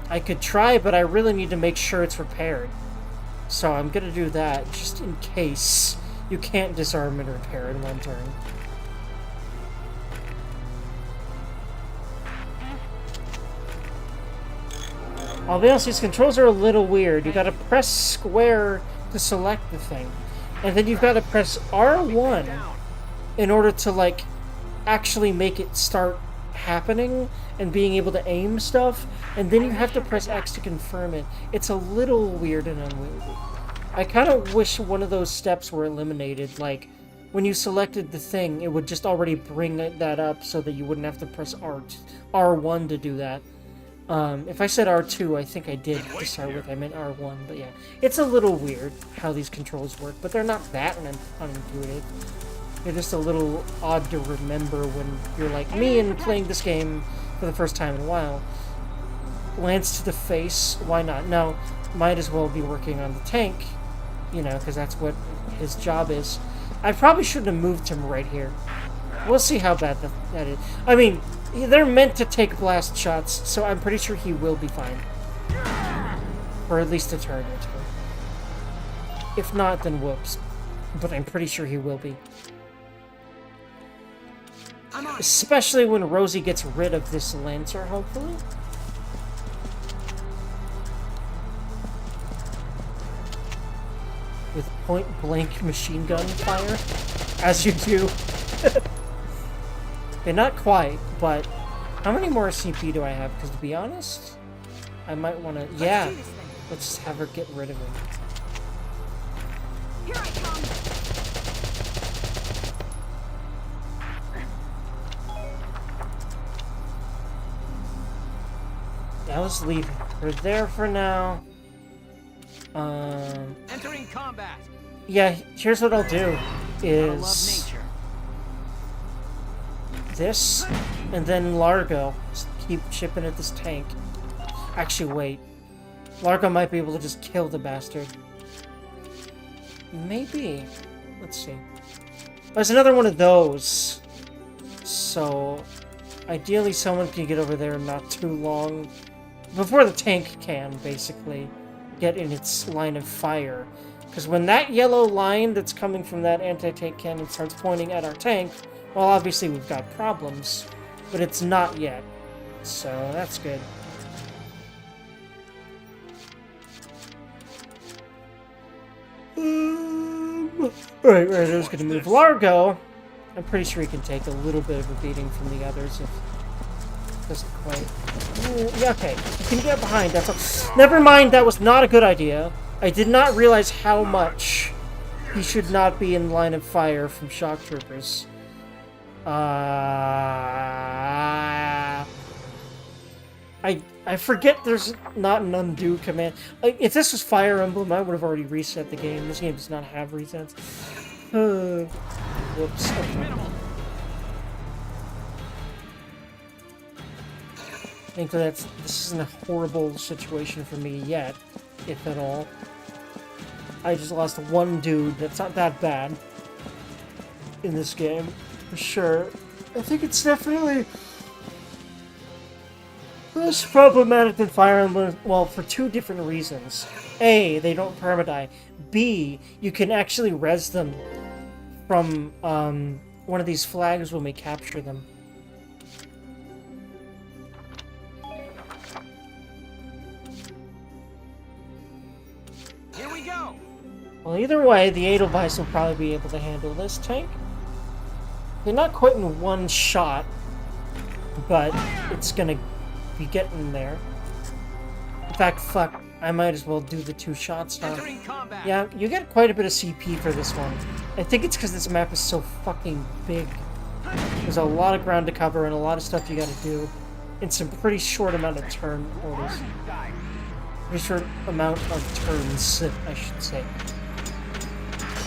Speaker 1: I could try, but I really need to make sure it's repaired. So I'm gonna do that, just in case you can't disarm and repair in one turn. I'll be honest, these controls are a little weird. You gotta press square to select the thing. And then you've gotta press R1 in order to, like, actually make it start happening and being able to aim stuff. And then you have to press X to confirm it. It's a little weird and unwieldy. I kind of wish one of those steps were eliminated. Like, when you selected the thing, it would just already bring that up so that you wouldn't have to press R1 to do that. If I said R2, I think I did to start with. I meant R1, but yeah. It's a little weird how these controls work, but they're not that unintuitive. They're just a little odd to remember when you're like me and playing this game for the first time in a while. Lance to the face, why not? No, might as well be working on the tank, you know, because that's what his job is. I probably shouldn't have moved him right here. We'll see how bad that is. I mean, they're meant to take blast shots, so I'm pretty sure he will be fine. Or at least a turn or two. If not, then whoops. But I'm pretty sure he will be. Especially when Rosie gets rid of this Lancer, hopefully. With point-blank machine gun fire, as you do. Okay, not quite, but how many more CP do I have? Because to be honest, I might want to... Yeah, let's just have her get rid of him.
Speaker 8: Here I come.
Speaker 1: Yeah, let's leave her there for now.
Speaker 2: Entering combat.
Speaker 1: Yeah, here's what I'll do is this, and then Largo. Just keep chipping at this tank. Actually, wait. Largo might be able to just kill the bastard. Maybe. Let's see. There's another one of those. So, ideally someone can get over there not too long. Before the tank can, basically, get in its line of fire. Because when that yellow line that's coming from that anti-tank cannon starts pointing at our tank, well, obviously we've got problems. But it's not yet. So, that's good. Alright, I was going to move Largo. I'm pretty sure he can take a little bit of a beating from the others if it doesn't quite... Yeah, okay. You can get behind, that's all. Never mind, that was not a good idea. I did not realize how much he should not be in line of fire from shock troopers. I forget there's not an undo command. If this was Fire Emblem, I would have already reset the game. This game does not have resets. Whoops. Okay. I think this isn't a horrible situation for me yet, if at all. I just lost one dude. That's not that bad. in this game, for sure. I think it's definitely less problematic than Fire Emblem, well, for two different reasons. A, they don't permadie. B, you can actually res them from one of these flags when we capture them.
Speaker 2: Here we go.
Speaker 1: Well, either way, the Edelweiss will probably be able to handle this tank. They're not quite in one shot, but it's gonna be getting there. In fact, fuck, I might as well do the 2 shots now. Yeah, you get quite a bit of CP for this one. I think it's because this map is so fucking big. There's a lot of ground to cover and a lot of stuff you gotta do in some pretty short amount of turn orders. Pretty short amount of turns, I should say.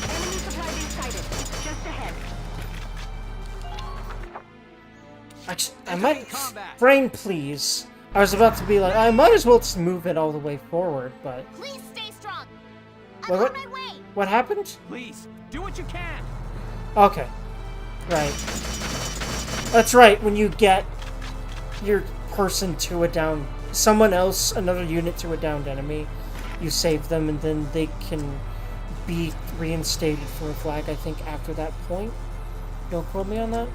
Speaker 16: Enemy supply being sighted. Just ahead.
Speaker 1: Actually, I might... Brain, please. I was about to be like, I might as well just move it all the way forward, but...
Speaker 9: Please stay strong. I'm
Speaker 1: What,
Speaker 9: on my way.
Speaker 1: what happened?
Speaker 2: Please, do what you can.
Speaker 1: Okay. Right. That's right, when you get your person to a down... Someone else, another unit to a downed enemy, you save them, and then they can be reinstated for a flag, I think, after that point. Don't quote me on that.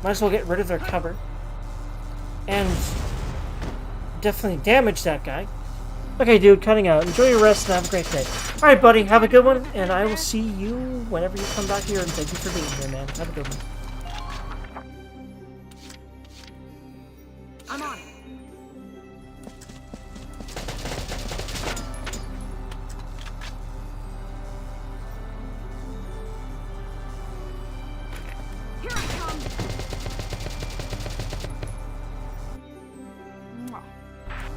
Speaker 1: Might as well get rid of their cover. And definitely damage that guy. Okay, dude, cutting out. Enjoy your rest and have a great day. Alright, buddy, have a good one, and I will see you whenever you come back here, and thank you for being here, man. Have a good one.
Speaker 8: I'm on it. Here I come.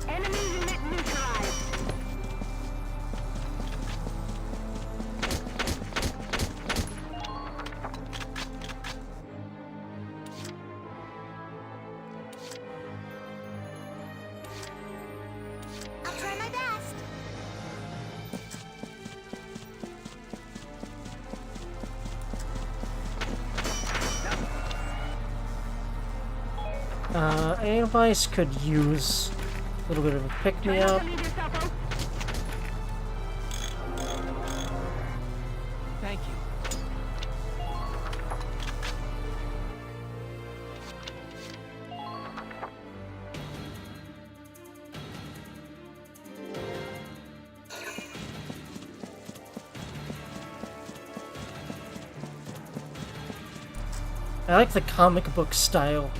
Speaker 16: Enemy unit neutralized.
Speaker 9: I'll try my best.
Speaker 1: Edelweiss could use a little bit of a pick-me-up.
Speaker 2: Thank you.
Speaker 1: I like the comic book style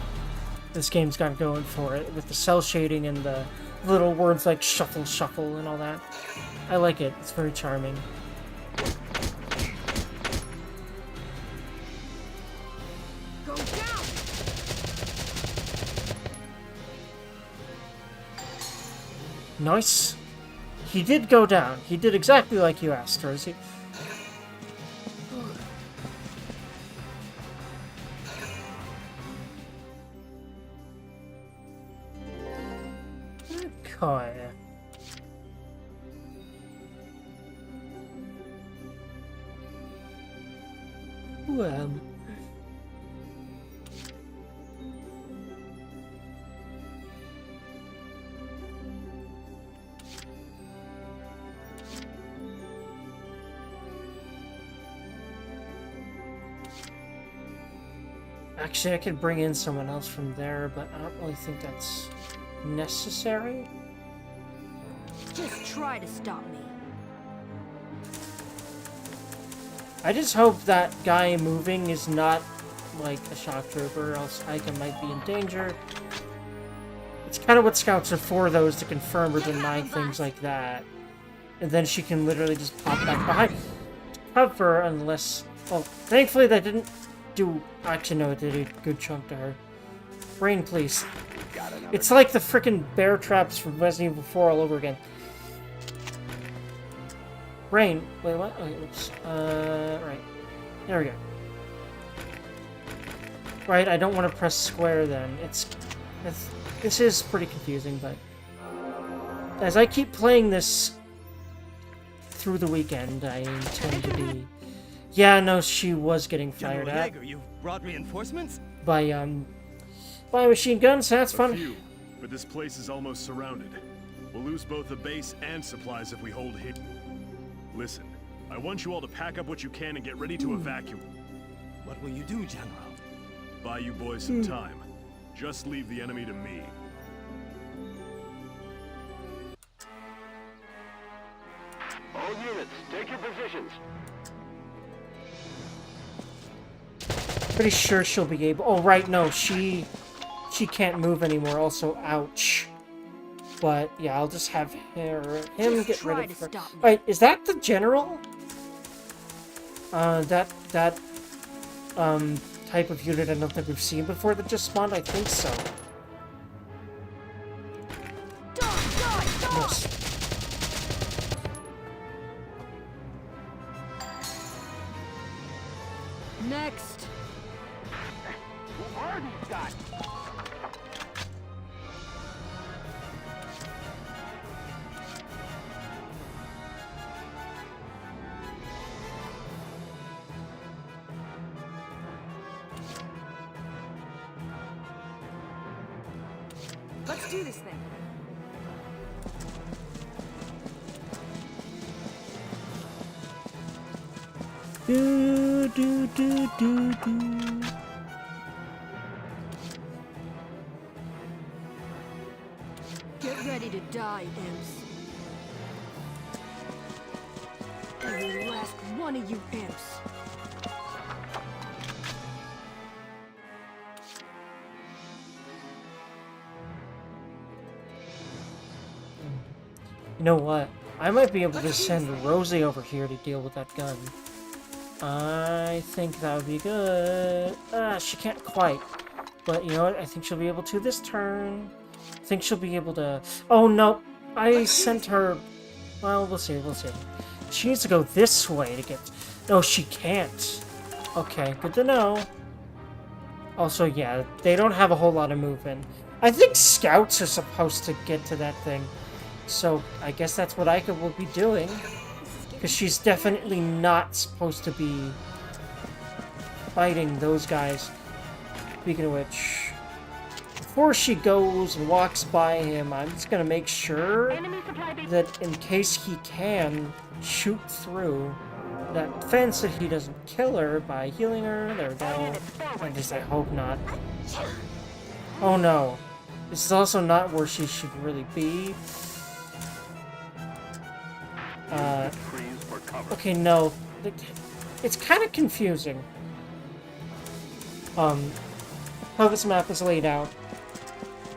Speaker 1: this game's got going for it, with the cell shading and the little words like shuffle, shuffle, and all that. I like it. It's very charming.
Speaker 8: Go down.
Speaker 1: Nice. He did go down. He did exactly like you asked, Rosie. Okay. Well... Actually, I could bring in someone else from there, but I don't really think that's necessary.
Speaker 15: Just try to stop me.
Speaker 1: I just hope that guy moving is not like a shock trooper, or else Aika might be in danger. It's kind of what scouts are for, though, is to confirm or deny things like that. And then she can literally just pop back behind cover unless... Well, thankfully that didn't do... Actually, no, it did a good chunk to her. Brain, please. It's like the frickin' bear traps from Resident Evil 4 all over again. Brain. Wait, what? Okay, oops. Right. There we go. Right, I don't want to press square then. This is pretty confusing, but... As I keep playing this through the weekend, I intend to be Yeah, no, she was getting fired
Speaker 17: General
Speaker 1: at
Speaker 17: Jaeger, you've brought reinforcements?
Speaker 1: by machine guns. So that's
Speaker 10: A
Speaker 1: fun.
Speaker 10: few, but this place is almost surrounded. We'll lose both the base and supplies if we hold here. Listen, I want you all to pack up what you can and get ready to evacuate.
Speaker 17: What will you do, General?
Speaker 10: Buy you boys some time. Just leave the enemy to me.
Speaker 7: All units, take your positions.
Speaker 1: Pretty sure she'll be able. Oh right, no, she can't move anymore. Also, ouch. But yeah, I'll just have him get rid of her. Wait, is that the general? That type of unit I don't think we've seen before that just spawned. I think so. Yes.
Speaker 15: Next.
Speaker 7: Who are these guys?
Speaker 8: Let's do this thing.
Speaker 1: Do do do do do.
Speaker 15: Get ready to die, imps. Every last one of you imps.
Speaker 1: You know what? I might be able to send Rosie over here to deal with that gun. I think that would be good. She can't quite. But you know what? I think she'll be able to this turn. I think she'll be able to... Oh, no. I sent her... Well, we'll see, we'll see. She needs to go this way to get... No, she can't. Okay, good to know. Also, yeah, they don't have a whole lot of movement. I think scouts are supposed to get to that thing. So, I guess that's what Ica will be doing. Because she's definitely not supposed to be fighting those guys. Speaking of which, before she goes and walks by him, I'm just going to make sure that in case he can shoot through that fence, that he doesn't kill her by healing her. There we go. At least I hope not. Oh no. This is also not where she should really be. Okay, no. It's kind of confusing. How this map is laid out.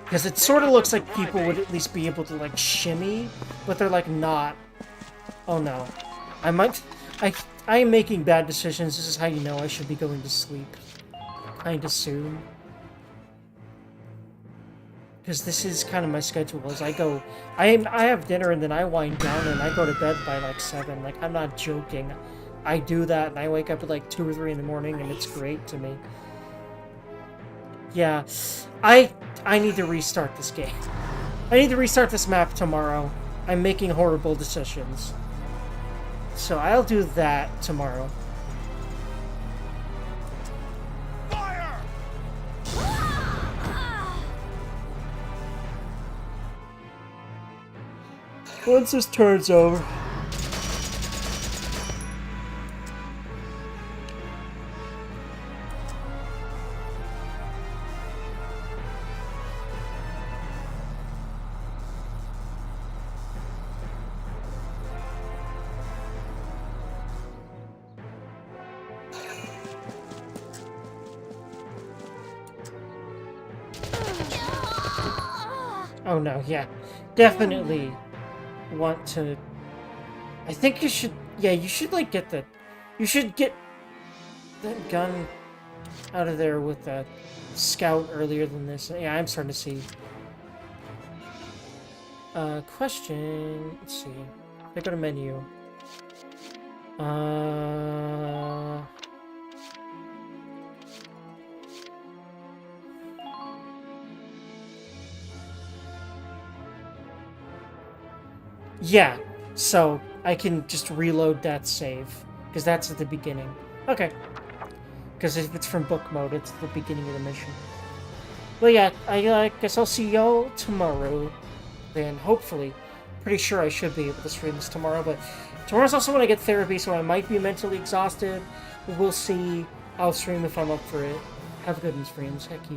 Speaker 1: Because it sort of looks like people would at least be able to, like, shimmy, but they're, like, not. Oh no. I am making bad decisions. This is how you know I should be going to sleep. Kinda soon. Because this is kind of my schedule. As I have dinner and then I wind down and I go to bed by like 7. Like, I'm not joking. I do that and I wake up at like 2 or 3 in the morning and it's great to me. Yeah, I need to restart this game. I need to restart this map tomorrow. I'm making horrible decisions. So I'll do that tomorrow. Once this turn's over. Oh no, yeah. Definitely want to... I think you should... Yeah, you should, like, get the... You should get that gun out of there with that scout earlier than this. Yeah, I'm starting to see. Question... Let's see. If I go to menu. Yeah, so I can just reload that save, because that's at the beginning. Okay. Because if it's from book mode, it's the beginning of the mission. Well, yeah, I guess I'll see y'all tomorrow. Then, hopefully. Pretty sure I should be able to stream this tomorrow, but tomorrow's also when I get therapy, so I might be mentally exhausted. We'll see. I'll stream if I'm up for it. Have a good one, streams. Heck you.